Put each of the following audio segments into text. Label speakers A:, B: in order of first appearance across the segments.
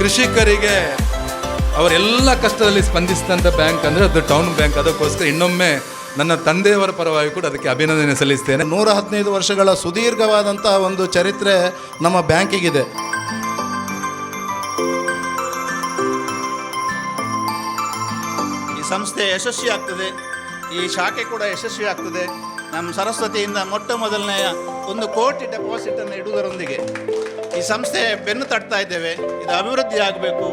A: ಕೃಷಿಕರಿಗೆ ಅವರೆಲ್ಲ ಕಷ್ಟದಲ್ಲಿ ಸ್ಪಂದಿಸಿದಂಥ ಬ್ಯಾಂಕ್ ಅಂದರೆ ಅದು ಟೌನ್ ಬ್ಯಾಂಕ್. ಅದಕ್ಕೋಸ್ಕರ ಇನ್ನೊಮ್ಮೆ ನನ್ನ ತಂದೆಯವರ ಪರವಾಗಿ ಕೂಡ ಅದಕ್ಕೆ ಅಭಿನಂದನೆ ಸಲ್ಲಿಸ್ತೇನೆ.
B: 115 ವರ್ಷಗಳ ಸುದೀರ್ಘವಾದಂಥ ಒಂದು ಚರಿತ್ರೆ ನಮ್ಮ ಬ್ಯಾಂಕಿಗಿದೆ.
C: ಈ ಸಂಸ್ಥೆ ಯಶಸ್ವಿ ಆಗ್ತದೆ, ಈ ಶಾಖೆ ಕೂಡ ಯಶಸ್ವಿ ಆಗ್ತದೆ. ನಮ್ಮ ಸರಸ್ವತಿಯಿಂದ ಮೊಟ್ಟ ಮೊದಲನೆಯ 1 ಕೋಟಿ ಡೆಪಾಸಿಟನ್ನು ಇಡುವುದರೊಂದಿಗೆ ಈ ಸಂಸ್ಥೆ ಬೆನ್ನು ತಟ್ತಾ ಇದ್ದೇವೆ. ಇದು ಅಭಿವೃದ್ಧಿ ಆಗಬೇಕು.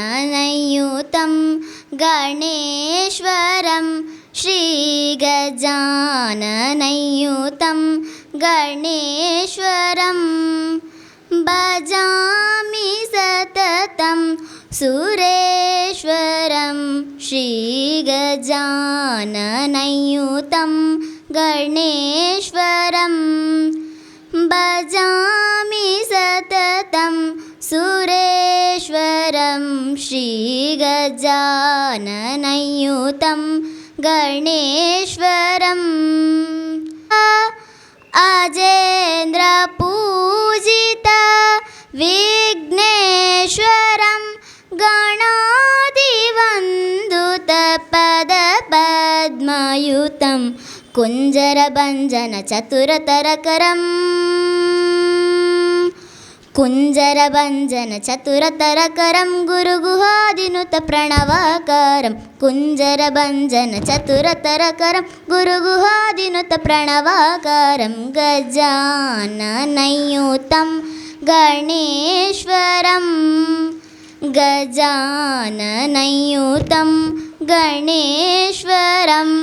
D: गजाननयुतं गणेश्वरं श्रीगजाननयुतं गणेश्वरं भजामि सततं सुरेश्वरं श्रीगजाननयुतं गणेश्वरं भजामि सततं सुरेश्वरं श्रीगजाननयुतं गणेश्वरम् अजेन्द्र पूजिता विघ्नेश्वरं गणाधिवन्दुत पदपद्मयुतं कुञ्जरभञ्जन चतुरतरकरम् कुञ्जरभञ्जन चतुरतरकरं गुरुगुहादिनुत प्रणवाकारं कुञ्जरभञ्जन चतुरतरकरं गुरुगुहादिनुत प्रणवाकारं गजाननयुतं गणेश्वरं गजाननयुतं गणेश्वरम्.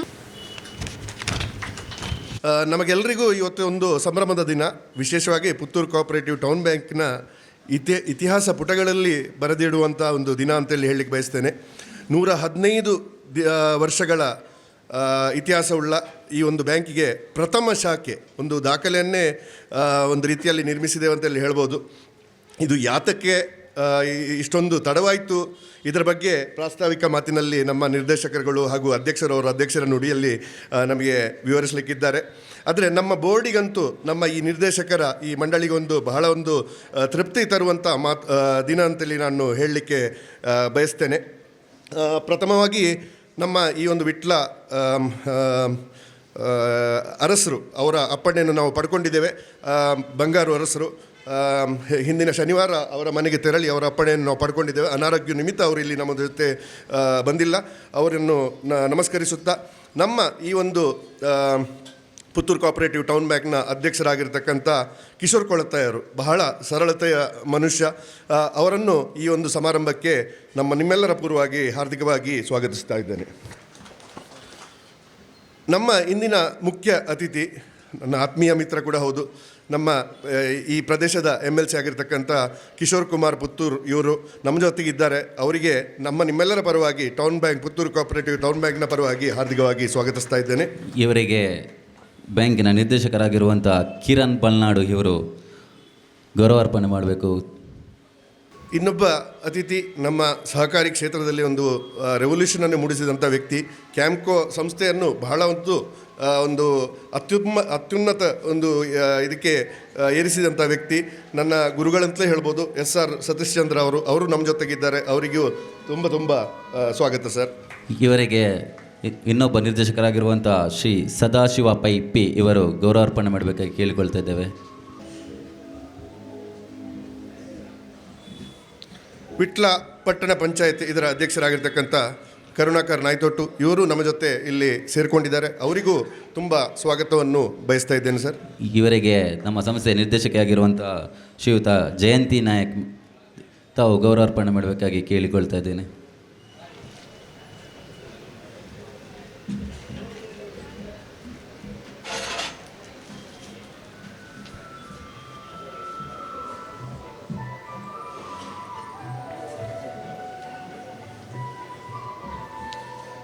E: ನಮಗೆಲ್ಲರಿಗೂ ಇವತ್ತು ಒಂದು ಸಂಭ್ರಮದ ದಿನ. ವಿಶೇಷವಾಗಿ ಪುತ್ತೂರು ಕೋಆಪರೇಟಿವ್ ಟೌನ್ ಬ್ಯಾಂಕ್ನ ಇತಿಹಾಸ ಪುಟಗಳಲ್ಲಿ ಬರೆದಿಡುವಂಥ ಒಂದು ದಿನ ಅಂತೇಳಿ ಹೇಳಲಿಕ್ಕೆ ಬಯಸ್ತೇನೆ. 115 ವರ್ಷಗಳ ಇತಿಹಾಸವುಳ್ಳ ಈ ಒಂದು ಬ್ಯಾಂಕಿಗೆ ಪ್ರಥಮ ಶಾಖೆ ಒಂದು ದಾಖಲೆಯನ್ನೇ ಒಂದು ರೀತಿಯಲ್ಲಿ ನಿರ್ಮಿಸಿದ್ದೇವೆ ಅಂತೇಳಿ ಹೇಳ್ಬೋದು. ಇದು ಯಾತಕ್ಕೆ ಇಷ್ಟೊಂದು ತಡವಾಯಿತು ಇದರ ಬಗ್ಗೆ ಪ್ರಾಸ್ತಾವಿಕ ಮಾತಿನಲ್ಲಿ ನಮ್ಮ ನಿರ್ದೇಶಕರುಗಳು ಹಾಗೂ ಅಧ್ಯಕ್ಷರ ನುಡಿಯಲ್ಲಿ ನಮಗೆ ವಿವರಿಸಲಿಕ್ಕಿದ್ದಾರೆ. ಆದರೆ ನಮ್ಮ ಬೋರ್ಡಿಗಂತೂ ನಮ್ಮ ಈ ನಿರ್ದೇಶಕರ ಈ ಮಂಡಳಿಗೊಂದು ಬಹಳ ಒಂದು ತೃಪ್ತಿ ತರುವಂಥ ದಿನ ಅಂತೇಳಿ ನಾನು ಹೇಳಲಿಕ್ಕೆ ಬಯಸ್ತೇನೆ. ಪ್ರಥಮವಾಗಿ ನಮ್ಮ ಈ ಒಂದು ವಿಟ್ಲ ಅರಸರು ಅವರ ಅಪ್ಪಣೆಯನ್ನು ನಾವು ಪಡ್ಕೊಂಡಿದ್ದೇವೆ. ಬಂಗಾರು ಅರಸರು ಹಿಂದಿನ ಶನಿವಾರ ಅವರ ಮನೆಗೆ ತೆರಳಿ ಅವರ ಅಪ್ಪಣೆಯನ್ನು ನಾವು ಪಡ್ಕೊಂಡಿದ್ದೇವೆ. ಅನಾರೋಗ್ಯ ನಿಮಿತ್ತ ಅವರು ಇಲ್ಲಿ ನಮ್ಮ ಜೊತೆ ಬಂದಿಲ್ಲ. ಅವರನ್ನು ನಮಸ್ಕರಿಸುತ್ತಾ ನಮ್ಮ ಈ ಒಂದು ಪುತ್ತೂರು ಕೋಆಪರೇಟಿವ್ ಟೌನ್ ಬ್ಯಾಂಕ್ನ ಅಧ್ಯಕ್ಷರಾಗಿರ್ತಕ್ಕಂಥ ಕಿಶೋರ್ ಕೊಳತ್ತಾಯರು ಬಹಳ ಸರಳತೆಯ ಮನುಷ್ಯ. ಅವರನ್ನು ಈ ಒಂದು ಸಮಾರಂಭಕ್ಕೆ ನಿಮ್ಮೆಲ್ಲರ ಪೂರ್ವವಾಗಿ ಹಾರ್ದಿಕವಾಗಿ ಸ್ವಾಗತಿಸ್ತಾ ಇದ್ದೇನೆ. ನಮ್ಮ ಇಂದಿನ ಮುಖ್ಯ ಅತಿಥಿ ನನ್ನ ಆತ್ಮೀಯ ಮಿತ್ರ ಕೂಡ ಹೌದು, ನಮ್ಮ ಈ ಪ್ರದೇಶದ MLC ಆಗಿರ್ತಕ್ಕಂಥ ಕಿಶೋರ್ ಕುಮಾರ್ ಪುತ್ತೂರು. ಇವರು ನಮ್ಮ ಜೊತೆಗಿದ್ದಾರೆ. ಅವರಿಗೆ ನಿಮ್ಮೆಲ್ಲರ ಪರವಾಗಿ ಪುತ್ತೂರು ಕೋಆಪರೇಟಿವ್ ಟೌನ್ ಬ್ಯಾಂಕ್ನ ಪರವಾಗಿ ಹಾರ್ದಿಕವಾಗಿ ಸ್ವಾಗತಿಸ್ತಾ ಇದ್ದೇನೆ.
F: ಇವರಿಗೆ ಬ್ಯಾಂಕಿನ ನಿರ್ದೇಶಕರಾಗಿರುವಂಥ ಕಿರಣ್ ಪಲ್ನಾಡು ಇವರು ಗೌರವಾರ್ಪಣೆ ಮಾಡಬೇಕು.
E: ಇನ್ನೊಬ್ಬ ಅತಿಥಿ ನಮ್ಮ ಸಹಕಾರಿ ಕ್ಷೇತ್ರದಲ್ಲಿ ಒಂದು ರೆವಲ್ಯೂಷನನ್ನು ಮೂಡಿಸಿದಂಥ ವ್ಯಕ್ತಿ, ಕ್ಯಾಂಪ್ಕೋ ಸಂಸ್ಥೆಯನ್ನು ಬಹಳ ಒಂದು ಅತ್ಯುನ್ನತ ಒಂದು ಇದಕ್ಕೆ ಏರಿಸಿದಂಥ ವ್ಯಕ್ತಿ, ನನ್ನ ಗುರುಗಳಂತಲೇ ಹೇಳ್ಬೋದು, SR ಸತೀಶ್ ಚಂದ್ರ ಅವರು ನಮ್ಮ ಜೊತೆಗಿದ್ದಾರೆ. ಅವರಿಗೂ ತುಂಬ ಸ್ವಾಗತ ಸರ್.
F: ಇವರಿಗೆ ಇನ್ನೊಬ್ಬ ನಿರ್ದೇಶಕರಾಗಿರುವಂಥ ಶ್ರೀ ಸದಾಶಿವ ಪೈ ಪಿ ಇವರು ಗೌರವಾರ್ಪಣೆ ಮಾಡಬೇಕಾಗಿ ಕೇಳಿಕೊಳ್ತಾ ಇದ್ದೇವೆ.
E: ವಿಟ್ಲ ಪಟ್ಟಣ ಪಂಚಾಯತ್ ಇದರ ಅಧ್ಯಕ್ಷರಾಗಿರ್ತಕ್ಕಂಥ ಕರುಣಾಕರ್ ನಾಯ್ತೋಟು ಇವರು ನಮ್ಮ ಜೊತೆ ಇಲ್ಲಿ ಸೇರಿಕೊಂಡಿದ್ದಾರೆ. ಅವರಿಗೂ ತುಂಬ ಸ್ವಾಗತವನ್ನು ಬಯಸ್ತಾ ಇದ್ದೇನೆ ಸರ್.
F: ಇವರಿಗೆ ನಮ್ಮ ಸಂಸ್ಥೆಯ ನಿರ್ದೇಶಕಿಯಾಗಿರುವಂಥ ಶ್ರೀಯುತ ಜಯಂತಿ ನಾಯಕ್ ತಾವು ಗೌರವಾರ್ಪಣೆ ಮಾಡಬೇಕಾಗಿ ಕೇಳಿಕೊಳ್ತಾ ಇದ್ದೇನೆ.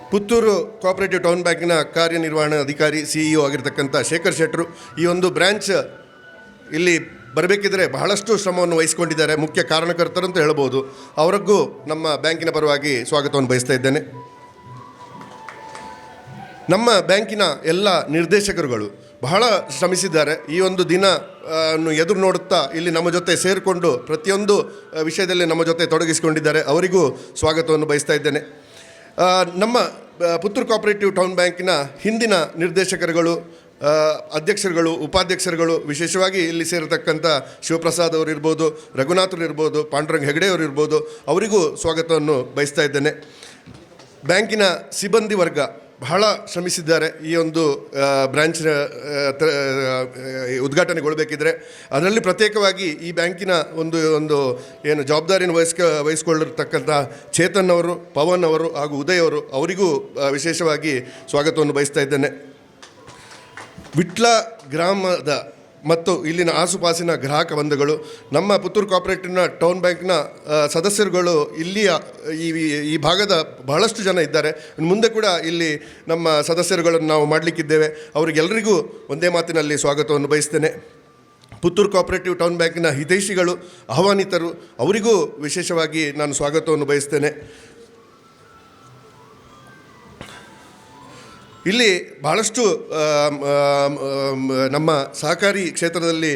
E: ಪುತ್ತೂರು ಕೋಆಪರೇಟಿವ್ ಟೌನ್ ಬ್ಯಾಂಕಿನ ಕಾರ್ಯನಿರ್ವಹಣಾ ಅಧಿಕಾರಿ CEO ಆಗಿರ್ತಕ್ಕಂಥ ಶೇಖರ್ ಶೆಟ್ಟರು ಈ ಒಂದು ಬ್ರ್ಯಾಂಚ್ ಇಲ್ಲಿ ಬರಬೇಕಿದ್ರೆ ಬಹಳಷ್ಟು ಶ್ರಮವನ್ನು ವಹಿಸಿಕೊಂಡಿದ್ದಾರೆ. ಮುಖ್ಯ ಕಾರಣಕರ್ತರು ಅಂತ ಹೇಳ್ಬೋದು. ಅವರಿಗೂ ನಮ್ಮ ಬ್ಯಾಂಕಿನ ಪರವಾಗಿ ಸ್ವಾಗತವನ್ನು ಬಯಸ್ತಾ ಇದ್ದೇನೆ. ನಮ್ಮ ಬ್ಯಾಂಕಿನ ಎಲ್ಲ ನಿರ್ದೇಶಕರುಗಳು ಬಹಳ ಶ್ರಮಿಸಿದ್ದಾರೆ. ಈ ಒಂದು ದಿನ ಎದುರು ನೋಡುತ್ತಾ ಇಲ್ಲಿ ನಮ್ಮ ಜೊತೆ ಸೇರಿಕೊಂಡು ಪ್ರತಿಯೊಂದು ವಿಷಯದಲ್ಲಿ ನಮ್ಮ ಜೊತೆ ತೊಡಗಿಸಿಕೊಂಡಿದ್ದಾರೆ. ಅವರಿಗೂ ಸ್ವಾಗತವನ್ನು ಬಯಸ್ತಾ ಇದ್ದೇನೆ. ನಮ್ಮ ಪುತ್ತೂರು ಕೋಆಪರೇಟಿವ್ ಟೌನ್ ಬ್ಯಾಂಕಿನ ಹಿಂದಿನ ನಿರ್ದೇಶಕರುಗಳು, ಅಧ್ಯಕ್ಷರುಗಳು, ಉಪಾಧ್ಯಕ್ಷರುಗಳು, ವಿಶೇಷವಾಗಿ ಇಲ್ಲಿ ಸೇರತಕ್ಕಂಥ ಶಿವಪ್ರಸಾದ್ ಅವರು ಇರ್ಬೋದು, ರಘುನಾಥರು ಇರ್ಬೋದು, ಪಾಂಡುರಂಗ್ ಹೆಗಡೆ ಅವರು ಇರ್ಬೋದು, ಅವರಿಗೂ ಸ್ವಾಗತವನ್ನು ಬಯಸ್ತಾ ಇದ್ದೇನೆ. ಬ್ಯಾಂಕಿನ ಸಿಬ್ಬಂದಿ ವರ್ಗ ಬಹಳ ಶ್ರಮಿಸಿದ್ದಾರೆ. ಈ ಒಂದು ಬ್ರ್ಯಾಂಚ್ ಉದ್ಘಾಟನೆಗೊಳ್ಳಬೇಕಿದ್ರೆ ಅದರಲ್ಲಿ ಪ್ರತ್ಯೇಕವಾಗಿ ಈ ಬ್ಯಾಂಕಿನ ಒಂದು ಏನು ಜವಾಬ್ದಾರಿಯನ್ನು ವಹಿಸಿಕೊಳ್ಳಿರ್ತಕ್ಕಂಥ ಚೇತನ್ ಅವರು, ಪವನ್ ಅವರು ಹಾಗೂ ಉದಯ್ ಅವರು, ಅವರಿಗೂ ವಿಶೇಷವಾಗಿ ಸ್ವಾಗತವನ್ನು ಬಯಸ್ತಾ ಇದ್ದೇನೆ. ವಿಟ್ಲ ಗ್ರಾಮದ ಮತ್ತು ಇಲ್ಲಿನ ಆಸುಪಾಸಿನ ಗ್ರಾಹಕ ಬಂಧುಗಳು, ನಮ್ಮ ಪುತ್ತೂರು ಕೋಆಪರೇಟಿವ್ನ ಟೌನ್ ಬ್ಯಾಂಕ್ನ ಸದಸ್ಯರುಗಳು ಇಲ್ಲಿಯ ಈ ಭಾಗದ ಬಹಳಷ್ಟು ಜನ ಇದ್ದಾರೆ. ಮುಂದೆ ಕೂಡ ಇಲ್ಲಿ ನಮ್ಮ ಸದಸ್ಯರುಗಳನ್ನು ನಾವು ಮಾಡಲಿಕ್ಕಿದ್ದೇವೆ. ಅವರಿಗೆಲ್ಲರಿಗೂ ಒಂದೇ ಮಾತಿನಲ್ಲಿ ಸ್ವಾಗತವನ್ನು ಬಯಸ್ತೇನೆ. ಪುತ್ತೂರು ಕೋಆಪರೇಟಿವ್ ಟೌನ್ ಬ್ಯಾಂಕಿನ ಹಿತೈಷಿಗಳು, ಆಹ್ವಾನಿತರು, ಅವರಿಗೂ ವಿಶೇಷವಾಗಿ ನಾನು ಸ್ವಾಗತವನ್ನು ಬಯಸ್ತೇನೆ. ಇಲ್ಲಿ ಬಹಳಷ್ಟು ನಮ್ಮ ಸಹಕಾರಿ ಕ್ಷೇತ್ರದಲ್ಲಿ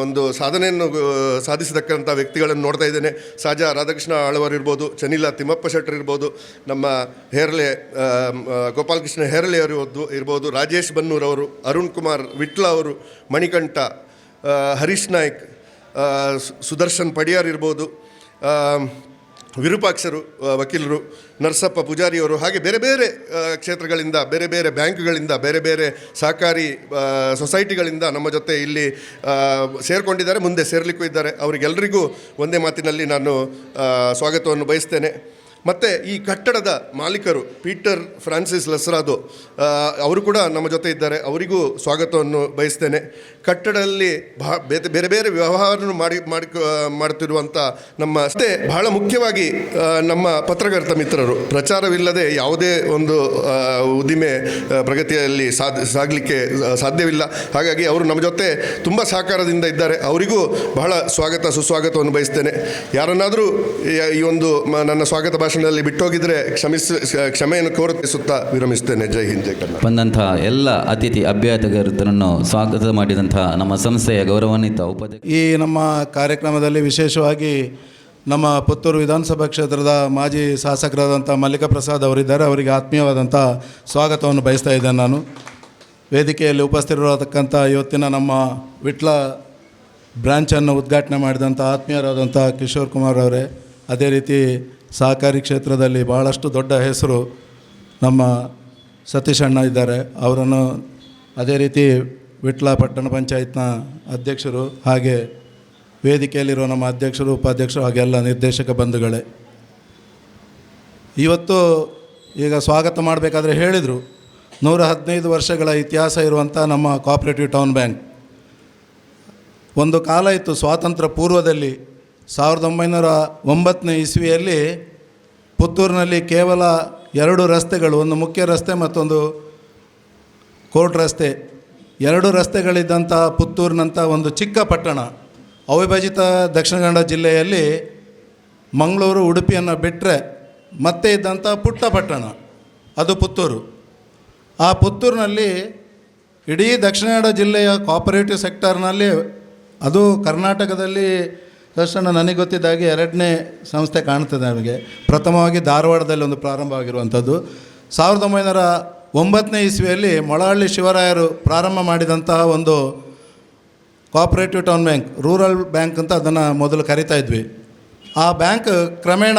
E: ಒಂದು ಸಾಧನೆಯನ್ನು ಸಾಧಿಸತಕ್ಕಂಥ ವ್ಯಕ್ತಿಗಳನ್ನು ನೋಡ್ತಾ ಇದ್ದೇನೆ. ಸಾಜಾ ರಾಧಾಕೃಷ್ಣ ಆಳ್ವಾರ್ ಇರ್ಬೋದು, ಚನಿಲ ತಿಮ್ಮಪ್ಪ ಶೆಟ್ಟರ್ ಇರ್ಬೋದು, ನಮ್ಮ ಹೇರಳೆ ಗೋಪಾಲಕೃಷ್ಣ ಹೇರಳೆ ಅವರು ಇರ್ಬೋದು, ರಾಜೇಶ್ ಬನ್ನೂರ್ ಅವರು, ಅರುಣ್ ಕುಮಾರ್ ವಿಟ್ಲ ಅವರು, ಮಣಿಕಂಠ, ಹರೀಶ್ ನಾಯ್ಕ್, ಸುದರ್ಶನ್ ಪಡಿಯಾರ್ ಇರ್ಬೋದು, ವಿರೂಪಾಕ್ಷರು ವಕೀಲರು, ನರಸಪ್ಪ ಪೂಜಾರಿಯವರು, ಹಾಗೆ ಬೇರೆ ಬೇರೆ ಕ್ಷೇತ್ರಗಳಿಂದ, ಬೇರೆ ಬೇರೆ ಬ್ಯಾಂಕ್ಗಳಿಂದ, ಬೇರೆ ಬೇರೆ ಸಹಕಾರಿ ಸೊಸೈಟಿಗಳಿಂದ ನಮ್ಮ ಜೊತೆ ಇಲ್ಲಿ ಸೇರಿಕೊಂಡಿದ್ದಾರೆ, ಮುಂದೆ ಸೇರಲಿಕ್ಕೂ ಇದ್ದಾರೆ. ಅವರಿಗೆಲ್ಲರಿಗೂ ಒಂದೇ ಮಾತಿನಲ್ಲಿ ನಾನು ಸ್ವಾಗತವನ್ನು ಬಯಸ್ತೇನೆ. ಮತ್ತು ಈ ಕಟ್ಟಡದ ಮಾಲೀಕರು ಪೀಟರ್ ಫ್ರಾನ್ಸಿಸ್ ಲಸ್ರಾದೋ ಅವರು ಕೂಡ ನಮ್ಮ ಜೊತೆ ಇದ್ದಾರೆ. ಅವರಿಗೂ ಸ್ವಾಗತವನ್ನು ಬಯಸ್ತೇನೆ. ಕಟ್ಟಡದಲ್ಲಿ ಬೇರೆ ಬೇರೆ ವ್ಯವಹಾರವನ್ನು ಮಾಡುತ್ತಿರುವಂಥ ನಮ್ಮ ಬಹಳ ಮುಖ್ಯವಾಗಿ ನಮ್ಮ ಪತ್ರಕರ್ತ ಮಿತ್ರರು, ಪ್ರಚಾರವಿಲ್ಲದೆ ಯಾವುದೇ ಒಂದು ಉದ್ದಿಮೆ ಪ್ರಗತಿಯಲ್ಲಿ ಸಾಗಲಿಕ್ಕೆ ಸಾಧ್ಯವಿಲ್ಲ. ಹಾಗಾಗಿ ಅವರು ನಮ್ಮ ಜೊತೆ ತುಂಬ ಸಹಕಾರದಿಂದ ಇದ್ದಾರೆ. ಅವರಿಗೂ ಬಹಳ ಸುಸ್ವಾಗತವನ್ನು ಬಯಸ್ತೇನೆ. ಯಾರನ್ನಾದರೂ ಈ ಒಂದು ನನ್ನ ಸ್ವಾಗತ ಭಾಷಣದಲ್ಲಿ ಬಿಟ್ಟೋಗಿದ್ರೆ ಕ್ಷಮೆಯನ್ನು ಕೋರುತ್ತಾ ವಿರಮಿಸ್ತೇನೆ. ಜೈ ಹಿಂದ್, ಜೈ ಕನ್ನಡ.
F: ಬಂದಂತಹ ಎಲ್ಲ ಅತಿಥಿ ಅಭ್ಯರ್ಥಿಗಳನ್ನು ಸ್ವಾಗತ ಮಾಡಿದಂತಹ ನಮ್ಮ ಸಂಸ್ಥೆಯ ಗೌರವಾನ್ವಿತ ಉಪಾಧ್ಯಕ್ಷ
B: ಈ ನಮ್ಮ ಕಾರ್ಯಕ್ರಮದಲ್ಲಿ ವಿಶೇಷವಾಗಿ ನಮ್ಮ ಪುತ್ತೂರು ವಿಧಾನಸಭಾ ಕ್ಷೇತ್ರದ ಮಾಜಿ ಶಾಸಕರಾದಂಥ ಮಲ್ಲಿಕಾ ಪ್ರಸಾದ್ ಅವರಿದ್ದಾರೆ. ಅವರಿಗೆ ಆತ್ಮೀಯವಾದಂಥ ಸ್ವಾಗತವನ್ನು ಬಯಸ್ತಾ ಇದ್ದೇನೆ ನಾನು. ವೇದಿಕೆಯಲ್ಲಿ ಉಪಸ್ಥಿತರಿರತಕ್ಕಂಥ ಇವತ್ತಿನ ನಮ್ಮ ವಿಟ್ಲ ಬ್ರ್ಯಾಂಚನ್ನು ಉದ್ಘಾಟನೆ ಮಾಡಿದಂಥ ಆತ್ಮೀಯರಾದಂಥ ಕಿಶೋರ್ ಕುಮಾರ್ ಅವರೇ, ಅದೇ ರೀತಿ ಸಹಕಾರಿ ಕ್ಷೇತ್ರದಲ್ಲಿ ಭಾಳಷ್ಟು ದೊಡ್ಡ ಹೆಸರು ನಮ್ಮ ಸತೀಶ್ ಅಣ್ಣ ಇದ್ದಾರೆ, ಅವರನ್ನು ಅದೇ ರೀತಿ ವಿಟ್ಲ ಪಟ್ಟಣ ಪಂಚಾಯತ್ನ ಅಧ್ಯಕ್ಷರು, ಹಾಗೆ ವೇದಿಕೆಯಲ್ಲಿರೋ ನಮ್ಮ ಅಧ್ಯಕ್ಷರು, ಉಪಾಧ್ಯಕ್ಷರು, ಹಾಗೆಲ್ಲ ನಿರ್ದೇಶಕ ಬಂಧುಗಳೇ, ಇವತ್ತು ಈಗ ಸ್ವಾಗತ ಮಾಡಬೇಕಾದ್ರೆ ಹೇಳಿದರು 115 ವರ್ಷಗಳ ಇತಿಹಾಸ ಇರುವಂಥ ನಮ್ಮ ಕೋಆಪರೇಟಿವ್ ಟೌನ್ ಬ್ಯಾಂಕ್. ಒಂದು ಕಾಲ ಇತ್ತು ಸ್ವಾತಂತ್ರ್ಯ ಪೂರ್ವದಲ್ಲಿ 1909 ಇಸ್ವಿಯಲ್ಲಿ ಪುತ್ತೂರಿನಲ್ಲಿ ಕೇವಲ 2 ರಸ್ತೆಗಳು, ಒಂದು ಮುಖ್ಯ ರಸ್ತೆ ಮತ್ತೊಂದು ಕೋರ್ಟ್ ರಸ್ತೆ, 2 ರಸ್ತೆಗಳಿದ್ದಂಥ ಪುತ್ತೂರಿನಂಥ ಒಂದು ಚಿಕ್ಕ ಪಟ್ಟಣ, ಅವಿಭಜಿತ ದಕ್ಷಿಣ ಕನ್ನಡ ಜಿಲ್ಲೆಯಲ್ಲಿ ಮಂಗಳೂರು ಉಡುಪಿಯನ್ನು ಬಿಟ್ಟರೆ ಮತ್ತೆ ಇದ್ದಂಥ ಪುಟ್ಟ ಪಟ್ಟಣ ಅದು ಪುತ್ತೂರು. ಆ ಪುತ್ತೂರಿನಲ್ಲಿ ಇಡೀ ದಕ್ಷಿಣ ಕನ್ನಡ ಜಿಲ್ಲೆಯ ಕೋಆಪರೇಟಿವ್ ಸೆಕ್ಟರ್ನಲ್ಲಿ, ಅದು ಕರ್ನಾಟಕದಲ್ಲಿ ತಕ್ಷಣ ನನಗೆ ಗೊತ್ತಿದ್ದಾಗೆ 2ನೇ ಸಂಸ್ಥೆ ಕಾಣ್ತದೆ ನಮಗೆ. ಪ್ರಥಮವಾಗಿ ಧಾರವಾಡದಲ್ಲಿ ಒಂದು ಪ್ರಾರಂಭವಾಗಿರುವಂಥದ್ದು 1909 ಇಸ್ವಿಯಲ್ಲಿ ಮೊಳಹಳ್ಳಿ ಶಿವರಾಯರು ಪ್ರಾರಂಭ ಮಾಡಿದಂತಹ ಒಂದು cooperative town bank, rural bank ಅಂತ ಅದನ್ನು ಮೊದಲು ಕರಿತಾ ಇದ್ವಿ. ಆ ಬ್ಯಾಂಕ್ ಕ್ರಮೇಣ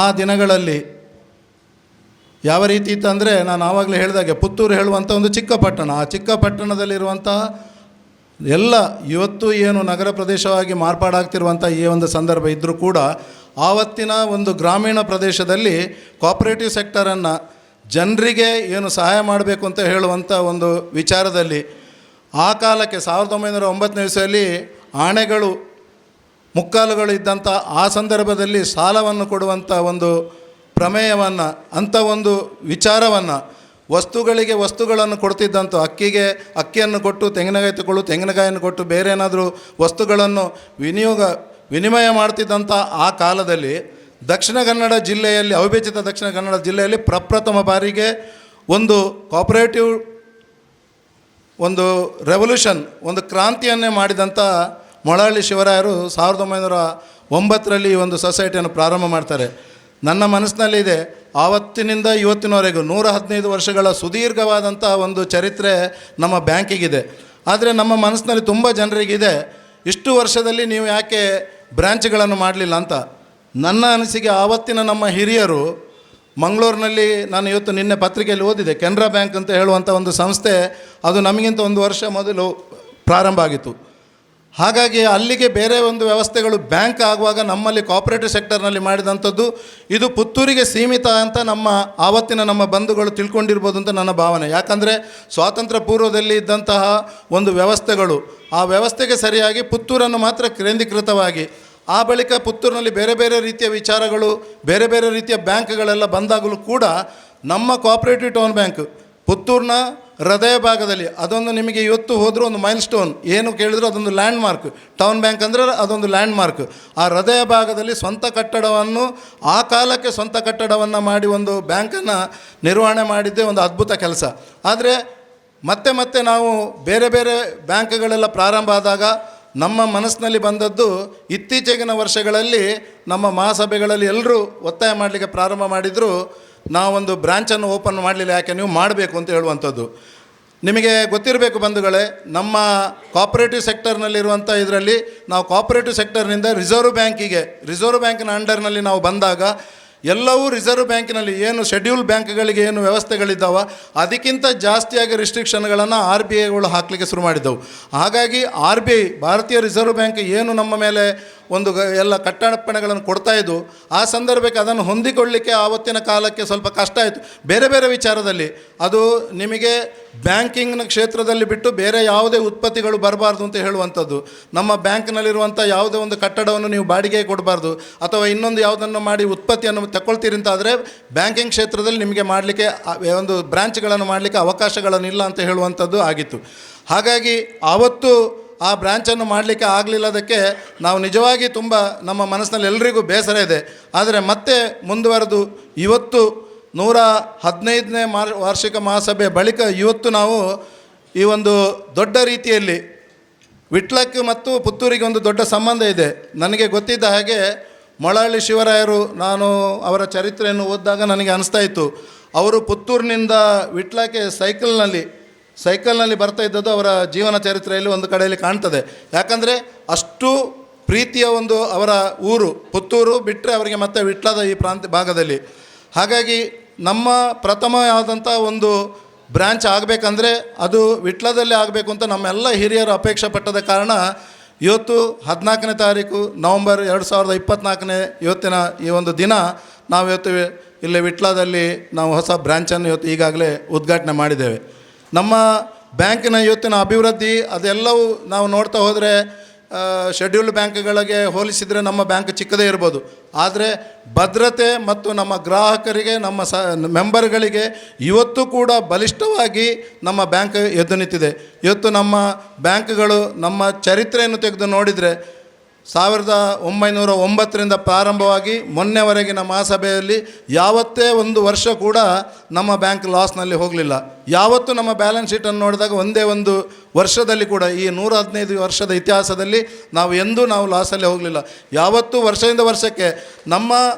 B: ಆ ದಿನಗಳಲ್ಲಿ ಯಾವ ರೀತಿ ಇತ್ತು ಅಂದರೆ, ನಾನು ಆವಾಗಲೇ ಹೇಳಿದಾಗೆ ಪುತ್ತೂರು ಹೇಳುವಂಥ ಒಂದು ಚಿಕ್ಕ ಪಟ್ಟಣ, ಆ ಚಿಕ್ಕ ಪಟ್ಟಣದಲ್ಲಿರುವಂಥ ಎಲ್ಲ ಇವತ್ತು ಏನು ನಗರ ಪ್ರದೇಶವಾಗಿ ಮಾರ್ಪಾಡಾಗ್ತಿರುವಂಥ ಈ ಒಂದು ಸಂದರ್ಭ ಇದ್ದರೂ ಕೂಡ ಆವತ್ತಿನ ಒಂದು ಗ್ರಾಮೀಣ ಪ್ರದೇಶದಲ್ಲಿ ಕೋಆಪರೇಟಿವ್ ಸೆಕ್ಟರನ್ನು ಜನರಿಗೆ ಏನು ಸಹಾಯ ಮಾಡಬೇಕು ಅಂತ ಹೇಳುವಂಥ ಒಂದು ವಿಚಾರದಲ್ಲಿ ಆ ಕಾಲಕ್ಕೆ 1909 ಇಸ್ವಿಯಲ್ಲಿ ಆಣೆಗಳು ಮುಕ್ಕಾಲುಗಳು ಇದ್ದಂಥ ಆ ಸಂದರ್ಭದಲ್ಲಿ ಸಾಲವನ್ನು ಕೊಡುವಂಥ ಒಂದು ಪ್ರಮೇಯವನ್ನು, ಅಂಥ ಒಂದು ವಿಚಾರವನ್ನು, ವಸ್ತುಗಳಿಗೆ ವಸ್ತುಗಳನ್ನು ಕೊಡ್ತಿದ್ದಂಥ ಅಕ್ಕಿಗೆ ಅಕ್ಕಿಯನ್ನು ಕೊಟ್ಟು ತೆಂಗಿನಕಾಯಿ ತಗೊಳ್ಳು, ತೆಂಗಿನಕಾಯಿಯನ್ನು ಕೊಟ್ಟು ಬೇರೆ ಏನಾದರೂ ವಸ್ತುಗಳನ್ನು ವಿನಿಮಯ ಮಾಡ್ತಿದ್ದಂಥ ಆ ಕಾಲದಲ್ಲಿ ದಕ್ಷಿಣ ಕನ್ನಡ ಜಿಲ್ಲೆಯಲ್ಲಿ, ಅವಿಭಜಿತ ದಕ್ಷಿಣ ಕನ್ನಡ ಜಿಲ್ಲೆಯಲ್ಲಿ ಪ್ರಪ್ರಥಮ ಬಾರಿಗೆ ಒಂದು ಕೋಆಪರೇಟಿವ್ ಒಂದು ರೆವಲ್ಯೂಷನ್, ಒಂದು ಕ್ರಾಂತಿಯನ್ನೇ ಮಾಡಿದಂಥ ಮೊಳಹಳ್ಳಿ ಶಿವರಾಯರು 1909ರಲ್ಲಿ ಈ ಒಂದು ಸೊಸೈಟಿಯನ್ನು ಪ್ರಾರಂಭ ಮಾಡ್ತಾರೆ. ನನ್ನ ಮನಸ್ಸಿನಲ್ಲಿದೆ, ಆವತ್ತಿನಿಂದ ಇವತ್ತಿನವರೆಗೂ 115 ವರ್ಷಗಳ ಸುದೀರ್ಘವಾದಂಥ ಒಂದು ಚರಿತ್ರೆ ನಮ್ಮ ಬ್ಯಾಂಕಿಗಿದೆ. ಆದರೆ ನಮ್ಮ ಮನಸ್ಸಿನಲ್ಲಿ ತುಂಬ ಜನರಿಗಿದೆ, ಇಷ್ಟು ವರ್ಷದಲ್ಲಿ ನೀವು ಯಾಕೆ ಬ್ರ್ಯಾಂಚ್ಗಳನ್ನು ಮಾಡಲಿಲ್ಲ ಅಂತ. ನನ್ನ ಅನಿಸಿಕೆ, ಆವತ್ತಿನ ನಮ್ಮ ಹಿರಿಯರು ಮಂಗಳೂರಿನಲ್ಲಿ, ನಾನು ಇವತ್ತು ನಿನ್ನೆ ಪತ್ರಿಕೆಯಲ್ಲಿ ಓದಿದೆ, ಕೆನರಾ ಬ್ಯಾಂಕ್ ಅಂತ ಹೇಳುವಂಥ ಒಂದು ಸಂಸ್ಥೆ, ಅದು ನಮಗಿಂತ 1 ವರ್ಷ ಮೊದಲು ಪ್ರಾರಂಭ ಆಗಿತ್ತು. ಹಾಗಾಗಿ ಅಲ್ಲಿಗೆ ಬೇರೆ ಒಂದು ವ್ಯವಸ್ಥೆಗಳು ಬ್ಯಾಂಕ್ ಆಗುವಾಗ ನಮ್ಮಲ್ಲಿ ಕೋಆಪರೇಟಿವ್ ಸೆಕ್ಟರ್ನಲ್ಲಿ ಮಾಡಿದಂಥದ್ದು ಇದು ಪುತ್ತೂರಿಗೆ ಸೀಮಿತ ಅಂತ ಆವತ್ತಿನ ನಮ್ಮ ಬಂಧುಗಳು ತಿಳ್ಕೊಂಡಿರ್ಬೋದು ಅಂತ ನನ್ನ ಭಾವನೆ. ಯಾಕಂದರೆ ಸ್ವಾತಂತ್ರ್ಯ ಪೂರ್ವದಲ್ಲಿ ಇದ್ದಂತಹ ಒಂದು ವ್ಯವಸ್ಥೆಗಳು, ಆ ವ್ಯವಸ್ಥೆಗೆ ಸರಿಯಾಗಿ ಪುತ್ತೂರನ್ನು ಮಾತ್ರ ಕೇಂದ್ರೀಕೃತವಾಗಿ, ಆ ಬಳಿಕ ಪುತ್ತೂರಿನಲ್ಲಿ ಬೇರೆ ಬೇರೆ ರೀತಿಯ ವಿಚಾರಗಳು, ಬೇರೆ ಬೇರೆ ರೀತಿಯ ಬ್ಯಾಂಕ್ಗಳೆಲ್ಲ ಬಂದಾಗಲೂ ಕೂಡ ನಮ್ಮ ಕೋಆಪರೇಟಿವ್ ಟೌನ್ ಬ್ಯಾಂಕ್ ಪುತ್ತೂರಿನ ಹೃದಯ ಭಾಗದಲ್ಲಿ, ಅದೊಂದು ನಿಮಗೆ ಇವತ್ತು ಹೋದರೂ ಒಂದು ಮೈಲ್ ಸ್ಟೋನ್, ಏನು ಕೇಳಿದ್ರು ಅದೊಂದು ಲ್ಯಾಂಡ್ ಮಾರ್ಕ್. ಟೌನ್ ಬ್ಯಾಂಕ್ ಅಂದರೆ ಅದೊಂದು ಲ್ಯಾಂಡ್ ಮಾರ್ಕ್. ಆ ಹೃದಯ ಭಾಗದಲ್ಲಿ ಸ್ವಂತ ಕಟ್ಟಡವನ್ನು, ಆ ಕಾಲಕ್ಕೆ ಸ್ವಂತ ಕಟ್ಟಡವನ್ನು ಮಾಡಿ ಒಂದು ಬ್ಯಾಂಕನ್ನು ನಿರ್ವಹಣೆ ಮಾಡಿದ್ದೇ ಒಂದು ಅದ್ಭುತ ಕೆಲಸ. ಆದರೆ ಮತ್ತೆ ಮತ್ತೆ ನಾವು ಬೇರೆ ಬೇರೆ ಬ್ಯಾಂಕ್ಗಳೆಲ್ಲ ಪ್ರಾರಂಭ ಆದಾಗ ನಮ್ಮ ಮನಸ್ಸಿನಲ್ಲಿ ಬಂದದ್ದು, ಇತ್ತೀಚೆಗಿನ ವರ್ಷಗಳಲ್ಲಿ ನಮ್ಮ ಮಹಾಸಭೆಗಳಲ್ಲಿ ಎಲ್ಲರೂ ಒತ್ತಾಯ ಮಾಡಲಿಕ್ಕೆ ಪ್ರಾರಂಭ ಮಾಡಿದರು, ನಾವೊಂದು ಬ್ರ್ಯಾಂಚನ್ನು ಓಪನ್ ಮಾಡಲಿಲ್ಲ, ಯಾಕೆ ನೀವು ಮಾಡಬೇಕು ಅಂತ ಹೇಳುವಂಥದ್ದು. ನಿಮಗೆ ಗೊತ್ತಿರಬೇಕು ಬಂಧುಗಳೇ, ನಮ್ಮ ಕೋಆಪರೇಟಿವ್ ಸೆಕ್ಟರ್ನಲ್ಲಿರುವಂಥ ಇದರಲ್ಲಿ ನಾವು ಕೋಆಪರೇಟಿವ್ ಸೆಕ್ಟರ್ನಿಂದ ರಿಸರ್ವ್ ಬ್ಯಾಂಕಿನ ಅಂಡರ್ನಲ್ಲಿ ನಾವು ಬಂದಾಗ ಎಲ್ಲವೂ ರಿಸರ್ವ್ ಬ್ಯಾಂಕಿನಲ್ಲಿ ಏನು ಶೆಡ್ಯೂಲ್ ಬ್ಯಾಂಕ್ಗಳಿಗೆ ಏನು ವ್ಯವಸ್ಥೆಗಳಿದ್ದಾವ ಅದಕ್ಕಿಂತ ಜಾಸ್ತಿಯಾಗಿ ರಿಸ್ಟ್ರಿಕ್ಷನ್ಗಳನ್ನು RBIಗಳು ಹಾಕಲಿಕ್ಕೆ ಶುರು ಮಾಡಿದ್ದವು. ಹಾಗಾಗಿ RBI, ಭಾರತೀಯ ರಿಸರ್ವ್ ಬ್ಯಾಂಕ್ ಏನು ನಮ್ಮ ಮೇಲೆ ಒಂದು ಎಲ್ಲ ಕಟ್ಟಪ್ಪಣೆಗಳನ್ನು ಕೊಡ್ತಾಯಿದ್ದು, ಆ ಸಂದರ್ಭಕ್ಕೆ ಅದನ್ನು ಹೊಂದಿಕೊಳ್ಳಲಿಕ್ಕೆ ಆವತ್ತಿನ ಕಾಲಕ್ಕೆ ಸ್ವಲ್ಪ ಕಷ್ಟ ಆಯಿತು. ಬೇರೆ ಬೇರೆ ವಿಚಾರದಲ್ಲಿ ಅದು ನಿಮಗೆ ಬ್ಯಾಂಕಿಂಗ್ನ ಕ್ಷೇತ್ರದಲ್ಲಿ ಬಿಟ್ಟು ಬೇರೆ ಯಾವುದೇ ಉತ್ಪತ್ತಿಗಳು ಬರಬಾರ್ದು ಅಂತ ಹೇಳುವಂಥದ್ದು. ನಮ್ಮ ಬ್ಯಾಂಕ್ನಲ್ಲಿರುವಂಥ ಯಾವುದೇ ಒಂದು ಕಟ್ಟಡವನ್ನು ನೀವು ಬಾಡಿಗೆ ಕೊಡಬಾರ್ದು, ಅಥವಾ ಇನ್ನೊಂದು ಯಾವುದನ್ನು ಮಾಡಿ ಉತ್ಪತ್ತಿಯನ್ನು ತಗೊಳ್ತೀರಿ ಅಂತಾದರೆ ಬ್ಯಾಂಕಿಂಗ್ ಕ್ಷೇತ್ರದಲ್ಲಿ ನಿಮಗೆ ಮಾಡಲಿಕ್ಕೆ ಒಂದು ಬ್ರ್ಯಾಂಚ್ಗಳನ್ನು ಮಾಡಲಿಕ್ಕೆ ಅವಕಾಶಗಳನ್ನಿಲ್ಲ ಅಂತ ಹೇಳುವಂಥದ್ದು ಆಗಿತ್ತು. ಹಾಗಾಗಿ ಆವತ್ತು ಆ ಬ್ರ್ಯಾಂಚನ್ನು ಮಾಡಲಿಕ್ಕೆ ಆಗಲಿಲ್ಲದಕ್ಕೆ ನಾವು ನಿಜವಾಗಿ ತುಂಬ ನಮ್ಮ ಮನಸ್ಸಿನಲ್ಲಿ ಎಲ್ರಿಗೂ ಬೇಸರ ಇದೆ. ಆದರೆ ಮತ್ತೆ ಮುಂದುವರೆದು ಇವತ್ತು 115ನೇ ವಾರ್ಷಿಕ ಮಹಾಸಭೆ ಬಳಿಕ ಇವತ್ತು ನಾವು ಈ ಒಂದು ದೊಡ್ಡ ರೀತಿಯಲ್ಲಿ ವಿಟ್ಲಕ್ಕೆ ಮತ್ತು ಪುತ್ತೂರಿಗೆ ಒಂದು ದೊಡ್ಡ ಸಂಬಂಧ ಇದೆ. ನನಗೆ ಗೊತ್ತಿದ್ದ ಹಾಗೆ ಮೊಳಹಳ್ಳಿ ಶಿವರಾಯರು, ನಾನು ಅವರ ಚರಿತ್ರೆಯನ್ನು ಓದಿದಾಗ ನನಗೆ ಅನಿಸ್ತಾ ಇತ್ತು, ಅವರು ಪುತ್ತೂರಿನಿಂದ ವಿಟ್ಲಕ್ಕೆ ಸೈಕಲ್ನಲ್ಲಿ ಬರ್ತಾ ಇದ್ದದ್ದು ಅವರ ಜೀವನ ಚರಿತ್ರೆಯಲ್ಲಿ ಒಂದು ಕಡೆಯಲ್ಲಿ ಕಾಣ್ತದೆ. ಯಾಕಂದರೆ ಅಷ್ಟು ಪ್ರೀತಿಯ ಒಂದು ಅವರ ಊರು ಪುತ್ತೂರು ಬಿಟ್ಟರೆ ಅವರಿಗೆ ಮತ್ತೆ ವಿಟ್ಲದ ಈ ಭಾಗದಲ್ಲಿ. ಹಾಗಾಗಿ ನಮ್ಮ ಪ್ರಥಮವಾದಂಥ ಒಂದು ಬ್ರ್ಯಾಂಚ್ ಆಗಬೇಕಂದ್ರೆ ಅದು ವಿಟ್ಲದಲ್ಲೇ ಆಗಬೇಕು ಅಂತ ನಮ್ಮೆಲ್ಲ ಹಿರಿಯರು ಅಪೇಕ್ಷೆ ಪಟ್ಟದ ಕಾರಣ ಇವತ್ತು 14ನೇ ತಾರೀಕು ನವಂಬರ್ 2024 ಇವತ್ತಿನ ಈ ಒಂದು ದಿನ ನಾವು ಇವತ್ತು ಇಲ್ಲಿ ವಿಟ್ಲದಲ್ಲಿ ನಾವು ಹೊಸ ಬ್ರ್ಯಾಂಚನ್ನು ಇವತ್ತು ಈಗಾಗಲೇ ಉದ್ಘಾಟನೆ ಮಾಡಿದ್ದೇವೆ. ನಮ್ಮ ಬ್ಯಾಂಕಿನ ಇವತ್ತಿನ ಅಭಿವೃದ್ಧಿ ಅದೆಲ್ಲವೂ ನಾವು ನೋಡ್ತಾ ಹೋದರೆ ಶೆಡ್ಯೂಲ್ಡ್ ಬ್ಯಾಂಕ್ಗಳಿಗೆ ಹೋಲಿಸಿದರೆ ನಮ್ಮ ಬ್ಯಾಂಕ್ ಚಿಕ್ಕದೇ ಇರ್ಬೋದು, ಆದರೆ ಭದ್ರತೆ ಮತ್ತು ನಮ್ಮ ಗ್ರಾಹಕರಿಗೆ ನಮ್ಮ ಮೆಂಬರ್ಗಳಿಗೆ ಇವತ್ತು ಕೂಡ ಬಲಿಷ್ಠವಾಗಿ ನಮ್ಮ ಬ್ಯಾಂಕ್ ಎದ್ದು ನಿಂತಿದೆ. ಇವತ್ತು ನಮ್ಮ ಬ್ಯಾಂಕ್ಗಳು ನಮ್ಮ ಚರಿತ್ರೆಯನ್ನು ತೆಗೆದು ನೋಡಿದರೆ 1909ರಿಂದ ಪ್ರಾರಂಭವಾಗಿ ಮೊನ್ನೆವರೆಗಿನ ಮಹಾಸಭೆಯಲ್ಲಿ ಯಾವತ್ತೇ ಒಂದು ವರ್ಷ ಕೂಡ ನಮ್ಮ ಬ್ಯಾಂಕ್ ಲಾಸ್ನಲ್ಲಿ ಹೋಗಲಿಲ್ಲ. ಯಾವತ್ತೂ ನಮ್ಮ ಬ್ಯಾಲೆನ್ಸ್ ಶೀಟನ್ನು ನೋಡಿದಾಗ ಒಂದೇ ಒಂದು ವರ್ಷದಲ್ಲಿ ಕೂಡ ಈ 115 ವರ್ಷದ ಇತಿಹಾಸದಲ್ಲಿ ನಾವು ಲಾಸಲ್ಲಿ ಹೋಗಲಿಲ್ಲ. ಯಾವತ್ತೂ ವರ್ಷದಿಂದ ವರ್ಷಕ್ಕೆ ನಮ್ಮ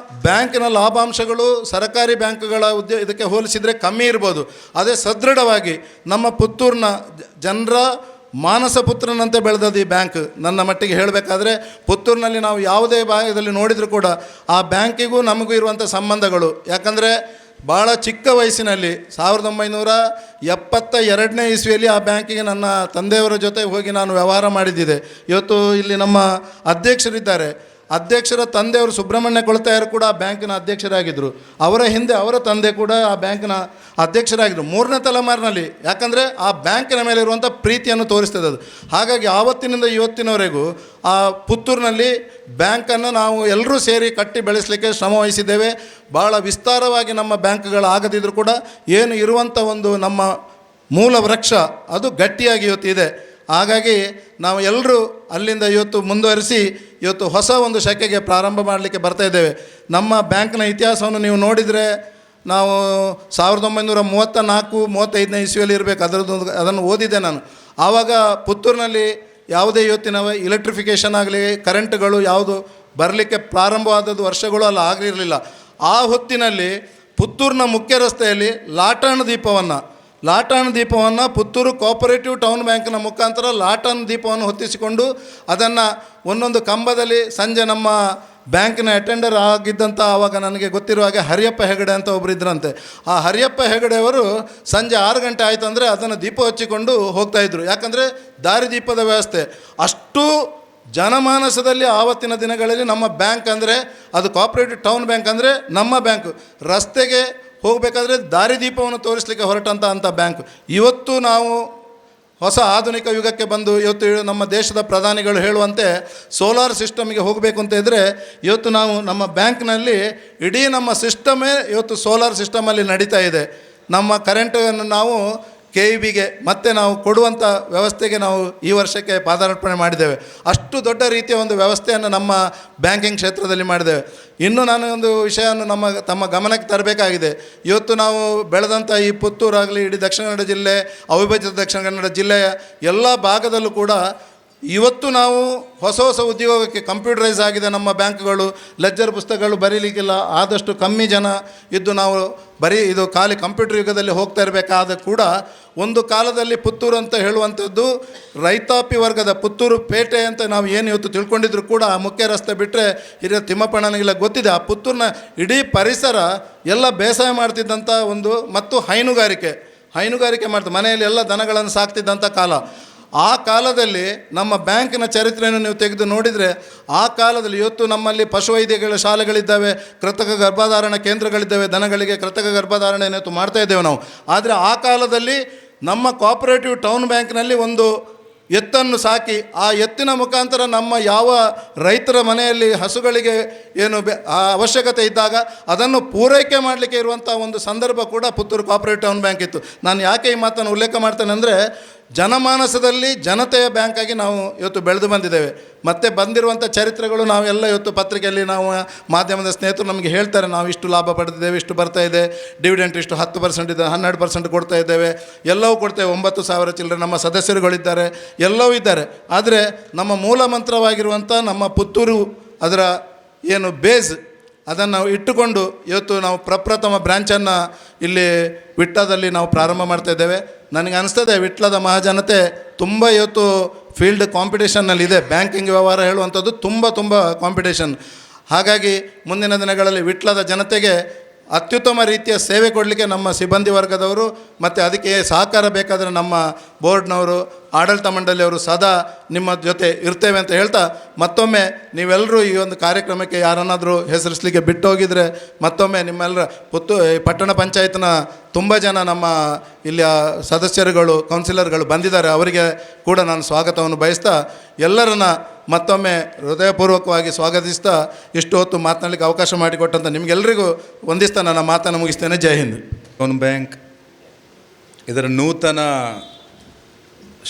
B: ಬ್ಯಾಂಕಿನ ಲಾಭಾಂಶಗಳು ಸರ್ಕಾರಿ ಬ್ಯಾಂಕ್ಗಳ ಇದಕ್ಕೆ ಹೋಲಿಸಿದರೆ ಕಮ್ಮಿ ಇರ್ಬೋದು, ಅದೇ ಸದೃಢವಾಗಿ ನಮ್ಮ ಪುತ್ತೂರಿನ ಜನರ ಮಾನಸ ಪುತ್ರನಂತೆ ಬೆಳೆದದ್ದು ಈ ಬ್ಯಾಂಕ್. ನನ್ನ ಮಟ್ಟಿಗೆ ಹೇಳಬೇಕಾದ್ರೆ ಪುತ್ತೂರಿನಲ್ಲಿ ನಾವು ಯಾವುದೇ ಭಾಗದಲ್ಲಿ ನೋಡಿದರೂ ಕೂಡ ಆ ಬ್ಯಾಂಕಿಗೂ ನಮಗೂ ಇರುವಂಥ ಸಂಬಂಧಗಳು, ಯಾಕಂದರೆ ಭಾಳ ಚಿಕ್ಕ ವಯಸ್ಸಿನಲ್ಲಿ 1972ನೇ ಇಸ್ವಿಯಲ್ಲಿ ಆ ಬ್ಯಾಂಕಿಗೆ ನನ್ನ ತಂದೆಯವರ ಜೊತೆ ಹೋಗಿ ನಾನು ವ್ಯವಹಾರ ಮಾಡಿದ್ದಿದೆ. ಇವತ್ತು ಇಲ್ಲಿ ನಮ್ಮ ಅಧ್ಯಕ್ಷರಿದ್ದಾರೆ, ಅಧ್ಯಕ್ಷರ ತಂದೆಯವರು ಸುಬ್ರಹ್ಮಣ್ಯ ಕೊಳತಾಯರು ಕೂಡ ಆ ಬ್ಯಾಂಕಿನ ಅಧ್ಯಕ್ಷರಾಗಿದ್ದರು. ಅವರ ಹಿಂದೆ ಅವರ ತಂದೆ ಕೂಡ ಆ ಬ್ಯಾಂಕಿನ ಅಧ್ಯಕ್ಷರಾಗಿದ್ದರು 3ನೇ ತಲೆಮಾರಿನಲ್ಲಿ. ಯಾಕಂದರೆ ಆ ಬ್ಯಾಂಕಿನ ಮೇಲೆ ಇರುವಂಥ ಪ್ರೀತಿಯನ್ನು ತೋರಿಸ್ತದೆ ಅದು. ಹಾಗಾಗಿ ಆವತ್ತಿನಿಂದ ಇವತ್ತಿನವರೆಗೂ ಆ ಪುತ್ತೂರಿನಲ್ಲಿ ಬ್ಯಾಂಕನ್ನು ನಾವು ಎಲ್ಲರೂ ಸೇರಿ ಕಟ್ಟಿ ಬೆಳೆಸಲಿಕ್ಕೆ ಶ್ರಮ ವಹಿಸಿದ್ದೇವೆ. ಭಾಳ ವಿಸ್ತಾರವಾಗಿ ನಮ್ಮ ಬ್ಯಾಂಕ್ಗಳು ಆಗದಿದ್ದರೂ ಕೂಡ ಏನು ಇರುವಂಥ ಒಂದು ನಮ್ಮ ಮೂಲ ವೃಕ್ಷ ಅದು ಗಟ್ಟಿಯಾಗಿ ಇವತ್ತು ಇದೆ. ಹಾಗಾಗಿ ನಾವು ಎಲ್ಲರೂ ಅಲ್ಲಿಂದ ಇವತ್ತು ಮುಂದುವರಿಸಿ ಇವತ್ತು ಹೊಸ ಒಂದು ಶಕೆಗೆ ಪ್ರಾರಂಭ ಮಾಡಲಿಕ್ಕೆ ಬರ್ತಾಯಿದ್ದೇವೆ. ನಮ್ಮ ಬ್ಯಾಂಕ್ನ ಇತಿಹಾಸವನ್ನು ನೀವು ನೋಡಿದರೆ ನಾವು 1934-35ನೇ ಇಸ್ವಿಯಲ್ಲಿ ಇರಬೇಕು, ಅದನ್ನು ಓದಿದ್ದೆ ನಾನು. ಆವಾಗ ಪುತ್ತೂರಿನಲ್ಲಿ ಯಾವುದೇ ಇವತ್ತಿನ ಇಲೆಕ್ಟ್ರಿಫಿಕೇಷನ್ ಆಗಲಿ ಕರೆಂಟ್ಗಳು ಯಾವುದು ಬರಲಿಕ್ಕೆ ಪ್ರಾರಂಭವಾದದ್ದು ವರ್ಷಗಳು ಅಲ್ಲ ಆಗಿರಲಿಲ್ಲ. ಆ ಹೊತ್ತಿನಲ್ಲಿ ಪುತ್ತೂರಿನ ಮುಖ್ಯ ರಸ್ತೆಯಲ್ಲಿ ಲಾಟಾಣ ದೀಪವನ್ನು ಪುತ್ತೂರು ಕೋಆಪರೇಟಿವ್ ಟೌನ್ ಬ್ಯಾಂಕಿನ ಮುಖಾಂತರ ಲಾಟಾಣ ದೀಪವನ್ನು ಹೊತ್ತಿಸಿಕೊಂಡು ಅದನ್ನು ಒಂದೊಂದು ಕಂಬದಲ್ಲಿ ಸಂಜೆ ನಮ್ಮ ಬ್ಯಾಂಕಿನ ಅಟೆಂಡರ್ ಆಗಿದ್ದಂಥ ಆವಾಗ ನನಗೆ ಗೊತ್ತಿರುವ ಹಾಗೆ ಹರಿಯಪ್ಪ ಹೆಗಡೆ ಅಂತ ಒಬ್ಬರು ಇದ್ರಂತೆ. ಆ ಹರಿಯಪ್ಪ ಹೆಗಡೆಯವರು ಸಂಜೆ 6 ಗಂಟೆ ಆಯಿತು ಅಂದರೆ ಅದನ್ನು ದೀಪ ಹಚ್ಚಿಕೊಂಡು ಹೋಗ್ತಾಯಿದ್ರು. ಯಾಕಂದರೆ ದಾರಿದೀಪದ ವ್ಯವಸ್ಥೆ ಅಷ್ಟು ಜನಮಾನಸದಲ್ಲಿ ಆವತ್ತಿನ ದಿನಗಳಲ್ಲಿ ನಮ್ಮ ಬ್ಯಾಂಕ್ ಅಂದರೆ ಅದು ಕೋಆಪರೇಟಿವ್ ಟೌನ್ ಬ್ಯಾಂಕ್ ಅಂದರೆ ನಮ್ಮ ಬ್ಯಾಂಕ್. ರಸ್ತೆಗೆ ಹೋಗಬೇಕಾದ್ರೆ ದಾರಿದೀಪವನ್ನು ತೋರಿಸಲಿಕ್ಕೆ ಹೊರಟಂಥ ಬ್ಯಾಂಕ್. ಇವತ್ತು ನಾವು ಹೊಸ ಆಧುನಿಕ ಯುಗಕ್ಕೆ ಬಂದು ಇವತ್ತು ನಮ್ಮ ದೇಶದ ಪ್ರಧಾನಿಗಳು ಹೇಳುವಂತೆ ಸೋಲಾರ್ ಸಿಸ್ಟಮ್ಗೆ ಹೋಗಬೇಕು ಅಂತ ಇದ್ದರೆ ಇವತ್ತು ನಾವು ನಮ್ಮ ಬ್ಯಾಂಕ್ನಲ್ಲಿ ಇಡೀ ನಮ್ಮ ಸಿಸ್ಟಮೇ ಇವತ್ತು ಸೋಲಾರ್ ಸಿಸ್ಟಮಲ್ಲಿ ನಡೀತಾ ಇದೆ. ನಮ್ಮ ಕರೆಂಟನ್ನು ನಾವು KEBಗೆ ಮತ್ತೆ ನಾವು ಕೊಡುವಂಥ ವ್ಯವಸ್ಥೆಗೆ ನಾವು ಈ ವರ್ಷಕ್ಕೆ ಪಾದಾರ್ಪಣೆ ಮಾಡಿದ್ದೇವೆ. ಅಷ್ಟು ದೊಡ್ಡ ರೀತಿಯ ಒಂದು ವ್ಯವಸ್ಥೆಯನ್ನು ನಮ್ಮ ಬ್ಯಾಂಕಿಂಗ್ ಕ್ಷೇತ್ರದಲ್ಲಿ ಮಾಡಿದ್ದೇವೆ. ಇನ್ನು ನಾನು ಒಂದು ವಿಷಯವನ್ನು ತಮ್ಮ ಗಮನಕ್ಕೆ ತರಬೇಕಾಗಿದೆ. ಇವತ್ತು ನಾವು ಬೆಳೆದಂಥ ಈ ಪುತ್ತೂರಾಗಲಿ ಇಡೀ ದಕ್ಷಿಣ ಕನ್ನಡ ಜಿಲ್ಲೆ, ಅವಿಭಜಿತ ದಕ್ಷಿಣ ಕನ್ನಡ ಜಿಲ್ಲೆಯ ಎಲ್ಲ ಭಾಗದಲ್ಲೂ ಕೂಡ ಇವತ್ತು ನಾವು ಹೊಸ ಉದ್ಯೋಗಕ್ಕೆ ಕಂಪ್ಯೂಟರೈಸ್ ಆಗಿದೆ ನಮ್ಮ ಬ್ಯಾಂಕ್ಗಳು. ಲೆಜ್ಜರ್ ಪುಸ್ತಕಗಳು ಬರೀಲಿಕ್ಕಿಲ್ಲ, ಆದಷ್ಟು ಕಮ್ಮಿ ಜನ ಇದ್ದು ನಾವು ಇದು ಖಾಲಿ ಕಂಪ್ಯೂಟರ್ ಯುಗದಲ್ಲಿ ಹೋಗ್ತಾ ಇರಬೇಕಾದ ಕೂಡ ಒಂದು ಕಾಲದಲ್ಲಿ ಪುತ್ತೂರು ಅಂತ ಹೇಳುವಂಥದ್ದು ರೈತಾಪಿ ವರ್ಗದ ಪುತ್ತೂರು ಪೇಟೆ ಅಂತ ನಾವು ಏನು ಇವತ್ತು ತಿಳ್ಕೊಂಡಿದ್ರು ಕೂಡ ಆ ಮುಖ್ಯ ರಸ್ತೆ ಬಿಟ್ಟರೆ ಹಿರಿಯ ತಿಮ್ಮಪ್ಪಣ್ಣನಿಗೆಲ್ಲ ಗೊತ್ತಿದೆ. ಆ ಪುತ್ತೂರಿನ ಇಡೀ ಪರಿಸರ ಎಲ್ಲ ಬೇಸಾಯ ಮಾಡ್ತಿದ್ದಂಥ ಮತ್ತು ಹೈನುಗಾರಿಕೆ ಮಾಡ್ತಾರೆ, ಮನೆಯಲ್ಲಿ ಎಲ್ಲ ದನಗಳನ್ನು ಸಾಕ್ತಿದ್ದಂಥ ಕಾಲ. ಆ ಕಾಲದಲ್ಲಿ ನಮ್ಮ ಬ್ಯಾಂಕಿನ ಚರಿತ್ರೆಯನ್ನು ನೀವು ತೆಗೆದು ನೋಡಿದರೆ ಆ ಕಾಲದಲ್ಲಿ ಇವತ್ತು ನಮ್ಮಲ್ಲಿ ಪಶುವೈದ್ಯಗಳ ಶಾಲೆಗಳಿದ್ದಾವೆ, ಕೃತಕ ಗರ್ಭಧಾರಣ ಕೇಂದ್ರಗಳಿದ್ದಾವೆ, ದನಗಳಿಗೆ ಕೃತಕ ಗರ್ಭಧಾರಣೆಯನ್ನು ಮಾಡ್ತಾಯಿದ್ದೇವೆ ನಾವು. ಆದರೆ ಆ ಕಾಲದಲ್ಲಿ ನಮ್ಮ ಕೋಆಪರೇಟಿವ್ ಟೌನ್ ಬ್ಯಾಂಕ್ನಲ್ಲಿ ಒಂದು ಎತ್ತನ್ನು ಸಾಕಿ ಆ ಎತ್ತಿನ ಮುಖಾಂತರ ನಮ್ಮ ಯಾವ ರೈತರ ಮನೆಯಲ್ಲಿ ಹಸುಗಳಿಗೆ ಏನು ಅವಶ್ಯಕತೆ ಇದ್ದಾಗ ಅದನ್ನು ಪೂರೈಕೆ ಮಾಡಲಿಕ್ಕೆ ಇರುವಂಥ ಒಂದು ಸಂದರ್ಭ ಕೂಡ ಪುತ್ತೂರು ಕೋಆಪರೇಟಿವ್ ಟೌನ್ ಬ್ಯಾಂಕ್ ಇತ್ತು. ನಾನು ಯಾಕೆ ಈ ಮಾತನ್ನು ಉಲ್ಲೇಖ ಮಾಡ್ತೇನೆ ಅಂದರೆ ಜನಮಾನಸದಲ್ಲಿ ಜನತೆಯ ಬ್ಯಾಂಕಾಗಿ ನಾವು ಇವತ್ತು ಬೆಳೆದು ಬಂದಿದ್ದೇವೆ. ಮತ್ತು ಬಂದಿರುವಂಥ ಚರಿತ್ರೆಗಳು ನಾವೆಲ್ಲ ಇವತ್ತು ಪತ್ರಿಕೆಯಲ್ಲಿ ನಾವು ಮಾಧ್ಯಮದ ಸ್ನೇಹಿತರು ನಮಗೆ ಹೇಳ್ತಾರೆ, ನಾವು ಇಷ್ಟು ಲಾಭ ಪಡೆದಿದ್ದೇವೆ, ಇಷ್ಟು ಬರ್ತಾ ಇದೆ, ಡಿವಿಡೆಂಟ್ ಇಷ್ಟು 10% ಇದೆ, 12% ಕೊಡ್ತಾ ಇದ್ದೇವೆ, ಎಲ್ಲವೂ ಕೊಡ್ತೇವೆ, 9,000 ಚಿಲ್ಲರೆ ನಮ್ಮ ಸದಸ್ಯರುಗಳಿದ್ದಾರೆ, ಎಲ್ಲವೂ ಇದ್ದಾರೆ. ಆದರೆ ನಮ್ಮ ಮೂಲ ಮಂತ್ರವಾಗಿರುವಂಥ ನಮ್ಮ ಪುತ್ತೂರು ಅದರ ಏನು ಬೇಸ್ ಅದನ್ನು ಇಟ್ಟುಕೊಂಡು ಇವತ್ತು ನಾವು ಪ್ರಪ್ರಥಮ ಬ್ರ್ಯಾಂಚನ್ನು ಇಲ್ಲಿ ವಿಟ್ಲದಲ್ಲಿ ನಾವು ಪ್ರಾರಂಭ ಮಾಡ್ತಾಯಿದ್ದೇವೆ. ನನಗೆ ಅನಿಸ್ತದೆ ವಿಟ್ಲದ ಮಹಾಜನತೆ ತುಂಬ ಇವತ್ತು ಫೀಲ್ಡ್ ಕಾಂಪಿಟೇಷನ್ನಲ್ಲಿದೆ. ಬ್ಯಾಂಕಿಂಗ್ ವ್ಯವಹಾರ ಹೇಳುವಂಥದ್ದು ತುಂಬ ಕಾಂಪಿಟೇಷನ್. ಹಾಗಾಗಿ ಮುಂದಿನ ದಿನಗಳಲ್ಲಿ ವಿಟ್ಲದ ಜನತೆಗೆ ಅತ್ಯುತ್ತಮ ರೀತಿಯ ಸೇವೆ ಕೊಡಲಿಕ್ಕೆ ನಮ್ಮ ಸಿಬ್ಬಂದಿ ವರ್ಗದವರು ಮತ್ತು ಅದಕ್ಕೆ ಸಹಕಾರ ಬೇಕಾದರೆ ನಮ್ಮ ಬೋರ್ಡ್ನವರು, ಆಡಳಿತ ಮಂಡಳಿಯವರು ಸದಾ ನಿಮ್ಮ ಜೊತೆ ಇರ್ತೇವೆ ಅಂತ ಹೇಳ್ತಾ, ಮತ್ತೊಮ್ಮೆ ನೀವೆಲ್ಲರೂ ಈ ಒಂದು ಕಾರ್ಯಕ್ರಮಕ್ಕೆ ಯಾರನ್ನಾದರೂ ಹೆಸರಿಸಲಿಕ್ಕೆ ಬಿಟ್ಟು ಹೋಗಿದರೆ ಮತ್ತೊಮ್ಮೆ ನಿಮ್ಮೆಲ್ಲರ ಪಟ್ಟಣ ಪಂಚಾಯತ್ನ ತುಂಬ ಜನ ನಮ್ಮ ಇಲ್ಲಿಯ ಸದಸ್ಯರುಗಳು, ಕೌನ್ಸಿಲರ್ಗಳು ಬಂದಿದ್ದಾರೆ. ಅವರಿಗೆ ಕೂಡ ನಾನು ಸ್ವಾಗತವನ್ನು ಬಯಸ್ತಾ ಎಲ್ಲರನ್ನ ಮತ್ತೊಮ್ಮೆ ಹೃದಯಪೂರ್ವಕವಾಗಿ ಸ್ವಾಗತಿಸ್ತಾ ಇಷ್ಟು ಹೊತ್ತು ಮಾತನಾಡಲಿಕ್ಕೆ ಅವಕಾಶ ಮಾಡಿಕೊಟ್ಟಂಥ ನಿಮಗೆಲ್ಲರಿಗೂ ವಂದಿಸ್ತಾ ನನ್ನ ಮಾತನ್ನು ಮುಗಿಸ್ತೇನೆ. ಜೈ ಹಿಂದ್.
A: ಟೌನ್ ಬ್ಯಾಂಕ್ ಇದರ ನೂತನ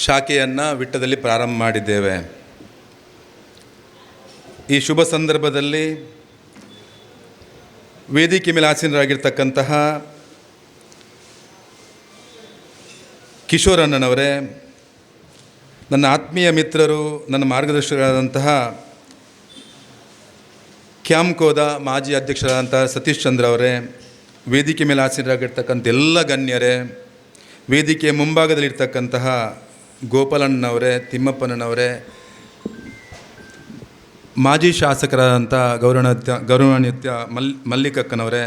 A: ಶಾಖೆಯನ್ನು ವಿಟ್ಟದಲ್ಲಿ ಪ್ರಾರಂಭ ಮಾಡಿದ್ದೇವೆ. ಈ ಶುಭ ಸಂದರ್ಭದಲ್ಲಿ ವೇದಿಕೆ ಮೇಲೆ ಆಸೀನರಾಗಿರ್ತಕ್ಕಂತಹ ಕಿಶೋರಣ್ಣನವರೇ, ನನ್ನ ಆತ್ಮೀಯ ಮಿತ್ರರು, ನನ್ನ ಮಾರ್ಗದರ್ಶಕರಾದಂತಹ ಕ್ಯಾಂಕೋದ ಮಾಜಿ ಅಧ್ಯಕ್ಷರಾದಂತಹ ಸತೀಶ್ ಚಂದ್ರ ಅವರೇ, ವೇದಿಕೆ ಮೇಲೆ ಆಸೀನರಾಗಿರ್ತಕ್ಕಂಥ ಎಲ್ಲ ಗಣ್ಯರೇ, ವೇದಿಕೆಯ ಮುಂಭಾಗದಲ್ಲಿರ್ತಕ್ಕಂತಹ ಗೋಪಾಲಣ್ಣನವರೇ, ತಿಮ್ಮಪ್ಪನವರೇ, ಮಾಜಿ ಶಾಸಕರಾದಂಥ ಗೌರವಾನ್ವಿತ ಮಲ್ಲಿಕಕ್ಕನವರೇ,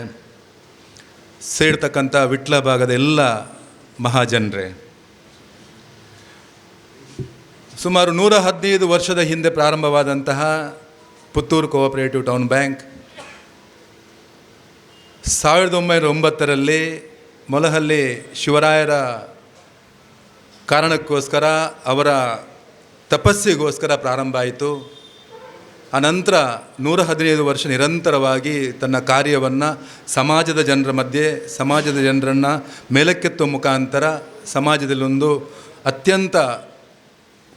A: ಸೇರ್ತಕ್ಕಂಥ ವಿಟ್ಲ ಭಾಗದ ಎಲ್ಲ ಮಹಾಜನರೇ, ಸುಮಾರು 115 ವರ್ಷದ ಹಿಂದೆ ಪ್ರಾರಂಭವಾದಂತಹ ಪುತ್ತೂರು ಕೋಆಪರೇಟಿವ್ ಟೌನ್ ಬ್ಯಾಂಕ್ 1909ರಲ್ಲಿ ಮೊಲಹಳ್ಳಿ ಶಿವರಾಯರ ಕಾರಣಕ್ಕೋಸ್ಕರ, ಅವರ ತಪಸ್ಸಿಗೋಸ್ಕರ ಪ್ರಾರಂಭ ಆಯಿತು. ಅನಂತರ 115 ವರ್ಷ ನಿರಂತರವಾಗಿ ತನ್ನ ಕಾರ್ಯವನ್ನು ಸಮಾಜದ ಜನರ ಮಧ್ಯೆ, ಸಮಾಜದ ಜನರನ್ನು ಮೇಲಕ್ಕೆತ್ತುವ ಮುಖಾಂತರ ಸಮಾಜದಲ್ಲೊಂದು ಅತ್ಯಂತ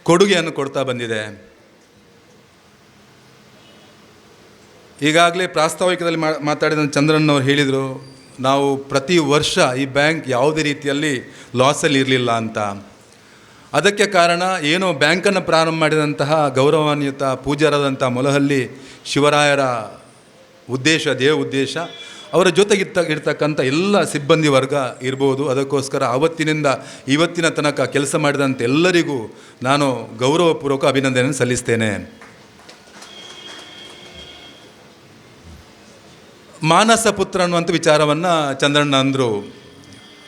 A: ಕೊಡುಗೆಯನ್ನು ಕೊಡ್ತಾ ಬಂದಿದೆ. ಈಗಾಗಲೇ ಪ್ರಾಸ್ತಾವಿಕದಲ್ಲಿ ಮಾತಾಡಿದ ಚಂದ್ರಣ್ಣವ್ರು ಹೇಳಿದರು, ನಾವು ಪ್ರತಿ ವರ್ಷ ಈ ಬ್ಯಾಂಕ್ ಯಾವುದೇ ರೀತಿಯಲ್ಲಿ ಲಾಸಲ್ಲಿ ಇರಲಿಲ್ಲ ಅಂತ. ಅದಕ್ಕೆ ಕಾರಣ ಏನೋ ಬ್ಯಾಂಕನ್ನು ಪ್ರಾರಂಭ ಮಾಡಿದಂತಹ ಗೌರವಾನ್ವಿತ ಪೂಜ್ಯರಾದಂಥ ಮೊಲಹಳ್ಳಿ ಶಿವರಾಯರ ಉದ್ದೇಶ, ಉದ್ದೇಶ ಅವರ ಜೊತೆಗಿರ್ತಕ್ಕಂಥ ಎಲ್ಲ ಸಿಬ್ಬಂದಿ ವರ್ಗ ಇರ್ಬೋದು. ಅದಕ್ಕೋಸ್ಕರ ಆವತ್ತಿನಿಂದ ಇವತ್ತಿನ ತನಕ ಕೆಲಸ ಮಾಡಿದಂಥ ಎಲ್ಲರಿಗೂ ನಾನು ಗೌರವಪೂರ್ವಕ ಅಭಿನಂದನೆ ಸಲ್ಲಿಸ್ತೇನೆ. ಮಾನಸ ಪುತ್ರ ಅನ್ನುವಂಥ ವಿಚಾರವನ್ನು ಚಂದ್ರಣ್ಣ ಅಂದರು.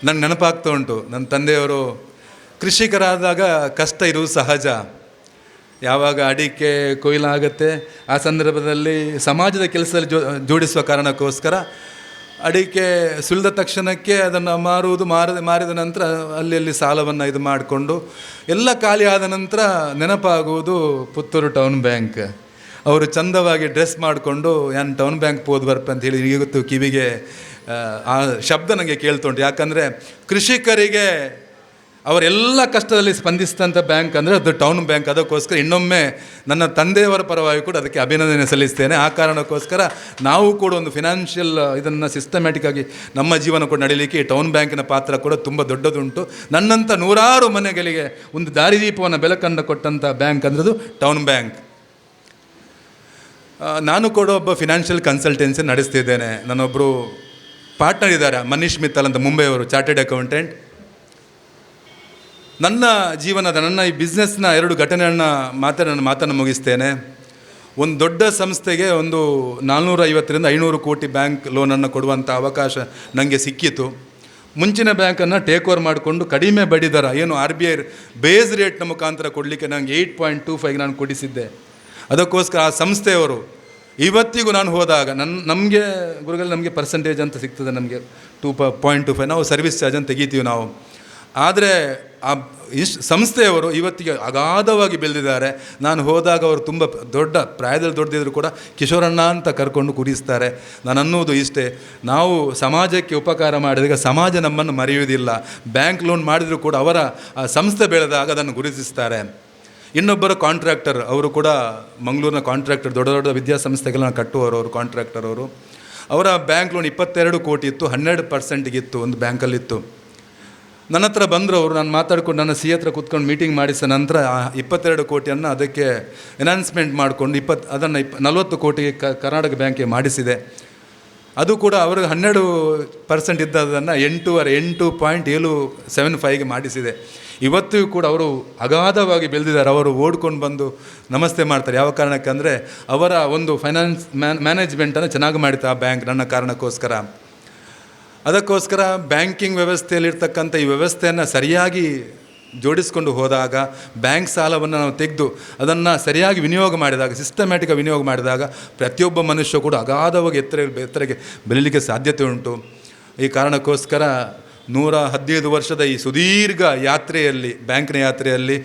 A: ನನಗೆ ನೆನಪಾಗ್ತಾ ಉಂಟು, ನನ್ನ ತಂದೆಯವರು ಕೃಷಿಕರಾದಾಗ ಕಷ್ಟ ಇರುವುದು ಸಹಜ. ಯಾವಾಗ ಅಡಿಕೆ ಕೊಯ್ಲಾಗುತ್ತೆ ಆ ಸಂದರ್ಭದಲ್ಲಿ ಸಮಾಜದ ಕೆಲಸದಲ್ಲಿ ಜೋಡಿಸುವ ಕಾರಣಕ್ಕೋಸ್ಕರ ಅಡಿಕೆ ಸುಲಿದ ತಕ್ಷಣಕ್ಕೆ ಅದನ್ನು ಮಾರಿದ ನಂತರ ಅಲ್ಲಿ ಸಾಲವನ್ನು ಇದು ಮಾಡಿಕೊಂಡು ಎಲ್ಲ ಖಾಲಿ ಆದ ನಂತರ ನೆನಪಾಗುವುದು ಪುತ್ತೂರು ಟೌನ್ ಬ್ಯಾಂಕ್. ಅವರು ಚಂದವಾಗಿ ಡ್ರೆಸ್ ಮಾಡಿಕೊಂಡು ಏನು ಟೌನ್ ಬ್ಯಾಂಕ್ ಪೋದ್ ಬರ್ಪ ಅಂತ ಹೇಳಿ ಇವತ್ತು ಕಿವಿಗೆ ಆ ಶಬ್ದ ನನಗೆ ಕೇಳ್ತುಂಟು. ಯಾಕಂದರೆ ಕೃಷಿಕರಿಗೆ ಅವರೆಲ್ಲ ಕಷ್ಟದಲ್ಲಿ ಸ್ಪಂದಿಸಿದಂಥ ಬ್ಯಾಂಕ್ ಅಂದರೆ ಅದು ಟೌನ್ ಬ್ಯಾಂಕ್. ಅದಕ್ಕೋಸ್ಕರ ಇನ್ನೊಮ್ಮೆ ನನ್ನ ತಂದೆಯವರ ಪರವಾಗಿ ಕೂಡ ಅದಕ್ಕೆ ಅಭಿನಂದನೆ ಸಲ್ಲಿಸ್ತೇನೆ. ಆ ಕಾರಣಕ್ಕೋಸ್ಕರ ನಾವು ಕೂಡ ಒಂದು ಫಿನಾನ್ಷಿಯಲ್ ಇದನ್ನು ಸಿಸ್ಟಮ್ಯಾಟಿಕ್ ಆಗಿ ನಮ್ಮ ಜೀವನ ಕೂಡ ನಡೀಲಿಕ್ಕೆ ಈ ಟೌನ್ ಬ್ಯಾಂಕಿನ ಪಾತ್ರ ಕೂಡ ತುಂಬ ದೊಡ್ಡದುಂಟು. ನನ್ನಂಥ 100 ಮನೆಗಳಿಗೆ ಒಂದು ದಾರಿದೀಪವನ್ನು ಬೆಳಕನ್ನು ಕೊಟ್ಟಂಥ ಬ್ಯಾಂಕ್ ಅಂದ್ರದು ಟೌನ್ ಬ್ಯಾಂಕ್. ನಾನು ಕೂಡ ಒಬ್ಬ ಫಿನಾನ್ಷಿಯಲ್ ಕನ್ಸಲ್ಟೆನ್ಸಿ ನಡೆಸ್ತಿದ್ದೇನೆ. ನನ್ನೊಬ್ಬರು ಪಾರ್ಟ್ನರ್ ಇದ್ದಾರೆ, ಮನೀಶ್ ಮಿತ್ತಲ್ ಅಂತ, ಮುಂಬೈಯವರು, ಚಾರ್ಟೆಡ್ ಅಕೌಂಟೆಂಟ್. ನನ್ನ ಈ ಬಿಸ್ನೆಸ್ನ 2 ಘಟನೆಯನ್ನು ನನ್ನ ಮಾತನ್ನು ಮುಗಿಸ್ತೇನೆ. ಒಂದು ದೊಡ್ಡ ಸಂಸ್ಥೆಗೆ ಒಂದು 450ರಿಂದ 500 ಕೋಟಿ ಬ್ಯಾಂಕ್ ಲೋನನ್ನು ಕೊಡುವಂಥ ಅವಕಾಶ ನನಗೆ ಸಿಕ್ಕಿತು. ಮುಂಚಿನ ಬ್ಯಾಂಕನ್ನು ಟೇಕ್ ಓವರ್ ಮಾಡಿಕೊಂಡು ಕಡಿಮೆ ಬಡ್ಡಿ ದರ, ಏನು RBI ಬೇಸ್ ರೇಟ್ನ ಮುಖಾಂತರ ಕೊಡಲಿಕ್ಕೆ ನನಗೆ 8.25 ನಾನು ಕೊಡಿಸಿದ್ದೆ. ಅದಕ್ಕೋಸ್ಕರ ಆ ಸಂಸ್ಥೆಯವರು ಇವತ್ತಿಗೂ ನಾನು ಹೋದಾಗ ನಮಗೆ ಗುರುಗಳು ನಮಗೆ ಪರ್ಸೆಂಟೇಜ್ ಅಂತ ಸಿಗ್ತದೆ, ನಮಗೆ 2.25 ನಾವು ಸರ್ವಿಸ್ ಚಾರ್ಜ್ ಅಂತ ತೆಗಿತೀವಿ ನಾವು. ಆದರೆ ಆ ಸಂಸ್ಥೆಯವರು ಇವತ್ತಿಗೆ ಅಗಾಧವಾಗಿ ಬೆಳೆದಿದ್ದಾರೆ. ನಾನು ಹೋದಾಗ ಅವರು ತುಂಬ ಪ್ರಾಯದಲ್ಲಿ ದೊಡ್ಡದಿದ್ರು ಕೂಡ ಕಿಶೋರಣ್ಣ ಅಂತ ಕರ್ಕೊಂಡು ಕೂರಿಸ್ತಾರೆ. ನಾನು ಅನ್ನೋದು ಇಷ್ಟೇ, ನಾವು ಸಮಾಜಕ್ಕೆ ಉಪಕಾರ ಮಾಡಿದಾಗ ಸಮಾಜ ನಮ್ಮನ್ನು ಮರೆಯುವುದಿಲ್ಲ. ಬ್ಯಾಂಕ್ ಲೋನ್ ಮಾಡಿದರೂ ಕೂಡ ಅವರ ಸಂಸ್ಥೆ ಬೆಳೆದಾಗ ಅದನ್ನು ಗುರುತಿಸ್ತಾರೆ. ಇನ್ನೊಬ್ಬರು ಕಾಂಟ್ರಾಕ್ಟರ್, ಅವರು ಕೂಡ ಮಂಗಳೂರಿನ ಕಾಂಟ್ರಾಕ್ಟರ್, ದೊಡ್ಡ ದೊಡ್ಡ ವಿದ್ಯಾಸಂಸ್ಥೆಗಳನ್ನ ಕಟ್ಟುವವರು ಅವರು, ಕಾಂಟ್ರಾಕ್ಟರ್ ಅವರು. ಅವರ ಬ್ಯಾಂಕ್ ಲೋನ್ 22 ಕೋಟಿ ಇತ್ತು, 12%ಗಿತ್ತು ಒಂದು ಬ್ಯಾಂಕಲ್ಲಿತ್ತು. ನನ್ನ ಹತ್ರ ಬಂದರು ಅವರು. ನಾನು ಮಾತಾಡ್ಕೊಂಡು ನನ್ನ ಸಿ ಹತ್ರ ಕೂತ್ಕೊಂಡು ಮೀಟಿಂಗ್ ಮಾಡಿಸಿದ ನಂತರ 22 ಕೋಟಿಯನ್ನು ಅದಕ್ಕೆ ಎನ್ಹಾನ್ಸ್ಮೆಂಟ್ ಮಾಡಿಕೊಂಡು ಅದನ್ನು 40 ಕೋಟಿಗೆ ಕರ್ನಾಟಕ ಬ್ಯಾಂಕಿಗೆ ಮಾಡಿಸಿದೆ. ಅದು ಕೂಡ ಅವ್ರಿಗೆ 12% ಇದ್ದದನ್ನು 8.775ಗೆ ಮಾಡಿಸಿದೆ. ಇವತ್ತಿಗೂ ಕೂಡ ಅವರು ಅಗಾಧವಾಗಿ ಬೆಳೆದಿದ್ದಾರೆ. ಅವರು ಓಡ್ಕೊಂಡು ಬಂದು ನಮಸ್ತೆ ಮಾಡ್ತಾರೆ. ಯಾವ ಕಾರಣಕ್ಕೆ ಅಂದರೆ ಅವರ ಒಂದು ಫೈನಾನ್ಸ್ ಮ್ಯಾನೇಜ್ಮೆಂಟನ್ನು ಚೆನ್ನಾಗಿ ಮಾಡಿತ್ತು ಆ ಬ್ಯಾಂಕ್ ನನ್ನ ಕಾರಣಕ್ಕೋಸ್ಕರ. ಅದಕ್ಕೋಸ್ಕರ ಬ್ಯಾಂಕಿಂಗ್ ವ್ಯವಸ್ಥೆಯಲ್ಲಿರ್ತಕ್ಕಂಥ ಈ ವ್ಯವಸ್ಥೆಯನ್ನು ಸರಿಯಾಗಿ ಜೋಡಿಸ್ಕೊಂಡು ಹೋದಾಗ, ಬ್ಯಾಂಕ್ ಸಾಲವನ್ನು ನಾವು ತೆಗೆದು ಅದನ್ನು ಸರಿಯಾಗಿ ವಿನಿಯೋಗ ಮಾಡಿದಾಗ, ಸಿಸ್ಟಮ್ಯಾಟಿಕ್ ವಿನಿಯೋಗ ಮಾಡಿದಾಗ ಪ್ರತಿಯೊಬ್ಬ ಮನುಷ್ಯ ಕೂಡ ಅಗಾಧವಾಗಿ ಎತ್ತರಕ್ಕೆ ಬೆಳೀಲಿಕ್ಕೆ ಸಾಧ್ಯತೆ ಉಂಟು. ಈ ಕಾರಣಕ್ಕೋಸ್ಕರ 115 ವರ್ಷದ ಈ ಸುದೀರ್ಘ ಯಾತ್ರೆಯಲ್ಲಿ, ಬ್ಯಾಂಕಿನ ಯಾತ್ರೆಯಲ್ಲಿ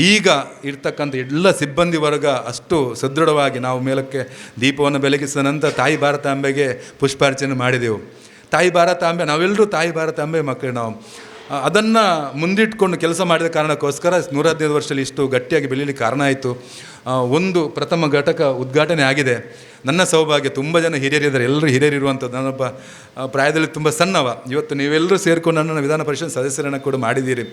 A: ಈಗ ಇರ್ತಕ್ಕಂಥ ಎಲ್ಲ ಸಿಬ್ಬಂದಿ ವರ್ಗ ಅಷ್ಟು ಸದೃಢವಾಗಿ ನಾವು ಮೇಲಕ್ಕೆ ದೀಪವನ್ನು ಬೆಳಗಿಸಿದ ನಂತರ ತಾಯಿ ಭಾರತಾಂಬೆಗೆ ಪುಷ್ಪಾರ್ಚನೆ ಮಾಡಿದೆವು. ತಾಯಿ ಭಾರತಾಂಬೆ, ನಾವೆಲ್ಲರೂ ತಾಯಿ ಭಾರತಾಂಬೆ ಮಕ್ಕಳು. ನಾವು ಅದನ್ನು ಮುಂದಿಟ್ಕೊಂಡು ಕೆಲಸ ಮಾಡಿದ ಕಾರಣಕ್ಕೋಸ್ಕರ 115 ವರ್ಷದಲ್ಲಿ ಇಷ್ಟು ಗಟ್ಟಿಯಾಗಿ ಬೆಳೀಲಿಕ್ಕೆ ಕಾರಣ ಆಯಿತು. ಒಂದು ಪ್ರಥಮ ಘಟಕ ಉದ್ಘಾಟನೆ ಆಗಿದೆ. ನನ್ನ ಸೌಭಾಗ್ಯ, ತುಂಬ ಜನ ಹಿರಿಯರಿದ್ದಾರೆ, ಎಲ್ಲರೂ ಹಿರಿಯರಿರುವಂಥದ್ದು. ನಾನೊಬ್ಬ ಪ್ರಾಯದಲ್ಲಿ ತುಂಬ ಸಣ್ಣವ. ಇವತ್ತು ನೀವೆಲ್ಲರೂ ಸೇರಿಕೊಂಡು ನನ್ನನ್ನು ವಿಧಾನ ಪರಿಷತ್ ಸದಸ್ಯರನ್ನು ಕೂಡ ಮಾಡಿದ್ದೀರಿ.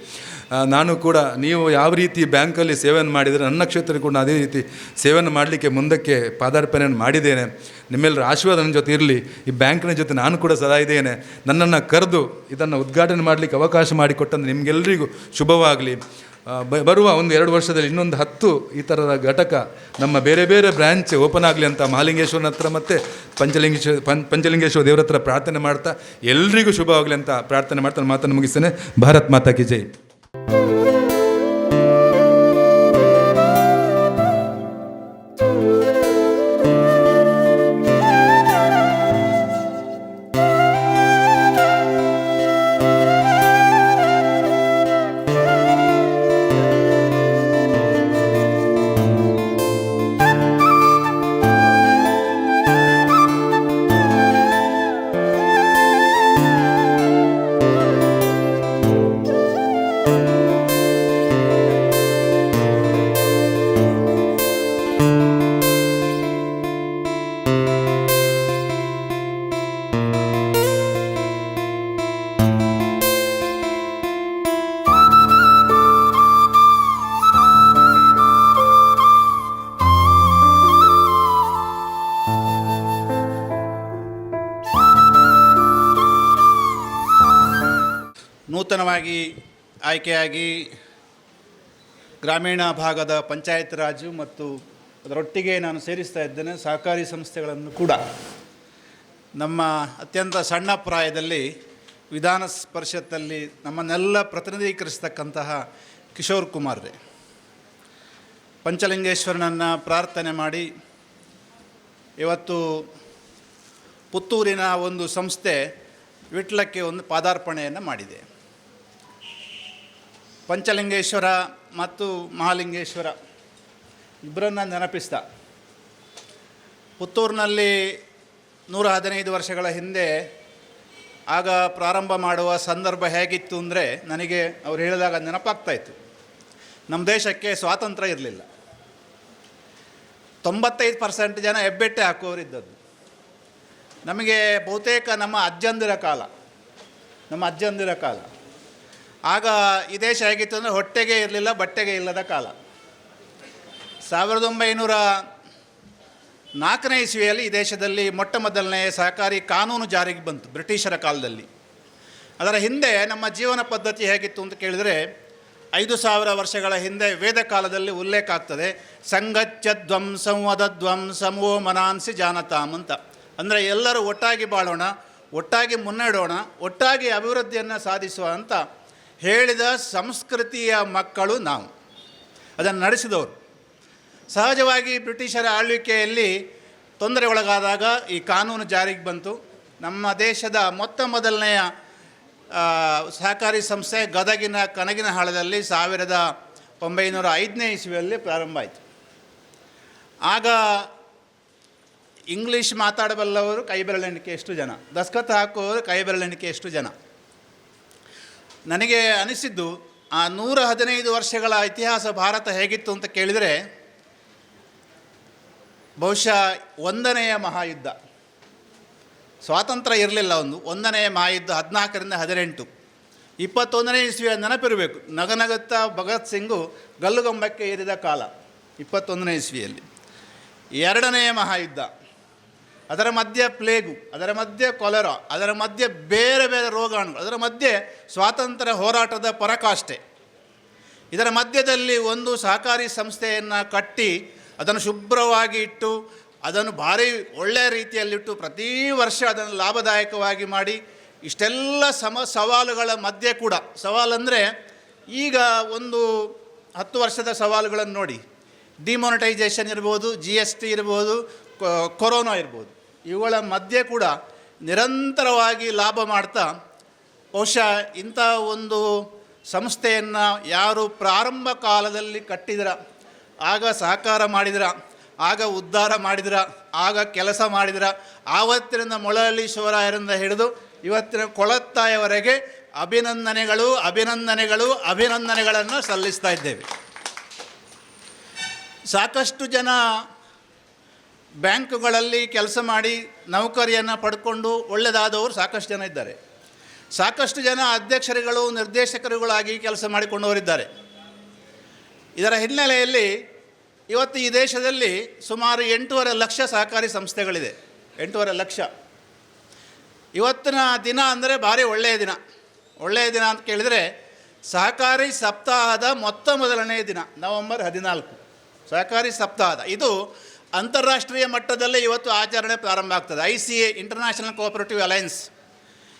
A: ನಾನು ಕೂಡ ನೀವು ಯಾವ ರೀತಿ ಬ್ಯಾಂಕಲ್ಲಿ ಸೇವೆಯನ್ನು ಮಾಡಿದರೆ ನನ್ನ ಕ್ಷೇತ್ರಕ್ಕೆ ಕೂಡ ಅದೇ ರೀತಿ ಸೇವೆಯನ್ನು ಮಾಡಲಿಕ್ಕೆ ಮುಂದಕ್ಕೆ ಪಾದಾರ್ಪಣೆಯನ್ನು ಮಾಡಿದ್ದೇನೆ. ನಿಮ್ಮೆಲ್ಲರ ಆಶೀರ್ವಾದ ನನ್ನ ಜೊತೆ ಇರಲಿ. ಈ ಬ್ಯಾಂಕಿನ ಜೊತೆ ನಾನು ಕೂಡ ಸದಾ ಇದ್ದೇನೆ. ನನ್ನನ್ನು ಕರೆದು ಇದನ್ನು ಉದ್ಘಾಟನೆ ಮಾಡಲಿಕ್ಕೆ ಅವಕಾಶ ಮಾಡಿಕೊಟ್ಟಂದ್ರೆ ನಿಮಗೆಲ್ಲರಿಗೂ ಶುಭವಾಗಲಿ. ಬರುವ 1-2 ವರ್ಷದಲ್ಲಿ ಇನ್ನೊಂದು 10 ಈ ಥರದ ಘಟಕ ನಮ್ಮ ಬೇರೆ ಬೇರೆ ಬ್ರ್ಯಾಂಚ್ ಓಪನ್ ಆಗಲಿ ಅಂತ ಮಹಾಲಿಂಗೇಶ್ವರನ ಹತ್ರ ಮತ್ತು ಪಂಚಲಿಂಗೇಶ್ವರ ದೇವರ ಹತ್ರ ಪ್ರಾರ್ಥನೆ ಮಾಡ್ತಾ ಎಲ್ರಿಗೂ ಶುಭವಾಗಲಿ ಅಂತ ಪ್ರಾರ್ಥನೆ ಮಾಡ್ತಾ ಮಾತನ್ನು ಮುಗಿಸ್ತೇನೆ. ಭಾರತ್ ಮಾತಾ ಕಿ ಜೈ.
C: ನೂತನವಾಗಿ ಆಯ್ಕೆಯಾಗಿ ಗ್ರಾಮೀಣ ಭಾಗದ ಪಂಚಾಯತ್ ರಾಜು ಮತ್ತು ಅದರೊಟ್ಟಿಗೆ ನಾನು ಸೇರಿಸ್ತಾ ಇದ್ದೇನೆ ಸಹಕಾರಿ ಸಂಸ್ಥೆಗಳನ್ನು ಕೂಡ. ನಮ್ಮ ಅತ್ಯಂತ ಸಣ್ಣ ಪ್ರಾಯದಲ್ಲಿ ವಿಧಾನ ಪರಿಷತ್ತಲ್ಲಿ ನಮ್ಮನ್ನೆಲ್ಲ ಪ್ರತಿನಿಧೀಕರಿಸ್ತಕ್ಕಂತಹ ಕಿಶೋರ್ ಕುಮಾರ್ರೆ ಪಂಚಲಿಂಗೇಶ್ವರನನ್ನು ಪ್ರಾರ್ಥನೆ ಮಾಡಿ ಇವತ್ತು ಪುತ್ತೂರಿನ ಒಂದು ಸಂಸ್ಥೆ ವಿಟ್ಲಕ್ಕೆ ಒಂದು ಪಾದಾರ್ಪಣೆಯನ್ನು ಮಾಡಿದೆ. ಪಂಚಲಿಂಗೇಶ್ವರ ಮತ್ತು ಮಹಾಲಿಂಗೇಶ್ವರ ಇಬ್ಬರನ್ನು ನೆನಪಿಸ್ತಾ, ಪುತ್ತೂರಿನಲ್ಲಿ 115 ವರ್ಷಗಳ ಹಿಂದೆ ಆಗ ಪ್ರಾರಂಭ ಮಾಡುವ ಸಂದರ್ಭ ಹೇಗಿತ್ತು ಅಂದರೆ ನನಗೆ ಅವ್ರು ಹೇಳಿದಾಗ ನೆನಪಾಗ್ತಾಯಿತ್ತು. ನಮ್ಮ ದೇಶಕ್ಕೆ ಸ್ವಾತಂತ್ರ್ಯ ಇರಲಿಲ್ಲ. 95% ಜನ ಹೆಬ್ಬೆಟ್ಟೆ ಹಾಕುವವರಿದ್ದದ್ದು. ನಮಗೆ ಬಹುತೇಕ ನಮ್ಮ ಅಜ್ಜಂದಿರ ಕಾಲ. ಆಗ ಈ ದೇಶ ಹೇಗಿತ್ತು ಅಂದರೆ ಹೊಟ್ಟೆಗೆ ಇರಲಿಲ್ಲ, ಬಟ್ಟೆಗೆ ಇಲ್ಲದ ಕಾಲ. 1904ನೇ ಇಸ್ವಿಯಲ್ಲಿ ಈ ದೇಶದಲ್ಲಿ ಮೊಟ್ಟ ಮೊದಲನೇ ಸಹಕಾರಿ ಕಾನೂನು ಜಾರಿಗೆ ಬಂತು ಬ್ರಿಟಿಷರ ಕಾಲದಲ್ಲಿ. ಅದರ ಹಿಂದೆ ನಮ್ಮ ಜೀವನ ಪದ್ಧತಿ ಹೇಗಿತ್ತು ಅಂತ ಕೇಳಿದರೆ 5000 ವರ್ಷಗಳ ಹಿಂದೆ ವೇದ ಕಾಲದಲ್ಲಿ ಉಲ್ಲೇಖ ಆಗ್ತದೆ, ಸಂಗಚ್ಚದ್ವಂ ಸಂವದದ್ವಂ ಸಮೋ ಮನಾನ್ಸಿ ಜಾನತಾಮ್ ಅಂತ. ಅಂದರೆ ಎಲ್ಲರೂ ಒಟ್ಟಾಗಿ ಬಾಳೋಣ, ಒಟ್ಟಾಗಿ ಮುನ್ನಡೆಯೋಣ, ಒಟ್ಟಾಗಿ ಅಭಿವೃದ್ಧಿಯನ್ನು ಸಾಧಿಸುವ ಅಂತ ಹೇಳಿದ ಸಂಸ್ಕೃತಿಯ ಮಕ್ಕಳು ನಾವು, ಅದನ್ನು ನಡೆಸಿದವರು. ಸಹಜವಾಗಿ ಬ್ರಿಟಿಷರ ಆಳ್ವಿಕೆಯಲ್ಲಿ ತೊಂದರೆಗೊಳಗಾದಾಗ ಈ ಕಾನೂನು ಜಾರಿಗೆ ಬಂತು. ನಮ್ಮ ದೇಶದ ಮೊತ್ತ ಮೊದಲನೆಯ ಸಹಕಾರಿ ಸಂಸ್ಥೆ ಗದಗಿನ ಕನಗಿನಹಾಳದಲ್ಲಿ 1905ನೇ ಇಸ್ವಿಯಲ್ಲಿ ಪ್ರಾರಂಭ ಆಯಿತು. ಆಗ ಇಂಗ್ಲೀಷ್ ಮಾತಾಡಬಲ್ಲವರು ಕೈ ಬೆರಳೆಣಿಕೆ ಎಷ್ಟು ಜನ, ದಸ್ಕತ್ ಹಾಕುವವರು ಕೈ ಬೆರಳೆಣಿಕೆ ಎಷ್ಟು ಜನ. ನನಗೆ ಅನಿಸಿದ್ದು ಆ 115 ವರ್ಷಗಳ ಇತಿಹಾಸ ಭಾರತ ಹೇಗಿತ್ತು ಅಂತ ಕೇಳಿದರೆ, ಬಹುಶಃ 1ನೆಯ ಮಹಾಯುದ್ಧ, ಸ್ವಾತಂತ್ರ್ಯ ಇರಲಿಲ್ಲ, 1ನೆಯ ಮಹಾಯುದ್ಧ 14ರಿಂದ 18 21ನೇ ಇಸ್ವಿಯ ನೆನಪಿರಬೇಕು. ನಗನಗುತ್ತಾ ಭಗತ್ ಸಿಂಗು ಗಲ್ಲುಗಂಬಕ್ಕೆ ಏರಿದ ಕಾಲ 21ನೇ ಇಸ್ವಿಯಲ್ಲಿ. 2ನೇ ಮಹಾಯುದ್ಧ, ಅದರ ಮಧ್ಯೆ ಪ್ಲೇಗು, ಅದರ ಮಧ್ಯೆ ಕೊಲೆರಾ, ಅದರ ಮಧ್ಯೆ ಬೇರೆ ಬೇರೆ ರೋಗಾಣುಗಳು, ಅದರ ಮಧ್ಯೆ ಸ್ವಾತಂತ್ರ್ಯ ಹೋರಾಟದ ಪರಾಕಾಷ್ಠೆ. ಇದರ ಮಧ್ಯದಲ್ಲಿ ಒಂದು ಸಹಕಾರಿ ಸಂಸ್ಥೆಯನ್ನು ಕಟ್ಟಿ ಅದನ್ನು ಶುಭ್ರವಾಗಿ ಇಟ್ಟು ಅದನ್ನು ಭಾರಿ ಒಳ್ಳೆಯ ರೀತಿಯಲ್ಲಿಟ್ಟು ಪ್ರತಿ ವರ್ಷ ಅದನ್ನು ಲಾಭದಾಯಕವಾಗಿ ಮಾಡಿ ಇಷ್ಟೆಲ್ಲ ಸವಾಲುಗಳ ಮಧ್ಯೆ ಕೂಡ, ಸವಾಲಂದರೆ ಈಗ ಒಂದು 10 ವರ್ಷದ ಸವಾಲುಗಳನ್ನು ನೋಡಿ, ಡಿಮಾನಿಟೈಸೇಷನ್ ಇರ್ಬೋದು, GST ಇರ್ಬೋದು, ಕೊರೋನಾ ಇರ್ಬೋದು, ಇವುಗಳ ಮಧ್ಯೆ ಕೂಡ ನಿರಂತರವಾಗಿ ಲಾಭ ಮಾಡ್ತಾ ಬಹುಶಃ ಇಂಥ ಒಂದು ಸಂಸ್ಥೆಯನ್ನು ಯಾರು ಪ್ರಾರಂಭ ಕಾಲದಲ್ಲಿ ಕಟ್ಟಿದ್ರ, ಆಗ ಸಹಕಾರ ಮಾಡಿದ್ರ, ಆಗ ಉದ್ಧಾರ ಮಾಡಿದ್ರ, ಆಗ ಕೆಲಸ ಮಾಡಿದ್ರ, ಆವತ್ತಿನಿಂದ ಮೊಳಲಿ ಶಿವರಾಯರಿಂದ ಹಿಡಿದು ಇವತ್ತಿನ ಕೊಳತ್ತಾಯವರೆಗೆ ಅಭಿನಂದನೆಗಳು ಅಭಿನಂದನೆಗಳು ಅಭಿನಂದನೆಗಳನ್ನು ಸಲ್ಲಿಸ್ತಾ ಇದ್ದೇವೆ. ಸಾಕಷ್ಟು ಜನ ಬ್ಯಾಂಕುಗಳಲ್ಲಿ ಕೆಲಸ ಮಾಡಿ ನೌಕರಿಯನ್ನು ಪಡ್ಕೊಂಡು ಒಳ್ಳೆಯದಾದವರು ಸಾಕಷ್ಟು ಜನ ಇದ್ದಾರೆ. ಸಾಕಷ್ಟು ಜನ ಅಧ್ಯಕ್ಷರುಗಳು ನಿರ್ದೇಶಕರುಗಳಾಗಿ ಕೆಲಸ ಮಾಡಿಕೊಂಡವರಿದ್ದಾರೆ. ಇದರ ಹಿನ್ನೆಲೆಯಲ್ಲಿ ಇವತ್ತು ಈ ದೇಶದಲ್ಲಿ ಸುಮಾರು 8.5 ಲಕ್ಷ ಸಹಕಾರಿ ಸಂಸ್ಥೆಗಳಿದೆ. 8.5 ಲಕ್ಷ. ಇವತ್ತಿನ ದಿನ ಅಂದರೆ ಭಾರಿ ಒಳ್ಳೆಯ ದಿನ. ಒಳ್ಳೆಯ ದಿನ ಅಂತ ಕೇಳಿದರೆ ಸಹಕಾರಿ ಸಪ್ತಾಹದ ಮೊದಲನೇ ದಿನ ನವೆಂಬರ್ 14 ಸಹಕಾರಿ ಸಪ್ತಾಹದ. ಇದು ಅಂತಾರಾಷ್ಟ್ರೀಯ ಮಟ್ಟದಲ್ಲೇ ಇವತ್ತು ಆಚರಣೆ ಪ್ರಾರಂಭ ಆಗ್ತದೆ. ICA ಇಂಟರ್ನ್ಯಾಷನಲ್ ಕೋಆಪರೇಟಿವ್ ಅಲೈನ್ಸ್,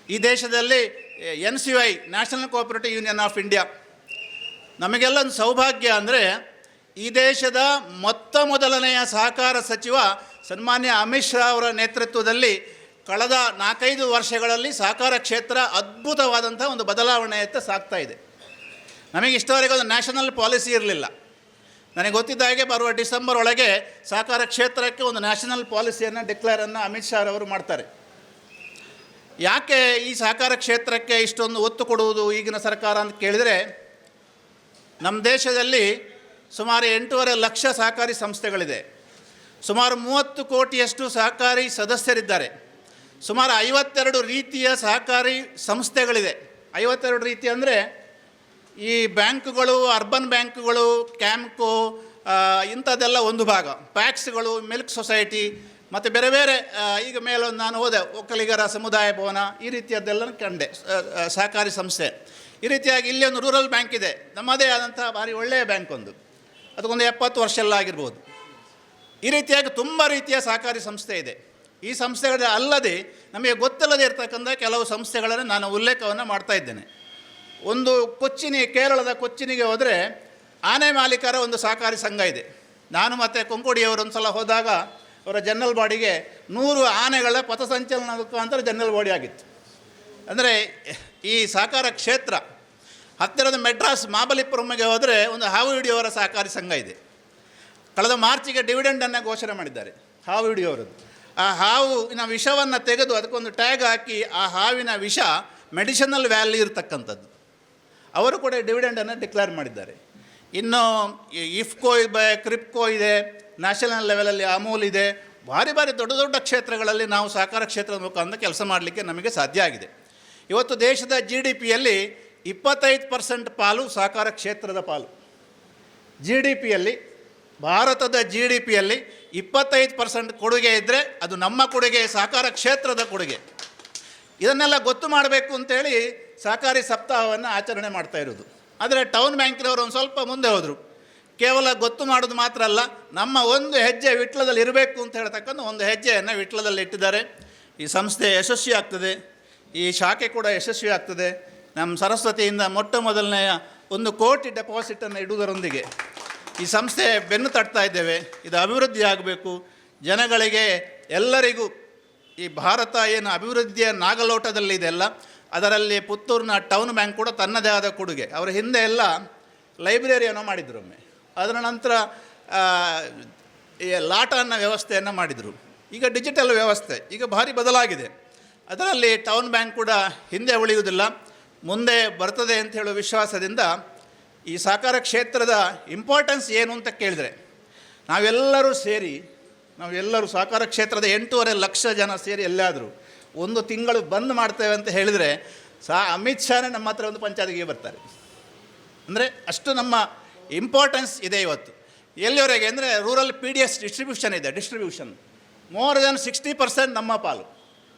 C: ಈ ದೇಶದಲ್ಲಿ NCI national cooperative union of India. ನಮಗೆಲ್ಲ ಒಂದು ಸೌಭಾಗ್ಯ ಅಂದರೆ ಈ ದೇಶದ ಮೊದಲನೆಯ ಸಹಕಾರ ಸಚಿವ ಸನ್ಮಾನ್ಯ ಅಮಿತ್ ಶಾ ಅವರ ನೇತೃತ್ವದಲ್ಲಿ ಕಳೆದ 4-5 ವರ್ಷಗಳಲ್ಲಿ ಸಹಕಾರ ಕ್ಷೇತ್ರ ಅದ್ಭುತವಾದಂಥ ಒಂದು ಬದಲಾವಣೆಯತ್ತ ಸಾಗ್ತಾ ಇದೆ. ನಮಗೆ ಇಷ್ಟವರೆಗೆ ಒಂದು ನ್ಯಾಷನಲ್ ಪಾಲಿಸಿ ಇರಲಿಲ್ಲ. ನನಗೆ ಗೊತ್ತಿದ್ದ ಹಾಗೆ ಬರುವ ಡಿಸೆಂಬರ್ ಒಳಗೆ ಸಹಕಾರ ಕ್ಷೇತ್ರಕ್ಕೆ ಒಂದು ನ್ಯಾಷನಲ್ ಪಾಲಿಸಿಯನ್ನು ಡಿಕ್ಲೇರನ್ನು ಅಮಿತ್ ಶಾ ಅವರು ಮಾಡ್ತಾರೆ. ಯಾಕೆ ಈ ಸಹಕಾರ ಕ್ಷೇತ್ರಕ್ಕೆ ಇಷ್ಟೊಂದು ಒತ್ತು ಕೊಡುವುದು ಈಗಿನ ಸರ್ಕಾರ ಅಂತ ಕೇಳಿದರೆ, ನಮ್ಮ ದೇಶದಲ್ಲಿ ಸುಮಾರು 8.5 ಲಕ್ಷ ಸಹಕಾರಿ ಸಂಸ್ಥೆಗಳಿದೆ. ಸುಮಾರು 30 ಕೋಟಿಯಷ್ಟು ಸಹಕಾರಿ ಸದಸ್ಯರಿದ್ದಾರೆ. ಸುಮಾರು 52 ರೀತಿಯ ಸಹಕಾರಿ ಸಂಸ್ಥೆಗಳಿದೆ. 52 ರೀತಿ ಅಂದರೆ ಈ ಬ್ಯಾಂಕುಗಳು, ಅರ್ಬನ್ ಬ್ಯಾಂಕುಗಳು, ಕ್ಯಾಂಪ್ಕೋ ಇಂಥದ್ದೆಲ್ಲ ಒಂದು ಭಾಗ, ಪ್ಯಾಕ್ಸ್ಗಳು, ಮಿಲ್ಕ್ ಸೊಸೈಟಿ ಮತ್ತು ಬೇರೆ ಬೇರೆ. ಈಗ ಮೇಲೊಂದು ನಾನು ಹೋದೆ, ಒಕ್ಕಲಿಗರ ಸಮುದಾಯ ಭವನ, ಈ ರೀತಿಯದ್ದೆಲ್ಲ ಕಂಡೆ ಸಹಕಾರಿ ಸಂಸ್ಥೆ. ಈ ರೀತಿಯಾಗಿ ಇಲ್ಲಿ ಒಂದು ರೂರಲ್ ಬ್ಯಾಂಕ್ ಇದೆ, ನಮ್ಮದೇ ಆದಂಥ ಭಾರಿ ಒಳ್ಳೆಯ ಬ್ಯಾಂಕ್ ಒಂದು, ಅದಕ್ಕೊಂದು 70 ವರ್ಷ ಎಲ್ಲ ಆಗಿರ್ಬೋದು. ಈ ರೀತಿಯಾಗಿ ತುಂಬ ರೀತಿಯ ಸಹಕಾರಿ ಸಂಸ್ಥೆ ಇದೆ. ಈ ಸಂಸ್ಥೆಗಳ ಅಲ್ಲದೆ ನಮಗೆ ಗೊತ್ತಿಲ್ಲದೆ ಇರತಕ್ಕಂಥ ಕೆಲವು ಸಂಸ್ಥೆಗಳನ್ನು ನಾನು ಉಲ್ಲೇಖವನ್ನು ಮಾಡ್ತಾ ಇದ್ದೇನೆ. ಒಂದು ಕೇರಳದ ಕೊಚ್ಚಿನಿಗೆ ಹೋದರೆ ಆನೆ ಮಾಲೀಕರ ಒಂದು ಸಹಕಾರಿ ಸಂಘ ಇದೆ. ನಾನು ಮತ್ತು ಕೊಂಕೋಡಿಯವರು ಒಂದು ಸಲ ಹೋದಾಗ ಅವರ ಜನರಲ್ ಬಾಡಿಗೆ 100 ಆನೆಗಳ ಪಥಸಂಚಲನ ಮುಖಾಂತರ ಜನರಲ್ ಬಾಡಿ ಆಗಿತ್ತು. ಅಂದರೆ ಈ ಸಹಕಾರ ಕ್ಷೇತ್ರ ಹತ್ತಿರದ ಮೆಡ್ರಾಸ್ ಮಹಾಬಲಿಪುರಂಗೆ ಹೋದರೆ ಒಂದು ಹಾವು ಹಿಡಿಯುವವರ ಸಹಕಾರಿ ಸಂಘ ಇದೆ. ಕಳೆದ ಮಾರ್ಚಿಗೆ ಡಿವಿಡೆಂಡನ್ನು ಘೋಷಣೆ ಮಾಡಿದ್ದಾರೆ ಹಾವು ಹಿಡಿಯುವವರದ್ದು. ಆ ಹಾವಿನ ವಿಷವನ್ನು ತೆಗೆದು ಅದಕ್ಕೊಂದು ಟ್ಯಾಗ್ ಹಾಕಿ ಆ ಹಾವಿನ ವಿಷ ಮೆಡಿಸಿನಲ್ ವ್ಯಾಲ್ಯೂ ಇರತಕ್ಕಂಥದ್ದು, ಅವರು ಕೂಡ ಡಿವಿಡೆಂಡನ್ನು ಡಿಕ್ಲೇರ್ ಮಾಡಿದ್ದಾರೆ. ಇನ್ನು ಇಫ್ಕೋ ಇದೆ, ಕ್ರಿಪ್ಕೋ ಇದೆ, ನ್ಯಾಷನಲ್ ಲೆವೆಲಲ್ಲಿ ಅಮೂಲ್ ಇದೆ. ಭಾರಿ ದೊಡ್ಡ ದೊಡ್ಡ ಕ್ಷೇತ್ರಗಳಲ್ಲಿ ನಾವು ಸಹಕಾರ ಕ್ಷೇತ್ರದ ಮುಖಾಂತರ ಕೆಲಸ ಮಾಡಲಿಕ್ಕೆ ನಮಗೆ ಸಾಧ್ಯ ಆಗಿದೆ. ಇವತ್ತು ದೇಶದ GDPಯಲ್ಲಿ 25% ಪಾಲು ಸಹಕಾರ ಕ್ಷೇತ್ರದ ಪಾಲು. GDPಯಲ್ಲಿ, ಭಾರತದ GDPಯಲ್ಲಿ 25% ಕೊಡುಗೆ ಇದ್ದರೆ ಅದು ನಮ್ಮ ಕೊಡುಗೆ, ಸಹಕಾರ ಕ್ಷೇತ್ರದ ಕೊಡುಗೆ. ಇದನ್ನೆಲ್ಲ ಗೊತ್ತು ಮಾಡಬೇಕು ಅಂತೇಳಿ ಸಹಕಾರಿ ಸಪ್ತಾಹವನ್ನು ಆಚರಣೆ ಮಾಡ್ತಾ ಇರೋದು. ಆದರೆ ಟೌನ್ ಬ್ಯಾಂಕಿನವರು ಒಂದು ಸ್ವಲ್ಪ ಮುಂದೆ ಹೋದರು. ಕೇವಲ ಗೊತ್ತು ಮಾಡೋದು ಮಾತ್ರ ಅಲ್ಲ, ನಮ್ಮ ಒಂದು ಹೆಜ್ಜೆ ವಿಟ್ಲದಲ್ಲಿ ಇರಬೇಕು ಅಂತ ಹೇಳ್ತಕ್ಕಂಥ ಒಂದು ಹೆಜ್ಜೆಯನ್ನು ವಿಟ್ಲದಲ್ಲಿ ಇಟ್ಟಿದ್ದಾರೆ. ಈ ಸಂಸ್ಥೆ ಯಶಸ್ವಿ ಆಗ್ತದೆ, ಈ ಶಾಖೆ ಕೂಡ ಯಶಸ್ವಿ ಆಗ್ತದೆ. ನಮ್ಮ ಸರಸ್ವತಿಯಿಂದ ಮೊದಲನೆಯ 1 ಕೋಟಿ ಡೆಪಾಸಿಟನ್ನು ಇಡುವುದರೊಂದಿಗೆ ಈ ಸಂಸ್ಥೆ ಬೆನ್ನು ತಟ್ತಾ ಇದ್ದೇವೆ. ಇದು ಅಭಿವೃದ್ಧಿ ಆಗಬೇಕು, ಜನಗಳಿಗೆ ಎಲ್ಲರಿಗೂ. ಈ ಭಾರತ ಏನು ಅಭಿವೃದ್ಧಿಯ ನಾಗಲೋಟದಲ್ಲಿದೆಯಲ್ಲ, ಅದರಲ್ಲಿ ಪುತ್ತೂರಿನ ಟೌನ್ ಬ್ಯಾಂಕ್ ಕೂಡ ತನ್ನದೇ ಆದ ಕೊಡುಗೆ. ಅವರ ಹಿಂದೆ ಎಲ್ಲ ಲೈಬ್ರರಿಯನ್ನು ಮಾಡಿದರು ಒಮ್ಮೆ, ಅದರ ನಂತರ ಲಾಟ ಅನ್ನೋ ವ್ಯವಸ್ಥೆಯನ್ನು ಮಾಡಿದರು. ಈಗ ಡಿಜಿಟಲ್ ವ್ಯವಸ್ಥೆ ಈಗ ಭಾರಿ ಬದಲಾಗಿದೆ. ಅದರಲ್ಲಿ ಟೌನ್ ಬ್ಯಾಂಕ್ ಕೂಡ ಹಿಂದೆ ಉಳಿಯುವುದಿಲ್ಲ, ಮುಂದೆ ಬರ್ತದೆ ಅಂತ ಹೇಳುವ ವಿಶ್ವಾಸದಿಂದ ಈ ಸಹಕಾರ ಕ್ಷೇತ್ರದ ಇಂಪಾರ್ಟೆನ್ಸ್ ಏನು ಅಂತ ಕೇಳಿದರೆ, ನಾವೆಲ್ಲರೂ ಸಹಕಾರ ಕ್ಷೇತ್ರದ 8.5 ಲಕ್ಷ ಜನ ಸೇರಿ ಎಲ್ಲಾದರೂ 1 ತಿಂಗಳು ಬಂದ್ ಮಾಡ್ತೇವೆ ಅಂತ ಹೇಳಿದರೆ ಅಮಿತ್ ಶಾನೇ ನಮ್ಮ ಹತ್ರ ಒಂದು ಪಂಚಾಯತ್ಗೆ ಬರ್ತಾರೆ. ಅಂದರೆ ಅಷ್ಟು ನಮ್ಮ ಇಂಪಾರ್ಟೆನ್ಸ್ ಇದೆ ಇವತ್ತು. ಎಲ್ಲಿವರೆಗೆ ಅಂದರೆ rural PDS distribution more than 60% ನಮ್ಮ ಪಾಲು.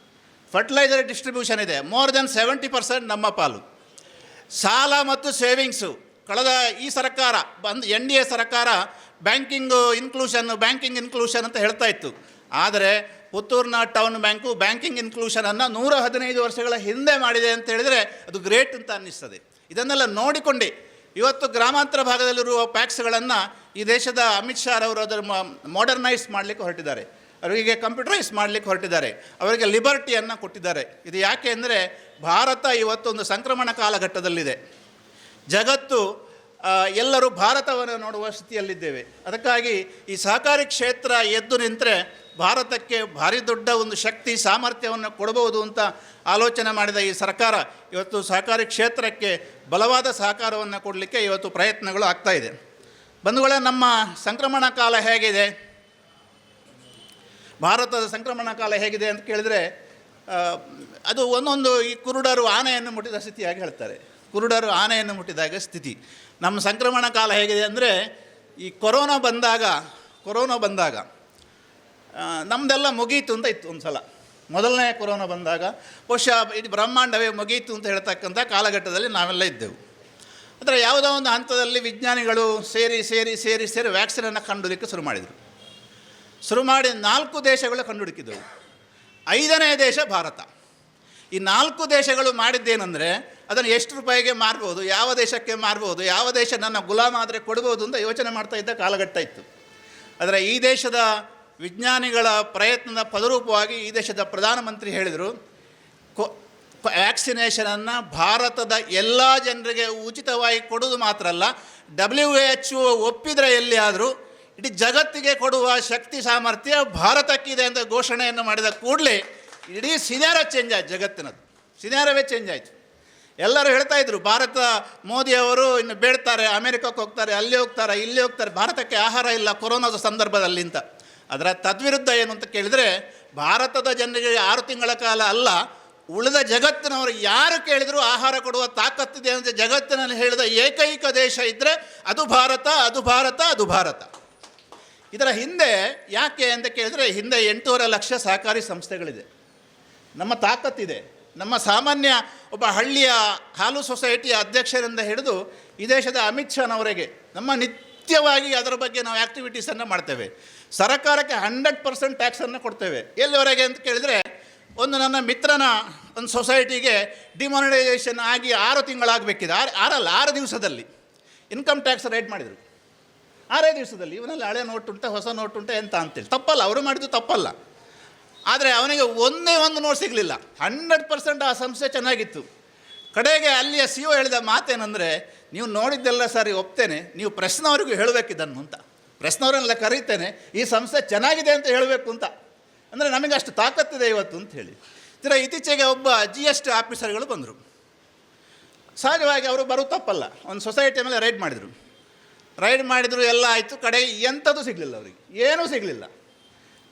C: ಫರ್ಟಿಲೈಸರ್ ಡಿಸ್ಟ್ರಿಬ್ಯೂಷನ್ ಇದೆ, ಮೋರ್ ದೆನ್ 70% ನಮ್ಮ ಪಾಲು. ಸಾಲ ಮತ್ತು ಸೇವಿಂಗ್ಸು ಕಳೆದ ಈ ಸರ್ಕಾರ NDA ಸರ್ಕಾರ ಬ್ಯಾಂಕಿಂಗ್ ಇನ್ಕ್ಲೂಷನ್ ಅಂತ ಹೇಳ್ತಾ ಇತ್ತು. ಆದರೆ ಪುತ್ತೂರಿನ ಟೌನ್ ಬ್ಯಾಂಕಿಂಗ್ ಇನ್ಕ್ಲೂಷನನ್ನು 115 ವರ್ಷಗಳ ಹಿಂದೆ ಮಾಡಿದೆ ಅಂತ ಹೇಳಿದರೆ ಅದು ಗ್ರೇಟ್ ಅಂತ ಅನ್ನಿಸ್ತದೆ. ಇದನ್ನೆಲ್ಲ ನೋಡಿಕೊಂಡು ಇವತ್ತು ಗ್ರಾಮಾಂತರ ಭಾಗದಲ್ಲಿರುವ ಪ್ಯಾಕ್ಸ್ಗಳನ್ನು ಈ ದೇಶದ ಅಮಿತ್ ಶಾ ಅವರು ಅದರ ಮಾಡರ್ನೈಸ್ ಮಾಡಲಿಕ್ಕೆ ಹೊರಟಿದ್ದಾರೆ, ಅವರಿಗೆ ಕಂಪ್ಯೂಟರೈಸ್ ಮಾಡಲಿಕ್ಕೆ ಹೊರಟಿದ್ದಾರೆ, ಅವರಿಗೆ ಲಿಬರ್ಟಿಯನ್ನು ಕೊಟ್ಟಿದ್ದಾರೆ. ಇದು ಯಾಕೆ ಅಂದರೆ ಭಾರತ ಇವತ್ತೊಂದು ಸಂಕ್ರಮಣ ಕಾಲಘಟ್ಟದಲ್ಲಿದೆ. ಜಗತ್ತು ಎಲ್ಲರೂ ಭಾರತವನ್ನು ನೋಡುವ ಸ್ಥಿತಿಯಲ್ಲಿದ್ದೇವೆ. ಅದಕ್ಕಾಗಿ ಈ ಸಹಕಾರಿ ಕ್ಷೇತ್ರ ಎದ್ದು ನಿಂತರೆ ಭಾರತಕ್ಕೆ ಭಾರಿ ದೊಡ್ಡ ಒಂದು ಶಕ್ತಿ ಸಾಮರ್ಥ್ಯವನ್ನು ಕೊಡಬಹುದು ಅಂತ ಆಲೋಚನೆ ಮಾಡಿದ ಈ ಸರ್ಕಾರ ಇವತ್ತು ಸಹಕಾರಿ ಕ್ಷೇತ್ರಕ್ಕೆ ಬಲವಾದ ಸಹಕಾರವನ್ನು ಕೊಡಲಿಕ್ಕೆ ಇವತ್ತು ಪ್ರಯತ್ನಗಳು ಆಗ್ತಾಯಿದೆ. ಬಂಧುಗಳೇ, ನಮ್ಮ ಸಂಕ್ರಮಣ ಕಾಲ ಹೇಗಿದೆ, ಭಾರತದ ಸಂಕ್ರಮಣ ಕಾಲ ಹೇಗಿದೆ ಅಂತ ಕೇಳಿದರೆ ಅದು ಒಂದೊಂದು ಈ ಕುರುಡರು ಆನೆಯನ್ನು ಮುಟ್ಟಿದ ಸ್ಥಿತಿಯಾಗಿ ಹೇಳ್ತಾರೆ. ಕುರುಡರು ಆನೆಯನ್ನು ಮುಟ್ಟಿದಾಗ ಸ್ಥಿತಿ. ನಮ್ಮ ಸಂಕ್ರಮಣ ಕಾಲ ಹೇಗಿದೆ ಅಂದರೆ ಈ ಕೊರೋನಾ ಬಂದಾಗ ನಮ್ಮದೆಲ್ಲ ಮುಗೀತು ಅಂತ ಇತ್ತು ಒಂದು ಸಲ. ಮೊದಲನೇ ಕೊರೋನಾ ಬಂದಾಗ ಬಹುಶಃ ಇದು ಬ್ರಹ್ಮಾಂಡವೇ ಮುಗೀತು ಅಂತ ಹೇಳ್ತಕ್ಕಂಥ ಕಾಲಘಟ್ಟದಲ್ಲಿ ನಾವೆಲ್ಲ ಇದ್ದೆವು. ಆದರೆ ಯಾವುದೋ ಒಂದು ಹಂತದಲ್ಲಿ ವಿಜ್ಞಾನಿಗಳು ಸೇರಿ ವ್ಯಾಕ್ಸಿನನ್ನು ಕಂಡುಹಿಡಿಯಕ್ಕೆ ಶುರು ಮಾಡಿ 4 ದೇಶಗಳು ಕಂಡುಹುಡುಕಿದ್ದವು. 5ನೇ ದೇಶ ಭಾರತ. ಈ 4 ದೇಶಗಳು ಮಾಡಿದ್ದೇನೆಂದರೆ ಅದನ್ನು ಎಷ್ಟು ರೂಪಾಯಿಗೆ ಮಾರ್ಬೋದು, ಯಾವ ದೇಶಕ್ಕೆ ಮಾರ್ಬೋದು, ಯಾವ ದೇಶ ನನ್ನ ಗುಲಾಮ ಆದರೆ ಕೊಡ್ಬೋದು ಅಂತ ಯೋಚನೆ ಮಾಡ್ತಾ ಇದ್ದ ಕಾಲಘಟ್ಟ ಇತ್ತು. ಆದರೆ ಈ ದೇಶದ ವಿಜ್ಞಾನಿಗಳ ಪ್ರಯತ್ನದ ಫಲರೂಪವಾಗಿ ಈ ದೇಶದ ಪ್ರಧಾನಮಂತ್ರಿ ಹೇಳಿದರು, ವ್ಯಾಕ್ಸಿನೇಷನನ್ನು ಭಾರತದ ಎಲ್ಲ ಜನರಿಗೆ ಉಚಿತವಾಗಿ ಕೊಡೋದು ಮಾತ್ರ ಅಲ್ಲ, WHO ಒಪ್ಪಿದರೆ ಎಲ್ಲಿಯಾದರೂ ಇಡೀ ಜಗತ್ತಿಗೆ ಕೊಡುವ ಶಕ್ತಿ ಸಾಮರ್ಥ್ಯ ಭಾರತಕ್ಕಿದೆ ಅಂತ ಘೋಷಣೆಯನ್ನು ಮಾಡಿದ ಕೂಡಲೇ ಇಡೀ ಸಿನಾರೋ ಚೇಂಜ್ ಆಯಿತು. ಜಗತ್ತಿನದು ಸಿನಾರವೇ ಚೇಂಜ್ ಆಯಿತು. ಎಲ್ಲರೂ ಹೇಳ್ತಾಯಿದ್ರು ಮೋದಿಯವರು ಇನ್ನು ಬೇಡ್ತಾರೆ, ಅಮೆರಿಕಕ್ಕೆ ಹೋಗ್ತಾರೆ, ಅಲ್ಲಿ ಹೋಗ್ತಾರೆ, ಇಲ್ಲಿ ಹೋಗ್ತಾರೆ, ಭಾರತಕ್ಕೆ ಆಹಾರ ಇಲ್ಲ ಕೊರೋನಾದ ಸಂದರ್ಭದಲ್ಲಿ ಅಂತ. ಅದರ ತದ್ವಿರುದ್ಧ ಏನು ಅಂತ ಕೇಳಿದರೆ ಭಾರತದ ಜನರಿಗೆ 6 ತಿಂಗಳ ಕಾಲ ಅಲ್ಲ, ಉಳಿದ ಜಗತ್ತಿನವರು ಯಾರು ಕೇಳಿದರೂ ಆಹಾರ ಕೊಡುವ ತಾಕತ್ತಿದೆ ಅಂತ ಜಗತ್ತಿನಲ್ಲಿ ಹೇಳಿದ ಏಕೈಕ ದೇಶ ಇದ್ದರೆ ಅದು ಭಾರತ. ಇದರ ಹಿಂದೆ ಯಾಕೆ ಅಂತ ಕೇಳಿದರೆ ಹಿಂದೆ 8.5 ಲಕ್ಷ ಸಹಕಾರಿ ಸಂಸ್ಥೆಗಳಿದೆ. ನಮ್ಮ ತಾಕತ್ತಿದೆ. ನಮ್ಮ ಸಾಮಾನ್ಯ ಒಬ್ಬ ಹಳ್ಳಿಯ ಹಾಲು ಸೊಸೈಟಿಯ ಅಧ್ಯಕ್ಷರಿಂದ ಹಿಡಿದು ಈ ದೇಶದ ಅಮಿತ್ ಶಾನವರೆಗೆ ನಮ್ಮ ನಿತ್ಯವಾಗಿ ಅದರ ಬಗ್ಗೆ ನಾವು ಆ್ಯಕ್ಟಿವಿಟೀಸನ್ನು ಮಾಡ್ತೇವೆ. ಸರ್ಕಾರಕ್ಕೆ 100% ಟ್ಯಾಕ್ಸನ್ನು ಕೊಡ್ತೇವೆ. ಎಲ್ಲಿವರೆಗೆ ಅಂತ ಕೇಳಿದರೆ ನನ್ನ ಮಿತ್ರನ ಒಂದು ಸೊಸೈಟಿಗೆ ಡಿಮಾನಿಟೈಸೇಷನ್ ಆಗಿ 6 ತಿಂಗಳಾಗಬೇಕಿದೆ, 6 ದಿವಸದಲ್ಲಿ ಇನ್ಕಮ್ ಟ್ಯಾಕ್ಸ್ ರೇಟ್ ಮಾಡಿದರು. 6 ದಿವಸದಲ್ಲಿ ಇವನಲ್ಲಿ ಹಳೆ ನೋಟ್ ಉಂಟು, ಹೊಸ ನೋಟ್ ಉಂಟು ಎಂತ ಅಂತೇಳಿ. ತಪ್ಪಲ್ಲ, ಅವರು ಮಾಡಿದ್ದು ತಪ್ಪಲ್ಲ. ಆದರೆ ಅವನಿಗೆ ಒಂದೇ ಒಂದು ನೋಟ್ ಸಿಗಲಿಲ್ಲ. 100% ಆ ಸಂಸ್ಥೆ ಚೆನ್ನಾಗಿತ್ತು. ಕಡೆಗೆ ಅಲ್ಲಿಯ CEO ಹೇಳಿದ ಮಾತೇನೆಂದರೆ, ನೀವು ನೋಡಿದ್ದೆಲ್ಲ ಸರಿ ಒಪ್ತೇನೆ, ನೀವು ಪ್ರೆಸ್ನವರಿಗೂ ಹೇಳಬೇಕಿದ್ದನ್ನು ಅಂತ. ಪ್ರೆಸ್ನವರನ್ನೆಲ್ಲ ಕರೀತೇನೆ, ಈ ಸಂಸ್ಥೆ ಚೆನ್ನಾಗಿದೆ ಅಂತ ಹೇಳಬೇಕು ಅಂತ. ಅಂದರೆ ನಮಗೆ ಅಷ್ಟು ತಾಕತ್ತಿದೆ ಇವತ್ತು ಅಂತ ಹೇಳಿ. ಇತ್ತೀಚೆಗೆ ಒಬ್ಬ GST ಆಫೀಸರ್ಗಳು ಬಂದರು. ಸಹಜವಾಗಿ ಅವರು ಬರೋದು ತಪ್ಪಲ್ಲ. ಒಂದು ಸೊಸೈಟಿಯ ಮೇಲೆ ರೈಡ್ ಮಾಡಿದರು, ಎಲ್ಲ ಆಯಿತು. ಕಡೆಗೆ ಎಂಥದ್ದು ಸಿಗಲಿಲ್ಲ, ಅವರಿಗೆ ಏನೂ ಸಿಗಲಿಲ್ಲ.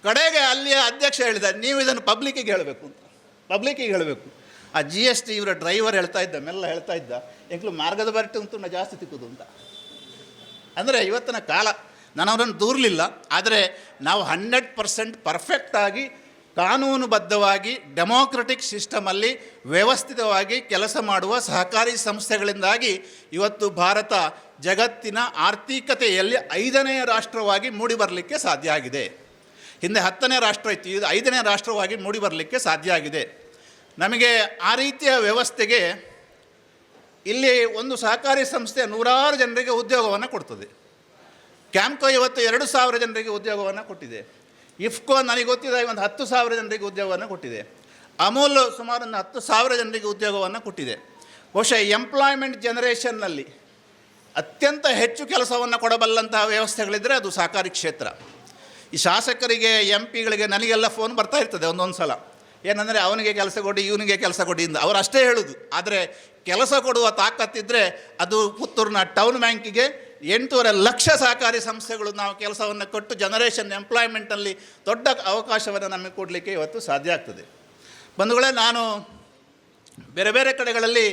C: ಕಡೆಗೆ ಅಲ್ಲಿಯ ಅಧ್ಯಕ್ಷ ಹೇಳಿದ, ನೀವು ಇದನ್ನು ಪಬ್ಲಿಕ್ಕಿಗೆ ಹೇಳಬೇಕು ಅಂತ. ಪಬ್ಲಿಕ್ಕಿಗೆ ಹೇಳಬೇಕು. ಆ GST ಇವರ ಡ್ರೈವರ್ ಮೆಲ್ಲ ಹೇಳ್ತಾ ಇದ್ದ, ಎಂಕ್ಲು ಮಾರ್ಗದ ಬರಟು ಅಂತೂ ಜಾಸ್ತಿ ತಿಕ್ಕುದು ಅಂತ. ಅಂದರೆ ಇವತ್ತಿನ ಕಾಲ ನಾನು ಅವರನ್ನು ದೂರಲಿಲ್ಲ. ಆದರೆ ನಾವು 100% ಪರ್ಫೆಕ್ಟಾಗಿ ಕಾನೂನುಬದ್ಧವಾಗಿ ಡೆಮೋಕ್ರೆಟಿಕ್ ಸಿಸ್ಟಮಲ್ಲಿ ವ್ಯವಸ್ಥಿತವಾಗಿ ಕೆಲಸ ಮಾಡುವ ಸಹಕಾರಿ ಸಂಸ್ಥೆಗಳಿಂದಾಗಿ ಇವತ್ತು ಭಾರತ ಜಗತ್ತಿನ ಆರ್ಥಿಕತೆಯಲ್ಲಿ 5ನೇ ರಾಷ್ಟ್ರವಾಗಿ ಮೂಡಿಬರಲಿಕ್ಕೆ ಸಾಧ್ಯ ಆಗಿದೆ. ಹಿಂದೆ 10ನೇ ರಾಷ್ಟ್ರ ಇತ್ತು, ಇದು 5ನೇ ರಾಷ್ಟ್ರವಾಗಿ ಮೂಡಿಬರಲಿಕ್ಕೆ ಸಾಧ್ಯ ಆಗಿದೆ. ನಮಗೆ ಆ ರೀತಿಯ ವ್ಯವಸ್ಥೆಗೆ ಇಲ್ಲಿ ಒಂದು ಸಹಕಾರಿ ಸಂಸ್ಥೆ 100 ಜನರಿಗೆ ಉದ್ಯೋಗವನ್ನು ಕೊಡ್ತದೆ. ಕ್ಯಾಂಪ್ಕೋ ಇವತ್ತು 2,000 ಜನರಿಗೆ ಉದ್ಯೋಗವನ್ನು ಕೊಟ್ಟಿದೆ. ಇಫ್ಕೋ ನನಗೆ ಗೊತ್ತಿದೆ ಒಂದು 10,000 ಜನರಿಗೆ ಉದ್ಯೋಗವನ್ನು ಕೊಟ್ಟಿದೆ. ಅಮೂಲ್ ಸುಮಾರು ಒಂದು 10,000 ಜನರಿಗೆ ಉದ್ಯೋಗವನ್ನು ಕೊಟ್ಟಿದೆ. ಬಹುಶಃ ಎಂಪ್ಲಾಯ್ಮೆಂಟ್ ಜನರೇಷನ್ನಲ್ಲಿ ಅತ್ಯಂತ ಹೆಚ್ಚು ಕೆಲಸವನ್ನು ಕೊಡಬಲ್ಲಂತಹ ವ್ಯವಸ್ಥೆಗಳಿದ್ದರೆ ಅದು ಸಹಕಾರಿ ಕ್ಷೇತ್ರ. ಈ ಶಾಸಕರಿಗೆ MP ಗಳಿಗೆ ನನಗೆಲ್ಲ ಫೋನ್ ಬರ್ತಾ ಇರ್ತದೆ ಒಂದೊಂದು ಸಲ. ಏನಂದರೆ ಅವನಿಗೆ ಕೆಲಸ ಕೊಡಿ, ಇವನಿಗೆ ಕೆಲಸ ಕೊಡಿ ಅಂತ ಅವರು ಅಷ್ಟೇ ಹೇಳೋದು. ಆದರೆ ಕೆಲಸ ಕೊಡುವ ತಾಕತ್ತಿದ್ದರೆ ಅದು ಪುತ್ತೂರಿನ ಟೌನ್ ಬ್ಯಾಂಕಿಗೆ 8.5 ಲಕ್ಷ ಸಹಕಾರಿ ಸಂಸ್ಥೆಗಳು ನಾವು ಕೆಲಸವನ್ನು ಕೊಟ್ಟು ಜನರೇಷನ್ ಎಂಪ್ಲಾಯ್ಮೆಂಟಲ್ಲಿ ದೊಡ್ಡ ಅವಕಾಶವನ್ನು ನಮಗೆ ಕೊಡಲಿಕ್ಕೆ ಇವತ್ತು ಸಾಧ್ಯ ಆಗ್ತದೆ. ಬಂಧುಗಳೇ, ನಾನು ಬೇರೆ ಬೇರೆ ಕಡೆಗಳಲ್ಲಿ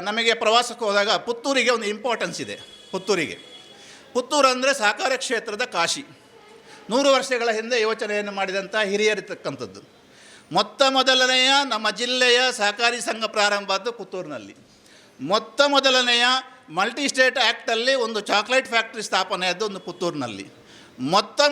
C: ನಮಗೆ ಪ್ರವಾಸಕ್ಕೆ ಹೋದಾಗ ಪುತ್ತೂರಿಗೆ ಒಂದು ಇಂಪಾರ್ಟೆನ್ಸ್ ಇದೆ. ಪುತ್ತೂರು ಅಂದರೆ ಸಹಕಾರ ಕ್ಷೇತ್ರದ ಕಾಶಿ. 100 ವರ್ಷಗಳ ಹಿಂದೆ ಯೋಚನೆಯನ್ನು ಮಾಡಿದಂಥ ಹಿರಿಯರಿರ್ತಕ್ಕಂಥದ್ದು. ಮೊದಲನೆಯ ನಮ್ಮ ಜಿಲ್ಲೆಯ ಸಹಕಾರಿ ಸಂಘ ಪ್ರಾರಂಭ ಆದ್ದು ಪುತ್ತೂರಿನಲ್ಲಿ. ಮೊದಲನೆಯ ಮಲ್ಟಿ ಸ್ಟೇಟ್ ಆ್ಯಕ್ಟಲ್ಲಿ ಒಂದು ಚಾಕ್ಲೇಟ್ ಫ್ಯಾಕ್ಟ್ರಿ ಸ್ಥಾಪನೆಯಾದ್ದು ಒಂದು ಪುತ್ತೂರಿನಲ್ಲಿ.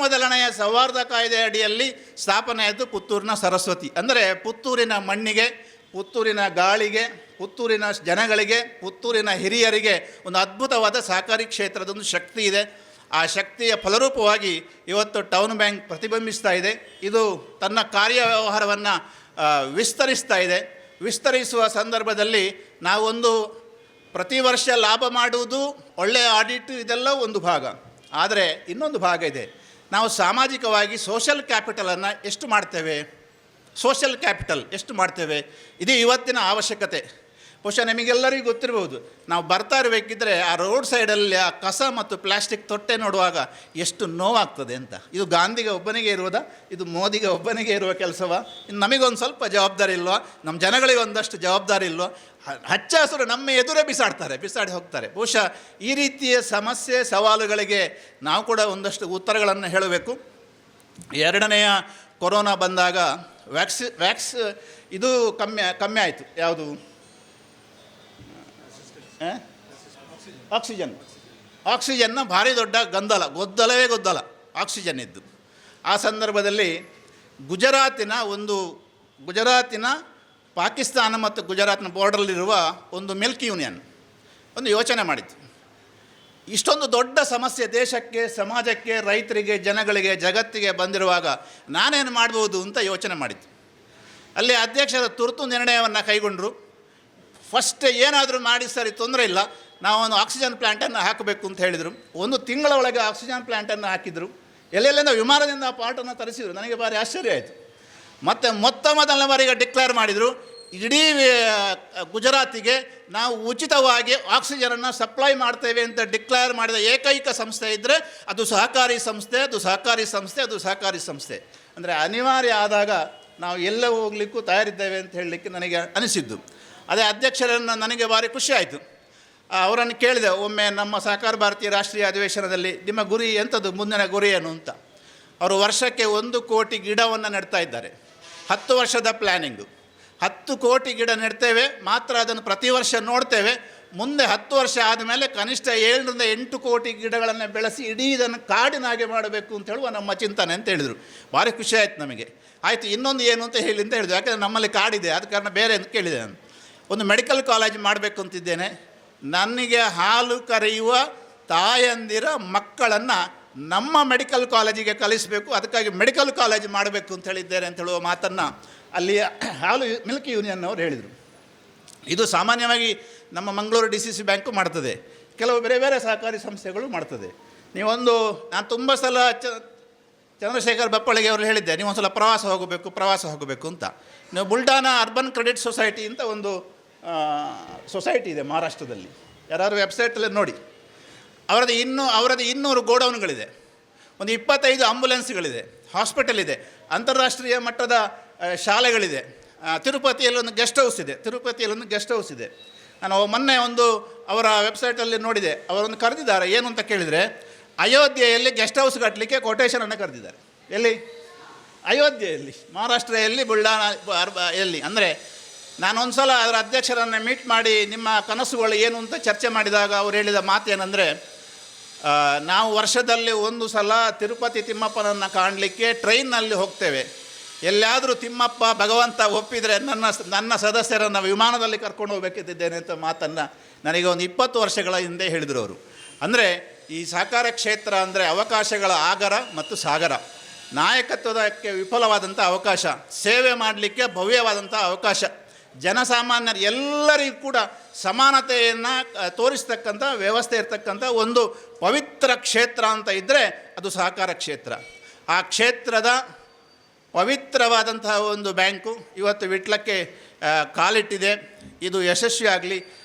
C: ಮೊದಲನೆಯ ಸೌಹಾರ್ದ ಕಾಯ್ದೆ ಅಡಿಯಲ್ಲಿ ಸ್ಥಾಪನೆಯಾದ್ದು ಪುತ್ತೂರಿನ ಸರಸ್ವತಿ. ಅಂದರೆ ಪುತ್ತೂರಿನ ಮಣ್ಣಿಗೆ, ಪುತ್ತೂರಿನ ಗಾಳಿಗೆ, ಪುತ್ತೂರಿನ ಜನಗಳಿಗೆ, ಪುತ್ತೂರಿನ ಹಿರಿಯರಿಗೆ ಒಂದು ಅದ್ಭುತವಾದ ಸಹಕಾರಿ ಕ್ಷೇತ್ರದೊಂದು ಶಕ್ತಿ ಇದೆ. ಆ ಶಕ್ತಿಯ ಫಲರೂಪವಾಗಿ ಇವತ್ತು ಟೌನ್ ಬ್ಯಾಂಕ್ ಪ್ರತಿಬಿಂಬಿಸ್ತಾ ಇದೆ. ಇದು ತನ್ನ ಕಾರ್ಯವ್ಯವಹಾರವನ್ನು ವಿಸ್ತರಿಸ್ತಾ ಇದೆ. ವಿಸ್ತರಿಸುವ ಸಂದರ್ಭದಲ್ಲಿ ನಾವೊಂದು ಪ್ರತಿ ವರ್ಷ ಲಾಭ ಮಾಡುವುದು, ಒಳ್ಳೆಯ ಆಡಿಟ್, ಇದೆಲ್ಲ ಒಂದು ಭಾಗ. ಆದರೆ ಇನ್ನೊಂದು ಭಾಗ ಇದೆ. ನಾವು ಸಾಮಾಜಿಕವಾಗಿ ಸೋಷಲ್ ಕ್ಯಾಪಿಟಲನ್ನು ಎಷ್ಟು ಮಾಡ್ತೇವೆ, ಇದು ಇವತ್ತಿನ ಅವಶ್ಯಕತೆ. ಬಹುಶಃ ನಿಮಗೆಲ್ಲರಿಗೂ ಗೊತ್ತಿರ್ಬೋದು, ನಾವು ಬರ್ತಾ ಇರಬೇಕಿದ್ರೆ ಆ ರೋಡ್ ಸೈಡಲ್ಲಿ ಆ ಕಸ ಮತ್ತು ಪ್ಲಾಸ್ಟಿಕ್ ತೊಟ್ಟೆ ನೋಡುವಾಗ ಎಷ್ಟು ನೋವಾಗ್ತದೆ ಅಂತ. ಇದು ಗಾಂಧಿಗೆ ಒಬ್ಬನಿಗೆ ಇರುವುದಾ, ಇದು ಮೋದಿಗೆ ಒಬ್ಬನಿಗೆ ಇರುವ ಕೆಲಸವಾ? ಇನ್ನು ನಮಗೊಂದು ಸ್ವಲ್ಪ ಜವಾಬ್ದಾರಿ ಇಲ್ವಾ? ನಮ್ಮ ಜನಗಳಿಗೆ ಒಂದಷ್ಟು ಜವಾಬ್ದಾರಿ ಇಲ್ವಾ? ಹಚ್ಚ ಹಸಿರು ನಮ್ಮ ಎದುರೇ ಬಿಸಾಡಿ ಹೋಗ್ತಾರೆ. ಬಹುಶಃ ಈ ರೀತಿಯ ಸಮಸ್ಯೆ ಸವಾಲುಗಳಿಗೆ ನಾವು ಕೂಡ ಒಂದಷ್ಟು ಉತ್ತರಗಳನ್ನು ಹೇಳಬೇಕು. ಎರಡನೆಯ ಕೊರೋನಾ ಬಂದಾಗ ಇದು ಕಮ್ಮಿ ಆಯಿತು. ಯಾವುದು? ಆಕ್ಸಿಜನ್ನ ಭಾರಿ ದೊಡ್ಡ ಗೊದ್ದಲ ಆಕ್ಸಿಜನ್ ಇದ್ದು. ಆ ಸಂದರ್ಭದಲ್ಲಿ ಗುಜರಾತಿನ ಪಾಕಿಸ್ತಾನ ಮತ್ತು ಗುಜರಾತ್ನ ಬಾರ್ಡರಲ್ಲಿರುವ ಒಂದು ಮಿಲ್ಕ್ ಯೂನಿಯನ್ ಒಂದು ಯೋಚನೆ ಮಾಡಿತ್ತು. ಇಷ್ಟೊಂದು ದೊಡ್ಡ ಸಮಸ್ಯೆ ದೇಶಕ್ಕೆ, ಸಮಾಜಕ್ಕೆ, ರೈತರಿಗೆ, ಜನಗಳಿಗೆ, ಜಗತ್ತಿಗೆ ಬಂದಿರುವಾಗ ನಾನೇನು ಮಾಡ್ಬೋದು ಅಂತ ಯೋಚನೆ ಮಾಡಿತ್ತು. ಅಲ್ಲಿ ಅಧ್ಯಕ್ಷರ ತುರ್ತು ನಿರ್ಣಯವನ್ನು ಕೈಗೊಂಡರು. ಫಸ್ಟ್ ಏನಾದರೂ ಮಾಡಿ ಸರಿ, ತೊಂದರೆ ಇಲ್ಲ, ನಾವೊಂದು ಆಕ್ಸಿಜನ್ ಪ್ಲ್ಯಾಂಟನ್ನು ಹಾಕಬೇಕು ಅಂತ ಹೇಳಿದರು. 1 ತಿಂಗಳ ಒಳಗೆ ಆಕ್ಸಿಜನ್ ಪ್ಲ್ಯಾಂಟನ್ನು ಹಾಕಿದರು. ಎಲ್ಲೆಲ್ಲಿಂದ ವಿಮಾನದಿಂದ ಆ ಪಾರ್ಟನ್ನು ತರಿಸಿದರು. ನನಗೆ ಭಾರಿ ಆಶ್ಚರ್ಯ ಆಯಿತು. ಮತ್ತು ಮೊದಲನೇ ಬಾರಿಗೆ ಡಿಕ್ಲೇರ್ ಮಾಡಿದರು, ಇಡೀ ಗುಜರಾತಿಗೆ ನಾವು ಉಚಿತವಾಗಿ ಆಕ್ಸಿಜನನ್ನು ಸಪ್ಲೈ ಮಾಡ್ತೇವೆ ಅಂತ ಡಿಕ್ಲೇರ್ ಮಾಡಿದ ಏಕೈಕ ಸಂಸ್ಥೆ ಇದ್ದರೆ ಅದು ಸಹಕಾರಿ ಸಂಸ್ಥೆ. ಅಂದರೆ ಅನಿವಾರ್ಯ ಆದಾಗ ನಾವು ಎಲ್ಲ ಹೋಗಲಿಕ್ಕೂ ತಯಾರಿದ್ದೇವೆ ಅಂತ ಹೇಳಲಿಕ್ಕೆ ನನಗೆ ಅನಿಸಿದ್ದು. ಅದೇ ಅಧ್ಯಕ್ಷರನ್ನು ನನಗೆ ಭಾರಿ ಖುಷಿ ಆಯಿತು. ಅವರನ್ನು ಕೇಳಿದೆ, ಒಮ್ಮೆ ನಮ್ಮ ಸಹಕಾರ ಭಾರತೀಯ ರಾಷ್ಟ್ರೀಯ ಅಧಿವೇಶನದಲ್ಲಿ ನಿಮ್ಮ ಗುರಿ ಎಂಥದ್ದು, ಮುಂದಿನ ಗುರಿ ಏನು ಅಂತ. ಅವರು ವರ್ಷಕ್ಕೆ 1 ಕೋಟಿ ಗಿಡವನ್ನು ನೆಡ್ತಾ ಇದ್ದಾರೆ. 10 ವರ್ಷದ ಪ್ಲ್ಯಾನಿಂಗು. 10 ಕೋಟಿ ಗಿಡ ನೆಡ್ತೇವೆ, ಮಾತ್ರ ಅದನ್ನು ಪ್ರತಿ ವರ್ಷ ನೋಡ್ತೇವೆ. ಮುಂದೆ 10 ವರ್ಷ ಆದಮೇಲೆ ಕನಿಷ್ಠ 7ರಿಂದ 8 ಕೋಟಿ ಗಿಡಗಳನ್ನು ಬೆಳೆಸಿ ಇಡೀ ಇದನ್ನು ಕಾಡಿನಾಗೆ ಮಾಡಬೇಕು ಅಂತ ಹೇಳುವ ನಮ್ಮ ಚಿಂತನೆ ಅಂತ ಹೇಳಿದರು. ಭಾರಿ ಖುಷಿ ಆಯಿತು ನಮಗೆ. ಆಯಿತು, ಇನ್ನೊಂದು ಏನು ಅಂತ ಹೇಳಿ ಅಂತ ಹೇಳಿದ್ರು. ಯಾಕಂದರೆ ನಮ್ಮಲ್ಲಿ ಕಾಡಿದೆ, ಆದ ಕಾರಣ ಬೇರೆ ಅಂತ ಕೇಳಿದೆ. ನಾನು ಒಂದು ಮೆಡಿಕಲ್ ಕಾಲೇಜ್ ಮಾಡಬೇಕು ಅಂತಿದ್ದೇನೆ. ನನಗೆ ಹಾಲು ಕರೆಯುವ ತಾಯಂದಿರ ಮಕ್ಕಳನ್ನು ನಮ್ಮ ಮೆಡಿಕಲ್ ಕಾಲೇಜಿಗೆ ಕಲಿಸಬೇಕು, ಅದಕ್ಕಾಗಿ ಮೆಡಿಕಲ್ ಕಾಲೇಜ್ ಮಾಡಬೇಕು ಅಂತ ಹೇಳಿದ್ದೇನೆ ಅಂತ ಹೇಳುವ ಮಾತನ್ನು ಅಲ್ಲಿಯ ಮಿಲ್ಕ್ ಯೂನಿಯನ್ ಅವರು ಹೇಳಿದರು. ಇದು ಸಾಮಾನ್ಯವಾಗಿ ನಮ್ಮ ಮಂಗಳೂರು DCC ಬ್ಯಾಂಕು ಮಾಡ್ತದೆ, ಕೆಲವು ಬೇರೆ ಬೇರೆ ಸಹಕಾರಿ ಸಂಸ್ಥೆಗಳು ಮಾಡ್ತದೆ. ನಾನು ತುಂಬ ಸಲ ಚಂದ್ರಶೇಖರ್ ಬಪ್ಪಳಿಗೆ ಅವರು ಹೇಳಿದ್ದೆ, ನೀವು ಒಂದು ಸಲ ಪ್ರವಾಸ ಹೋಗಬೇಕು ಅಂತ. ನೀವು ಬುಲ್ಡಾನ ಅರ್ಬನ್ ಕ್ರೆಡಿಟ್ ಸೊಸೈಟಿ ಅಂತ ಒಂದು ಸೊಸೈಟಿ ಇದೆ ಮಹಾರಾಷ್ಟ್ರದಲ್ಲಿ. ಯಾರಾದ್ರು ವೆಬ್ಸೈಟಲ್ಲಿ ನೋಡಿ. ಅವರದ್ದು 200 ಗೋಡೌನ್ಗಳಿದೆ, ಒಂದು 25 ಆಂಬುಲೆನ್ಸ್ಗಳಿದೆ, ಹಾಸ್ಪಿಟಲ್ ಇದೆ, ಅಂತಾರಾಷ್ಟ್ರೀಯ ಮಟ್ಟದ ಶಾಲೆಗಳಿದೆ. ತಿರುಪತಿಯಲ್ಲಿ ಒಂದು ಗೆಸ್ಟ್ ಹೌಸ್ ಇದೆ. ನಾನು ಮೊನ್ನೆ ಅವರ ವೆಬ್ಸೈಟಲ್ಲಿ ನೋಡಿದೆ. ಅವರೊಂದು ಕರೆದಿದ್ದಾರೆ, ಏನು ಅಂತ ಕೇಳಿದರೆ, ಅಯೋಧ್ಯೆಯಲ್ಲಿ ಗೆಸ್ಟ್ ಹೌಸ್ ಕಟ್ಟಲಿಕ್ಕೆ ಕೊಟೇಶನನ್ನು ಕರೆದಿದ್ದಾರೆ. ಎಲ್ಲಿ? ಅಯೋಧ್ಯೆಯಲ್ಲಿ, ಮಹಾರಾಷ್ಟ್ರೆಯಲ್ಲಿ, ಬುಲ್ಡಾನ ಎಲ್ಲಿ ಅಂದರೆ. ನಾನೊಂದು ಸಲ ಅದರ ಅಧ್ಯಕ್ಷರನ್ನು ಮೀಟ್ ಮಾಡಿ ನಿಮ್ಮ ಕನಸುಗಳು ಏನು ಅಂತ ಚರ್ಚೆ ಮಾಡಿದಾಗ ಅವ್ರು ಹೇಳಿದ ಮಾತೇನೆಂದರೆ, ನಾವು ವರ್ಷದಲ್ಲಿ 1 ಸಲ ತಿರುಪತಿ ತಿಮ್ಮಪ್ಪನನ್ನು ಕಾಣಲಿಕ್ಕೆ ಟ್ರೈನ್ನಲ್ಲಿ ಹೋಗ್ತೇವೆ. ಎಲ್ಲಾದರೂ ತಿಮ್ಮಪ್ಪ ಭಗವಂತ ಒಪ್ಪಿದರೆ ನನ್ನ ಸದಸ್ಯರನ್ನು ವಿಮಾನದಲ್ಲಿ ಕರ್ಕೊಂಡು ಹೋಗಬೇಕಿದ್ದೇನೆ ಅಂತ ಮಾತನ್ನು ನನಗೆ ಒಂದು 20 ವರ್ಷಗಳ ಹಿಂದೆ ಹೇಳಿದರು ಅವರು. ಅಂದರೆ ಈ ಸಹಕಾರ ಕ್ಷೇತ್ರ ಅಂದರೆ ಅವಕಾಶಗಳ ಆಗರ ಮತ್ತು ಸಾಗರ. ನಾಯಕತ್ವದಕ್ಕೆ ವಿಫಲವಾದಂಥ ಅವಕಾಶ, ಸೇವೆ ಮಾಡಲಿಕ್ಕೆ ಭವ್ಯವಾದಂಥ ಅವಕಾಶ, ಜನಸಾಮಾನ್ಯರು ಎಲ್ಲರಿಗೂ ಕೂಡ ಸಮಾನತೆಯನ್ನು ತೋರಿಸ್ತಕ್ಕಂಥ ವ್ಯವಸ್ಥೆ ಇರ್ತಕ್ಕಂಥ ಒಂದು ಪವಿತ್ರ ಕ್ಷೇತ್ರ ಅಂತ ಇದ್ದರೆ ಅದು ಸಹಕಾರ ಕ್ಷೇತ್ರ. ಆ ಕ್ಷೇತ್ರದ ಪವಿತ್ರವಾದಂತಹ ಒಂದು ಬ್ಯಾಂಕು ಇವತ್ತು ವಿಟ್ಲಕ್ಕೆ ಕಾಲಿಟ್ಟಿದೆ. ಇದು ಯಶಸ್ವಿಯಾಗಲಿ,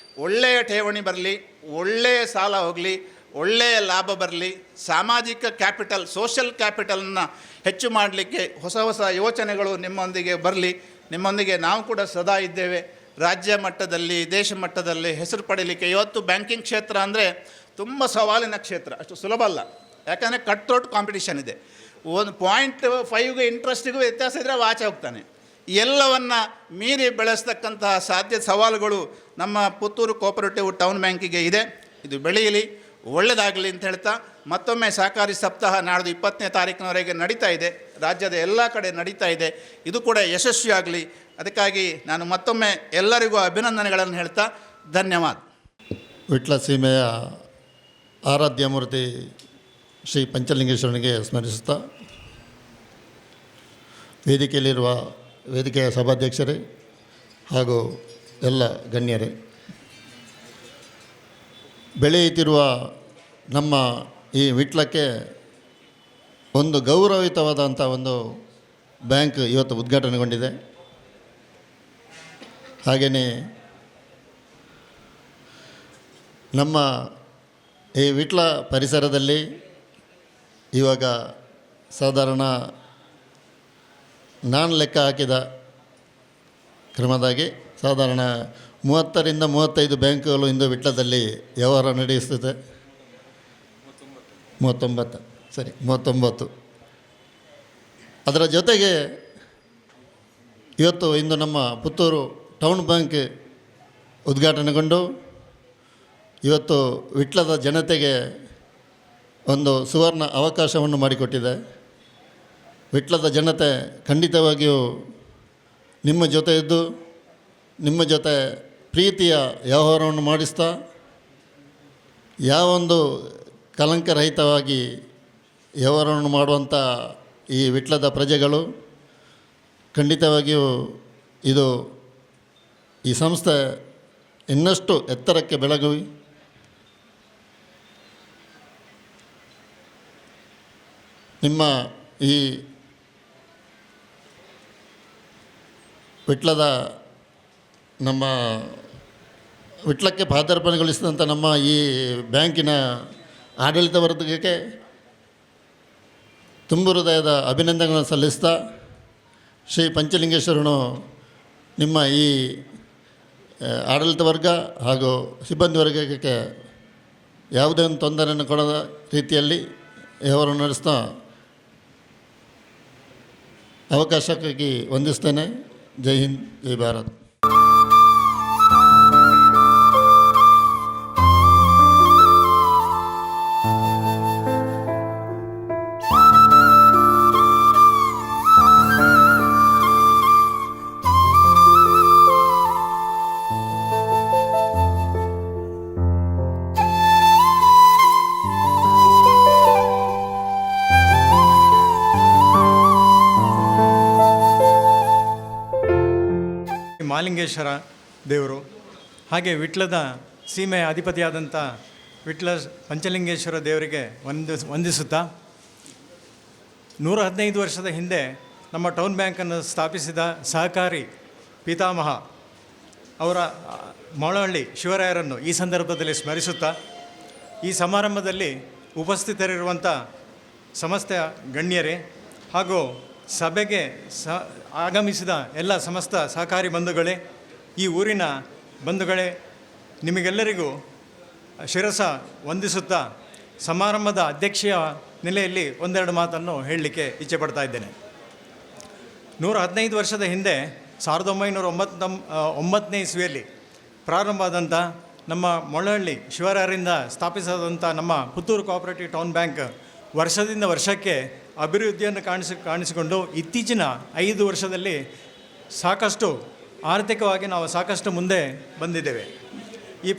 C: ಒಳ್ಳೆಯ ಠೇವಣಿ ಬರಲಿ, ಒಳ್ಳೆಯ ಸಾಲ ಹೋಗಲಿ, ಒಳ್ಳೆಯ ಲಾಭ ಬರಲಿ, ಸಾಮಾಜಿಕ ಕ್ಯಾಪಿಟಲ್, ಸೋಷಲ್ ಕ್ಯಾಪಿಟಲನ್ನು ಹೆಚ್ಚು ಮಾಡಲಿಕ್ಕೆ ಹೊಸ ಯೋಚನೆಗಳು ನಿಮ್ಮೊಂದಿಗೆ ಬರಲಿ. ನಿಮ್ಮೊಂದಿಗೆ ನಾವು ಕೂಡ ಸದಾ ಇದ್ದೇವೆ. ರಾಜ್ಯ ಮಟ್ಟದಲ್ಲಿ ದೇಶ ಮಟ್ಟದಲ್ಲಿ ಹೆಸರು ಪಡೀಲಿಕ್ಕೆ ಇವತ್ತು ಬ್ಯಾಂಕಿಂಗ್ ಕ್ಷೇತ್ರ ಅಂದರೆ ತುಂಬ ಸವಾಲಿನ ಕ್ಷೇತ್ರ, ಅಷ್ಟು ಸುಲಭ ಅಲ್ಲ. ಯಾಕಂದರೆ ಕಟ್ ಥ್ರೋಟ್ ಕಾಂಪಿಟೇಷನ್ ಇದೆ. 1.5ಗೆ ಇಂಟ್ರೆಸ್ಟಿಗೂ ವ್ಯತ್ಯಾಸ ಇದ್ದರೆ ಅವ ಆಚೆ ಹೋಗ್ತಾನೆ. ಎಲ್ಲವನ್ನು ಮೀರಿ ಬೆಳೆಸ್ತಕ್ಕಂತಹ ಸಾಧ್ಯ ಸವಾಲುಗಳು ನಮ್ಮ ಪುತ್ತೂರು ಕೋಆಪರೇಟಿವ್ ಟೌನ್ ಬ್ಯಾಂಕಿಗೆ ಇದೆ. ಇದು ಬೆಳೆಯಲಿ, ಒಳ್ಳೆಯದಾಗಲಿ ಅಂತ ಹೇಳ್ತಾ ಮತ್ತೊಮ್ಮೆ ಸಹಕಾರಿ ಸಪ್ತಾಹ ನಾಡ್ದು 20ನೇ ತಾರೀಕಿನವರೆಗೆ ನಡೀತಾ ಇದೆ, ರಾಜ್ಯದ ಎಲ್ಲ ಕಡೆ ನಡೀತಾ ಇದೆ. ಇದು ಕೂಡ ಯಶಸ್ವಿಯಾಗಲಿ. ಅದಕ್ಕಾಗಿ ನಾನು ಮತ್ತೊಮ್ಮೆ ಎಲ್ಲರಿಗೂ ಅಭಿನಂದನೆಗಳನ್ನು ಹೇಳ್ತಾ ಧನ್ಯವಾದ.
G: ವಿಟ್ಲ ಸೀಮೆಯ ಆರಾಧ್ಯ ಮೂರ್ತಿ ಶ್ರೀ ಪಂಚಲಿಂಗೇಶ್ವರನಿಗೆ ಸ್ಮರಿಸುತ್ತಾ, ವೇದಿಕೆಯಲ್ಲಿರುವ ವೇದಿಕೆಯ ಸಭಾಧ್ಯಕ್ಷರೇ ಹಾಗೂ ಎಲ್ಲ ಗಣ್ಯರೇ, ಬೆಳೆಯುತ್ತಿರುವ ನಮ್ಮ ಈ ವಿಟ್ಲಕ್ಕೆ ಒಂದು ಗೌರವಯುತವಾದಂಥ ಒಂದು ಬ್ಯಾಂಕ್ ಇವತ್ತು ಉದ್ಘಾಟನೆಗೊಂಡಿದೆ. ಹಾಗೆಯೇ ನಮ್ಮ ಈ ವಿಟ್ಲ ಪರಿಸರದಲ್ಲಿ ಇವಾಗ ಸಾಧಾರಣ ನಾನು ಲೆಕ್ಕ ಹಾಕಿದ ಕ್ರಮದಾಗಿ ಸಾಧಾರಣ 30ರಿಂದ 35 ಬ್ಯಾಂಕುಗಳು ಇಂದು ವಿಟ್ಲದಲ್ಲಿ ವ್ಯವಹಾರ ನಡೆಸುತ್ತದೆ. 39 ಅದರ ಜೊತೆಗೆ ಇವತ್ತು ಇಂದು ನಮ್ಮ ಪುತ್ತೂರು ಟೌನ್ ಬ್ಯಾಂಕ್ ಉದ್ಘಾಟನೆಗೊಂಡು ಇವತ್ತು ವಿಟ್ಲದ ಜನತೆಗೆ ಒಂದು ಸುವರ್ಣ ಅವಕಾಶವನ್ನು ಮಾಡಿಕೊಟ್ಟಿದೆ. ವಿಟ್ಲದ ಜನತೆ ಖಂಡಿತವಾಗಿಯೂ ನಿಮ್ಮ ಜೊತೆ ಇದ್ದು ನಿಮ್ಮ ಜೊತೆ ಪ್ರೀತಿಯ ವ್ಯವಹಾರವನ್ನು ಮಾಡಿಸ್ತಾ ಯಾವೊಂದು ಕಲಂಕರಹಿತವಾಗಿ ವ್ಯವಹಾರವನ್ನು ಮಾಡುವಂಥ ಈ ವಿಟ್ಲದ ಪ್ರಜೆಗಳು ಖಂಡಿತವಾಗಿಯೂ ಇದು ಈ ಸಂಸ್ಥೆ ಇನ್ನಷ್ಟು ಎತ್ತರಕ್ಕೆ ಬೆಳಗಿ ನಿಮ್ಮ ಈ ವಿಟ್ಲಕ್ಕೆ ಪಾದಾರ್ಪಣೆಗೊಳಿಸಿದಂಥ ನಮ್ಮ ಈ ಬ್ಯಾಂಕಿನ ಆಡಳಿತ ವರ್ಗಕ್ಕೆ ತುಂಬು ಹೃದಯದ ಅಭಿನಂದನೆಗಳನ್ನು ಸಲ್ಲಿಸ್ತಾ, ಶ್ರೀ ಪಂಚಲಿಂಗೇಶ್ವರನು ನಿಮ್ಮ ಈ ಆಡಳಿತ ವರ್ಗ ಹಾಗೂ ಸಿಬ್ಬಂದಿ ವರ್ಗಕ್ಕೆ ಯಾವುದೇ ಒಂದು ತೊಂದರೆಯನ್ನು ಕೊಡದ ರೀತಿಯಲ್ಲಿ ವ್ಯವಹಾರ ನಡೆಸ್ತಾ ಅವಕಾಶಕ್ಕಾಗಿ ವಂದಿಸ್ತೇನೆ. ಜೈ ಹಿಂದ್, ಜೈ ಭಾರತ್.
H: ಮಾಲಿಂಗೇಶ್ವರ ದೇವರು, ಹಾಗೆ ವಿಟ್ಲದ ಸೀಮೆಯ ಅಧಿಪತಿಯಾದಂಥ ವಿಟ್ಲ ಪಂಚಲಿಂಗೇಶ್ವರ ದೇವರಿಗೆ ವಂದಿಸುತ್ತಾ, 115 ವರ್ಷದ ಹಿಂದೆ ನಮ್ಮ ಟೌನ್ ಬ್ಯಾಂಕನ್ನು ಸ್ಥಾಪಿಸಿದ ಸಹಕಾರಿ ಪಿತಾಮಹ ಅವರ ಮೊಳಹಳ್ಳಿ ಶಿವರಾಯರನ್ನು ಈ ಸಂದರ್ಭದಲ್ಲಿ ಸ್ಮರಿಸುತ್ತಾ, ಈ ಸಮಾರಂಭದಲ್ಲಿ ಉಪಸ್ಥಿತರಿರುವಂಥ ಸಮಸ್ತ ಗಣ್ಯರೇ ಹಾಗೂ ಸಭೆಗೆ ಆಗಮಿಸಿದ ಎಲ್ಲ ಸಮಸ್ತ ಸಹಕಾರಿ ಬಂಧುಗಳೇ, ಈ ಊರಿನ ಬಂಧುಗಳೇ, ನಿಮಗೆಲ್ಲರಿಗೂ ಶಿರಸ ವಂದಿಸುತ್ತಾ ಸಮಾರಂಭದ ಅಧ್ಯಕ್ಷೀಯ ನೆಲೆಯಲ್ಲಿ ಒಂದೆರಡು ಮಾತನ್ನು ಹೇಳಲಿಕ್ಕೆ ಇಚ್ಛೆ ಪಡ್ತಾ ಇದ್ದೇನೆ. 115 ವರ್ಷದ ಹಿಂದೆ 1909ನೇ ಇಸ್ವಿಯಲ್ಲಿ ಪ್ರಾರಂಭ ಆದಂಥ ನಮ್ಮ ಮೊಳಹಳ್ಳಿ ಶಿವರಾಯರಿಂದ ಸ್ಥಾಪಿಸಾದಂಥ ನಮ್ಮ ಪುತ್ತೂರು ಕೋಆಪರೇಟಿವ್ ಟೌನ್ ಬ್ಯಾಂಕ್ ವರ್ಷದಿಂದ ವರ್ಷಕ್ಕೆ ಅಭಿವೃದ್ಧಿಯನ್ನು ಕಾಣಿಸಿಕೊಂಡು ಇತ್ತೀಚಿನ 5 ವರ್ಷದಲ್ಲಿ ಸಾಕಷ್ಟು ಆರ್ಥಿಕವಾಗಿ ನಾವು ಸಾಕಷ್ಟು ಮುಂದೆ ಬಂದಿದ್ದೇವೆ. ಈ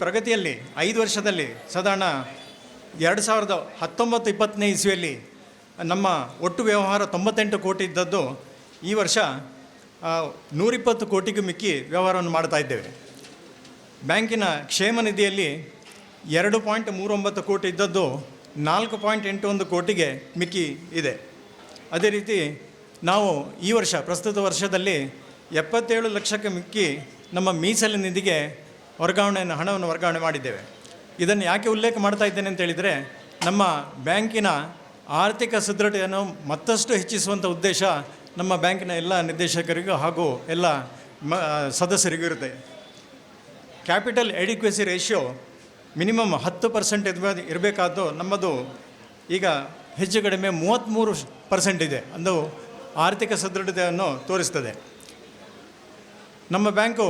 H: ಪ್ರಗತಿಯಲ್ಲಿ 5 ವರ್ಷದಲ್ಲಿ ಸಾಧಾರಣ 2019-20ನೇ ಇಸ್ವಿಯಲ್ಲಿ ನಮ್ಮ ಒಟ್ಟು ವ್ಯವಹಾರ 98 ಕೋಟಿ ಇದ್ದದ್ದು ಈ ವರ್ಷ 120 ಕೋಟಿಗೂ ಮಿಕ್ಕಿ ವ್ಯವಹಾರವನ್ನು ಮಾಡ್ತಾ ಇದ್ದೇವೆ. ಬ್ಯಾಂಕಿನ ಕ್ಷೇಮ ನಿಧಿಯಲ್ಲಿ 2.39 ಕೋಟಿ ಇದ್ದದ್ದು 4.81 ಕೋಟಿಗೆ ಮಿಕ್ಕಿ ಇದೆ. ಅದೇ ರೀತಿ ನಾವು ಈ ವರ್ಷ ಪ್ರಸ್ತುತ ವರ್ಷದಲ್ಲಿ 77 ಲಕ್ಷಕ್ಕೆ ಮಿಕ್ಕಿ ನಮ್ಮ ಮೀಸಲು ನಿಧಿಗೆ ಹಣವನ್ನು ವರ್ಗಾವಣೆ ಮಾಡಿದ್ದೇವೆ. ಇದನ್ನು ಯಾಕೆ ಉಲ್ಲೇಖ ಮಾಡ್ತಾ ಇದ್ದೇನೆ ಅಂತ ಹೇಳಿದರೆ, ನಮ್ಮ ಬ್ಯಾಂಕಿನ ಆರ್ಥಿಕ ಸದೃಢತೆಯನ್ನು ಮತ್ತಷ್ಟು ಹೆಚ್ಚಿಸುವಂಥ ಉದ್ದೇಶ ನಮ್ಮ ಬ್ಯಾಂಕಿನ ಎಲ್ಲ ನಿರ್ದೇಶಕರಿಗೂ ಹಾಗೂ ಎಲ್ಲ ಸದಸ್ಯರಿಗೂ ಇರುತ್ತೆ. ಕ್ಯಾಪಿಟಲ್ ಎಡಿಕ್ವೆಸಿ ರೇಷಿಯೋ ಮಿನಿಮಮ್ 10% ಇರಬೇಕಾದ್ದು ನಮ್ಮದು ಈಗ ಹೆಚ್ಚು ಕಡಿಮೆ 33% ಇದೆ. ಅದು ಆರ್ಥಿಕ ಸದೃಢತೆಯನ್ನು ತೋರಿಸ್ತದೆ. ನಮ್ಮ ಬ್ಯಾಂಕು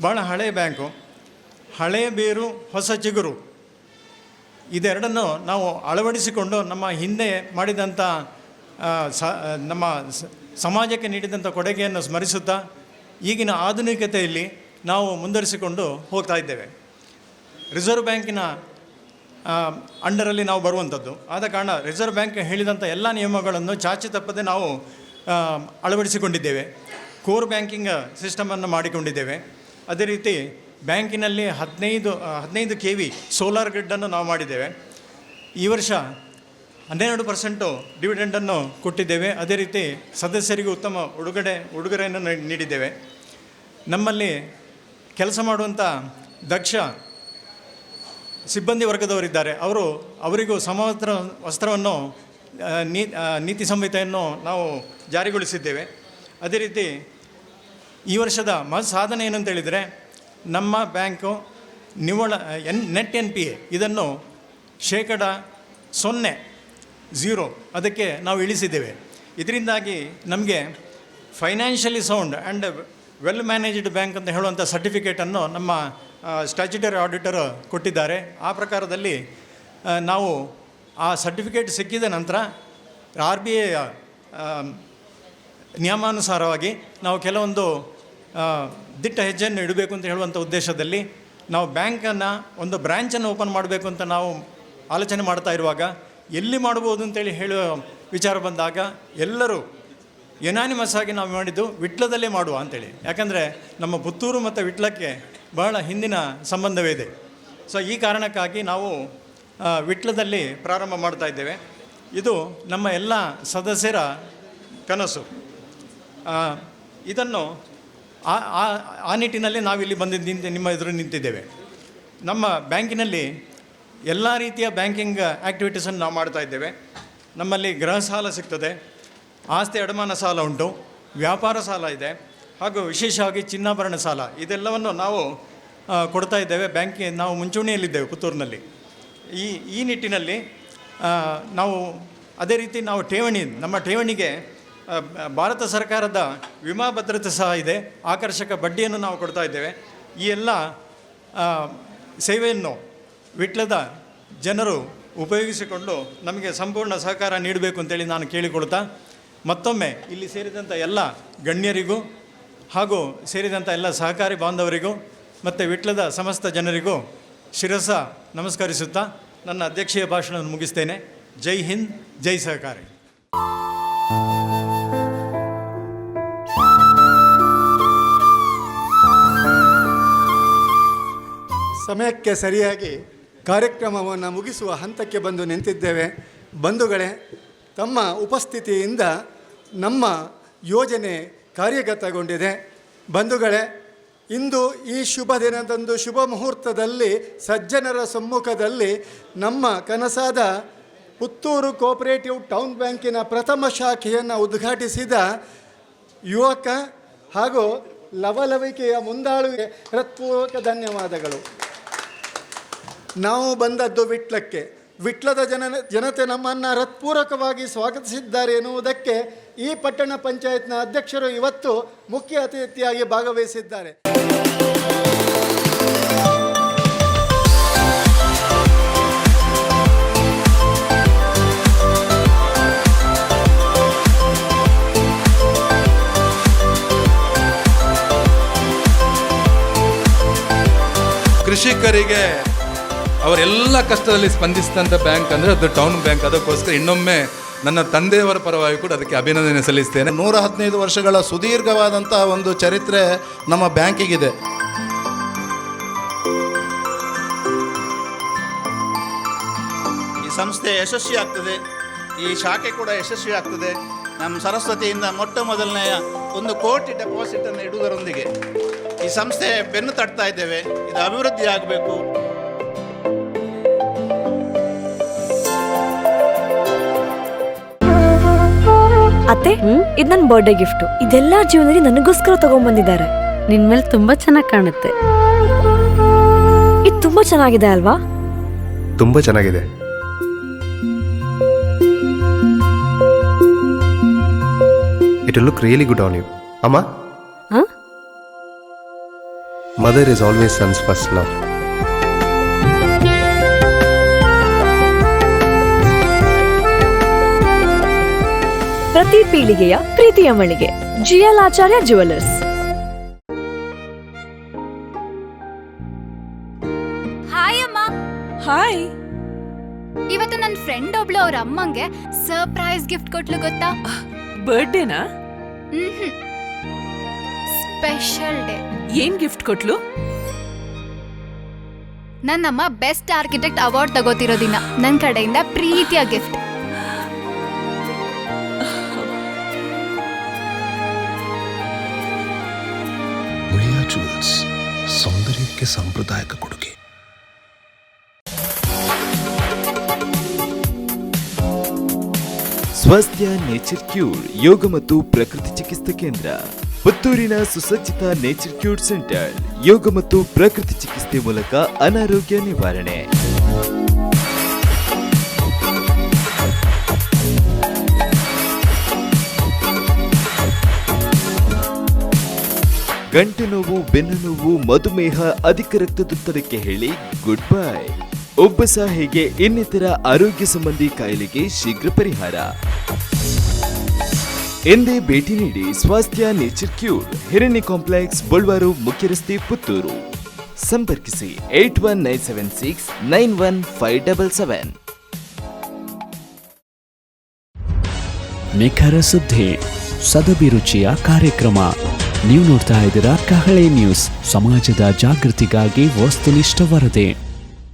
H: ಭಾಳ ಹಳೆಯ ಬ್ಯಾಂಕು. ಹಳೆಯ ಬೇರು ಹೊಸ ಚಿಗುರು ಇದೆರಡನ್ನು ನಾವು ಅಳವಡಿಸಿಕೊಂಡು ನಮ್ಮ ಹಿಂದೆ ಮಾಡಿದಂಥ ನಮ್ಮ ಸಮಾಜಕ್ಕೆ ನೀಡಿದಂಥ ಕೊಡುಗೆಯನ್ನು ಸ್ಮರಿಸುತ್ತಾ ಈಗಿನ ಆಧುನಿಕತೆಯಲ್ಲಿ ನಾವು ಮುಂದುವರಿಸಿಕೊಂಡು ಹೋಗ್ತಾ ಇದ್ದೇವೆ. ರಿಸರ್ವ್ ಬ್ಯಾಂಕಿನ ಅಂಡರಲ್ಲಿ ನಾವು ಬರುವಂಥದ್ದು ಆದ ಕಾರಣ ರಿಸರ್ವ್ ಬ್ಯಾಂಕ್ ಹೇಳಿದಂಥ ಎಲ್ಲ ನಿಯಮಗಳನ್ನು ಚಾಚು ತಪ್ಪದೆ ನಾವು ಅಳವಡಿಸಿಕೊಂಡಿದ್ದೇವೆ. ಕೋರ್ ಬ್ಯಾಂಕಿಂಗ್ ಸಿಸ್ಟಮನ್ನು ಮಾಡಿಕೊಂಡಿದ್ದೇವೆ. ಅದೇ ರೀತಿ ಬ್ಯಾಂಕಿನಲ್ಲಿ 15 KV ಸೋಲಾರ್ ಗ್ರಿಡ್ಡನ್ನು ನಾವು ಮಾಡಿದ್ದೇವೆ. ಈ ವರ್ಷ 12% ಡಿವಿಡೆಂಡನ್ನು ಕೊಟ್ಟಿದ್ದೇವೆ. ಅದೇ ರೀತಿ ಸದಸ್ಯರಿಗೂ ಉತ್ತಮ ಉಡುಗೊರೆಯನ್ನು ನೀಡಿದ್ದೇವೆ. ನಮ್ಮಲ್ಲಿ ಕೆಲಸ ಮಾಡುವಂಥ ದಕ್ಷ ಸಿಬ್ಬಂದಿ ವರ್ಗದವರಿದ್ದಾರೆ. ಅವರಿಗೂ ವಸ್ತ್ರವನ್ನು ನೀತಿ ಸಂಹಿತೆಯನ್ನು ನಾವು ಜಾರಿಗೊಳಿಸಿದ್ದೇವೆ. ಅದೇ ರೀತಿ ಈ ವರ್ಷದ ಸಾಧನೆ ಏನಂತ ಹೇಳಿದರೆ ನಮ್ಮ ಬ್ಯಾಂಕು ನಿವ್ವಳ ನೆಟ್ NPA ಇದನ್ನು 0% ಅದಕ್ಕೆ ನಾವು ಇಳಿಸಿದ್ದೇವೆ. ಇದರಿಂದಾಗಿ ನಮಗೆ financially sound and well managed bank ಅಂತ ಹೇಳುವಂಥ ಸರ್ಟಿಫಿಕೇಟನ್ನು ನಮ್ಮ ಸ್ಟ್ಯಾಚ್ಯುಟರಿ ಆಡಿಟರ್ ಕೊಟ್ಟಿದ್ದಾರೆ. ಆ ಪ್ರಕಾರದಲ್ಲಿ ನಾವು ಆ ಸರ್ಟಿಫಿಕೇಟ್ ಸಿಕ್ಕಿದ ನಂತರ RBI ನಿಯಮಾನುಸಾರವಾಗಿ ನಾವು ಕೆಲವೊಂದು ದಿಟ್ಟ ಹೆಜ್ಜೆಯನ್ನು ಇಡಬೇಕು ಅಂತ ಹೇಳುವಂಥ ಉದ್ದೇಶದಲ್ಲಿ ನಾವು ಬ್ಯಾಂಕನ್ನು ಒಂದು ಬ್ರ್ಯಾಂಚನ್ನು ಓಪನ್ ಮಾಡಬೇಕು ಅಂತ ನಾವು ಆಲೋಚನೆ ಮಾಡ್ತಾ ಇರುವಾಗ ಎಲ್ಲಿ ಮಾಡ್ಬೋದು ಅಂತೇಳಿ ಹೇಳುವ ವಿಚಾರ ಬಂದಾಗ ಎಲ್ಲರೂ ಯುನಾನಿಮಸ್ ಆಗಿ ನಾವು ಮಾಡಿದ್ದು ವಿಟ್ಲದಲ್ಲೇ ಮಾಡುವ ಅಂಥೇಳಿ. ಯಾಕಂದರೆ ನಮ್ಮ ಪುತ್ತೂರು ಮತ್ತು ವಿಟ್ಲಕ್ಕೆ ಬಹಳ ಹಿಂದಿನ ಸಂಬಂಧವೇ ಇದೆ. ಸೊ ಈ ಕಾರಣಕ್ಕಾಗಿ ನಾವು ವಿಟ್ಲದಲ್ಲಿ ಪ್ರಾರಂಭ ಮಾಡ್ತಾ ಇದ್ದೇವೆ. ಇದು ನಮ್ಮ ಎಲ್ಲ ಸದಸ್ಯರ ಕನಸು. ಇದನ್ನು ಆ ನಿಟ್ಟಿನಲ್ಲಿ ನಾವಿಲ್ಲಿ ನಿಮ್ಮ ಎದುರು ನಿಂತಿದ್ದೇವೆ. ನಮ್ಮ ಬ್ಯಾಂಕಿನಲ್ಲಿ ಎಲ್ಲ ರೀತಿಯ ಬ್ಯಾಂಕಿಂಗ್ ಆ್ಯಕ್ಟಿವಿಟೀಸನ್ನು ನಾವು ಮಾಡ್ತಾ ಇದ್ದೇವೆ. ನಮ್ಮಲ್ಲಿ ಗೃಹ ಸಾಲ ಸಿಗ್ತದೆ, ಆಸ್ತಿ ಅಡಮಾನ ಸಾಲ ಉಂಟು, ವ್ಯಾಪಾರ ಸಾಲ ಇದೆ, ಹಾಗೂ ವಿಶೇಷವಾಗಿ ಚಿನ್ನಾಭರಣ ಸಾಲ ಇದೆಲ್ಲವನ್ನು ನಾವು ಕೊಡ್ತಾ ಇದ್ದೇವೆ. ನಾವು ಮುಂಚೂಣಿಯಲ್ಲಿದ್ದೇವೆ ಪುತ್ತೂರಿನಲ್ಲಿ. ಈ ನಿಟ್ಟಿನಲ್ಲಿ ನಾವು ಅದೇ ರೀತಿ ನಾವು ನಮ್ಮ ಠೇವಣಿಗೆ ಭಾರತ ಸರ್ಕಾರದ ವಿಮಾ ಭದ್ರತೆ ಸಹ ಇದೆ. ಆಕರ್ಷಕ ಬಡ್ಡಿಯನ್ನು ನಾವು ಕೊಡ್ತಾ ಇದ್ದೇವೆ. ಈ ಎಲ್ಲ ಸೇವೆಯನ್ನು ವಿಟ್ಲದ ಜನರು ಉಪಯೋಗಿಸಿಕೊಂಡು ನಮಗೆ ಸಂಪೂರ್ಣ ಸಹಕಾರ ನೀಡಬೇಕು ಅಂತೇಳಿ ನಾನು ಕೇಳಿಕೊಳ್ತಾ ಮತ್ತೊಮ್ಮೆ ಇಲ್ಲಿ ಸೇರಿದಂಥ ಎಲ್ಲ ಗಣ್ಯರಿಗೂ ಹಾಗೂ ಸೇರಿದಂಥ ಎಲ್ಲ ಸಹಕಾರಿ ಬಾಂಧವರಿಗೂ ಮತ್ತು ವಿಟ್ಲದ ಸಮಸ್ತ ಜನರಿಗೂ ಶಿರಸ ನಮಸ್ಕರಿಸುತ್ತಾ ನನ್ನ ಅಧ್ಯಕ್ಷೀಯ ಭಾಷಣವನ್ನು ಮುಗಿಸ್ತೇನೆ. ಜೈ ಹಿಂದ್, ಜೈ ಸಹಕಾರಿ.
I: ಸಮಯಕ್ಕೆ ಸರಿಯಾಗಿ ಕಾರ್ಯಕ್ರಮವನ್ನು ಮುಗಿಸುವ ಹಂತಕ್ಕೆ ಬಂದು ನಿಂತಿದ್ದೇವೆ. ಬಂಧುಗಳೇ, ತಮ್ಮ ಉಪಸ್ಥಿತಿಯಿಂದ ನಮ್ಮ ಯೋಜನೆ ಕಾರ್ಯಗತಗೊಂಡಿದೆ. ಬಂಧುಗಳೇ, ಇಂದು ಈ ಶುಭ ದಿನದಂದು ಶುಭ ಮುಹೂರ್ತದಲ್ಲಿ ಸಜ್ಜನರ ಸಮ್ಮುಖದಲ್ಲಿ ನಮ್ಮ ಕನಸಾದ ಪುತ್ತೂರು ಕೋಆಪರೇಟಿವ್ ಟೌನ್ ಬ್ಯಾಂಕಿನ ಪ್ರಥಮ ಶಾಖೆಯನ್ನು ಉದ್ಘಾಟಿಸಿದ ಯುವಕ ಹಾಗೂ ಲವಲವಿಕೆಯ ಮುಂದಾಳುವಿಗೆ ಹೃತ್ಪೂರ್ವಕ ಧನ್ಯವಾದಗಳು. ನಾವು ಬಂದದ್ದು ವಿಟ್ಲಕ್ಕೆ. ವಿಟ್ಲದ ಜನತೆ ನಮ್ಮನ್ನು ಹೃತ್ಪೂರ್ವಕವಾಗಿ ಸ್ವಾಗತಿಸಿದ್ದಾರೆ ಎನ್ನುವುದಕ್ಕೆ ಈ ಪಟ್ಟಣ ಪಂಚಾಯತ್ನ ಅಧ್ಯಕ್ಷರು ಇವತ್ತು ಮುಖ್ಯ ಅತಿಥಿಯಾಗಿ ಭಾಗವಹಿಸಿದ್ದಾರೆ.
A: ಕೃಷಿಕರಿಗೆ ಅವರೆಲ್ಲ ಕಷ್ಟದಲ್ಲಿ ಸ್ಪಂದಿಸಿದಂಥ ಬ್ಯಾಂಕ್ ಅಂದರೆ ಅದು ಟೌನ್ ಬ್ಯಾಂಕ್. ಅದಕ್ಕೋಸ್ಕರ ಇನ್ನೊಮ್ಮೆ ನನ್ನ ತಂದೆಯವರ ಪರವಾಗಿ ಕೂಡ ಅದಕ್ಕೆ ಅಭಿನಂದನೆ ಸಲ್ಲಿಸ್ತೇನೆ.
B: 115 ವರ್ಷಗಳ ಸುದೀರ್ಘವಾದಂಥ ಒಂದು ಚರಿತ್ರೆ ನಮ್ಮ ಬ್ಯಾಂಕಿಗಿದೆ.
C: ಈ ಸಂಸ್ಥೆ ಯಶಸ್ವಿ ಆಗ್ತದೆ, ಈ ಶಾಖೆ ಕೂಡ ಯಶಸ್ವಿ ಆಗ್ತದೆ. ನಮ್ಮ ಸರಸ್ವತಿಯಿಂದ ಮೊಟ್ಟ ಮೊದಲನೆಯ 1 ಕೋಟಿ ಡೆಪಾಸಿಟನ್ನು ಇಡುವುದರೊಂದಿಗೆ ಈ ಸಂಸ್ಥೆ ಬೆನ್ನು ತಟ್ತಾ ಇದ್ದೇವೆ. ಇದು ಅಭಿವೃದ್ಧಿ ಆಗಬೇಕು.
J: ಅತ್ತೆ, ಇದು ನನ್ನ ಬರ್ಡೇ ಗಿಫ್ಟ್. ಇದೆಲ್ಲ ಜೀವನದಲ್ಲಿ ನನಗೋಸ್ಕರ ತಗೊಂಡ್ಬಂದಿದ್ದಾರೆ.
K: ನಿನ್ ಮೇಲೆ ತುಂಬಾ ಚೆನ್ನಾಗಿ ಕಾಣುತ್ತೆ.
J: ಇದು ತುಂಬಾ ಚೆನ್ನಾಗಿದೆ ಅಲ್ವಾ?
E: ತುಂಬ ಚೆನ್ನಾಗಿದೆ. It will look really good on you. ಅಮ್ಮ, mother is always sons first love.
J: ಪ್ರತಿ ಪೀಳಿಗೆಯ ಪ್ರೀತಿಯ ಮಳಿಗೆ GL ಆಚಾರ್ಯ ಜುವೆಲ್ಲರ್ಸ್.
K: ಹಾಯ್ ಅಮ್ಮ.
J: ಹಾಯ್.
K: ಇವತ್ತು ನನ್ನ ಫ್ರೆಂಡ್ ಒಬ್ಳು ಅವ್ರ ಅಮ್ಮಂಗೆ ಸರ್ಪ್ರೈಸ್ ಗಿಫ್ಟ್ ಕೊಟ್ಲು ಗೊತ್ತಾ?
J: ಬರ್ಡೇನಾ?
K: Special day.
J: ಏನ್ ಗಿಫ್ಟ್ ಕೊಟ್ಲು?
K: ನನ್ನಮ್ಮ ಬೆಸ್ಟ್ ಆರ್ಕಿಟೆಕ್ಟ್ ಅವಾರ್ಡ್ ತಗೋತಿರೋ ದಿನ ನನ್ನ ಕಡೆಯಿಂದ ಪ್ರೀತಿಯ ಗಿಫ್ಟ್.
L: ಮುಳಿಯಾ ಜುವೆಲ್ಸ್, ಸೌಂದರ್ಯಕ್ಕೆ ಸಾಂಪ್ರದಾಯಿಕ ಕೊಡುಗೆ.
M: ಸ್ವಾಸ್ಥ್ಯ ನೇಚರ್ ಕ್ಯೂರ್ ಯೋಗ ಮತ್ತು ಪ್ರಕೃತಿ ಚಿಕಿತ್ಸಾ ಕೇಂದ್ರ, ಪುತ್ತೂರಿನ ಸುಸಜ್ಜಿತ ನೇಚರ್ ಕ್ಯೂರ್ ಸೆಂಟರ್. ಯೋಗ ಮತ್ತು ಪ್ರಕೃತಿ ಚಿಕಿತ್ಸೆ ಮೂಲಕ ಅನಾರೋಗ್ಯ ನಿವಾರಣೆ. ಗಂಟು ನೋವು, ಬೆನ್ನು ನೋವು, ಮಧುಮೇಹ, ಅಧಿಕ ರಕ್ತದೊತ್ತಡಕ್ಕೆ ಹೇಳಿ ಗುಡ್ ಬೈ. ಉಬ್ಬಸ ಹೀಗೆ ಇನ್ನಿತರ ಆರೋಗ್ಯ ಸಂಬಂಧಿ ಕಾಯಿಲೆಗೆ ಶೀಘ್ರ ಪರಿಹಾರ. ಎಂದೇ ಭೇಟಿ ನೀಡಿ ಸ್ವಾಸ್ಥ್ಯ ನೇಚರ್ ಕ್ಯೂರ್, ಹಿರಣ್ಯ ಕಾಂಪ್ಲೆಕ್ಸ್, ಬಳ್ವಾರು, ಮುಖ್ಯ ರಸ್ತೆ, ಪುತ್ತೂರು. ಸಂಪರ್ಕಿಸಿ 8197691577.
N: ನಿಖರ ಸುದ್ದಿ, ಸದಭಿರುಚಿಯ ಕಾರ್ಯಕ್ರಮ. ನೀವು ನೋಡ್ತಾ ಇದ್ದೀರಾ ಕಹಳೆ ನ್ಯೂಸ್, ಸಮಾಜದ ಜಾಗೃತಿಗಾಗಿ ವಸ್ತುನಿಷ್ಠ ವರದಿ.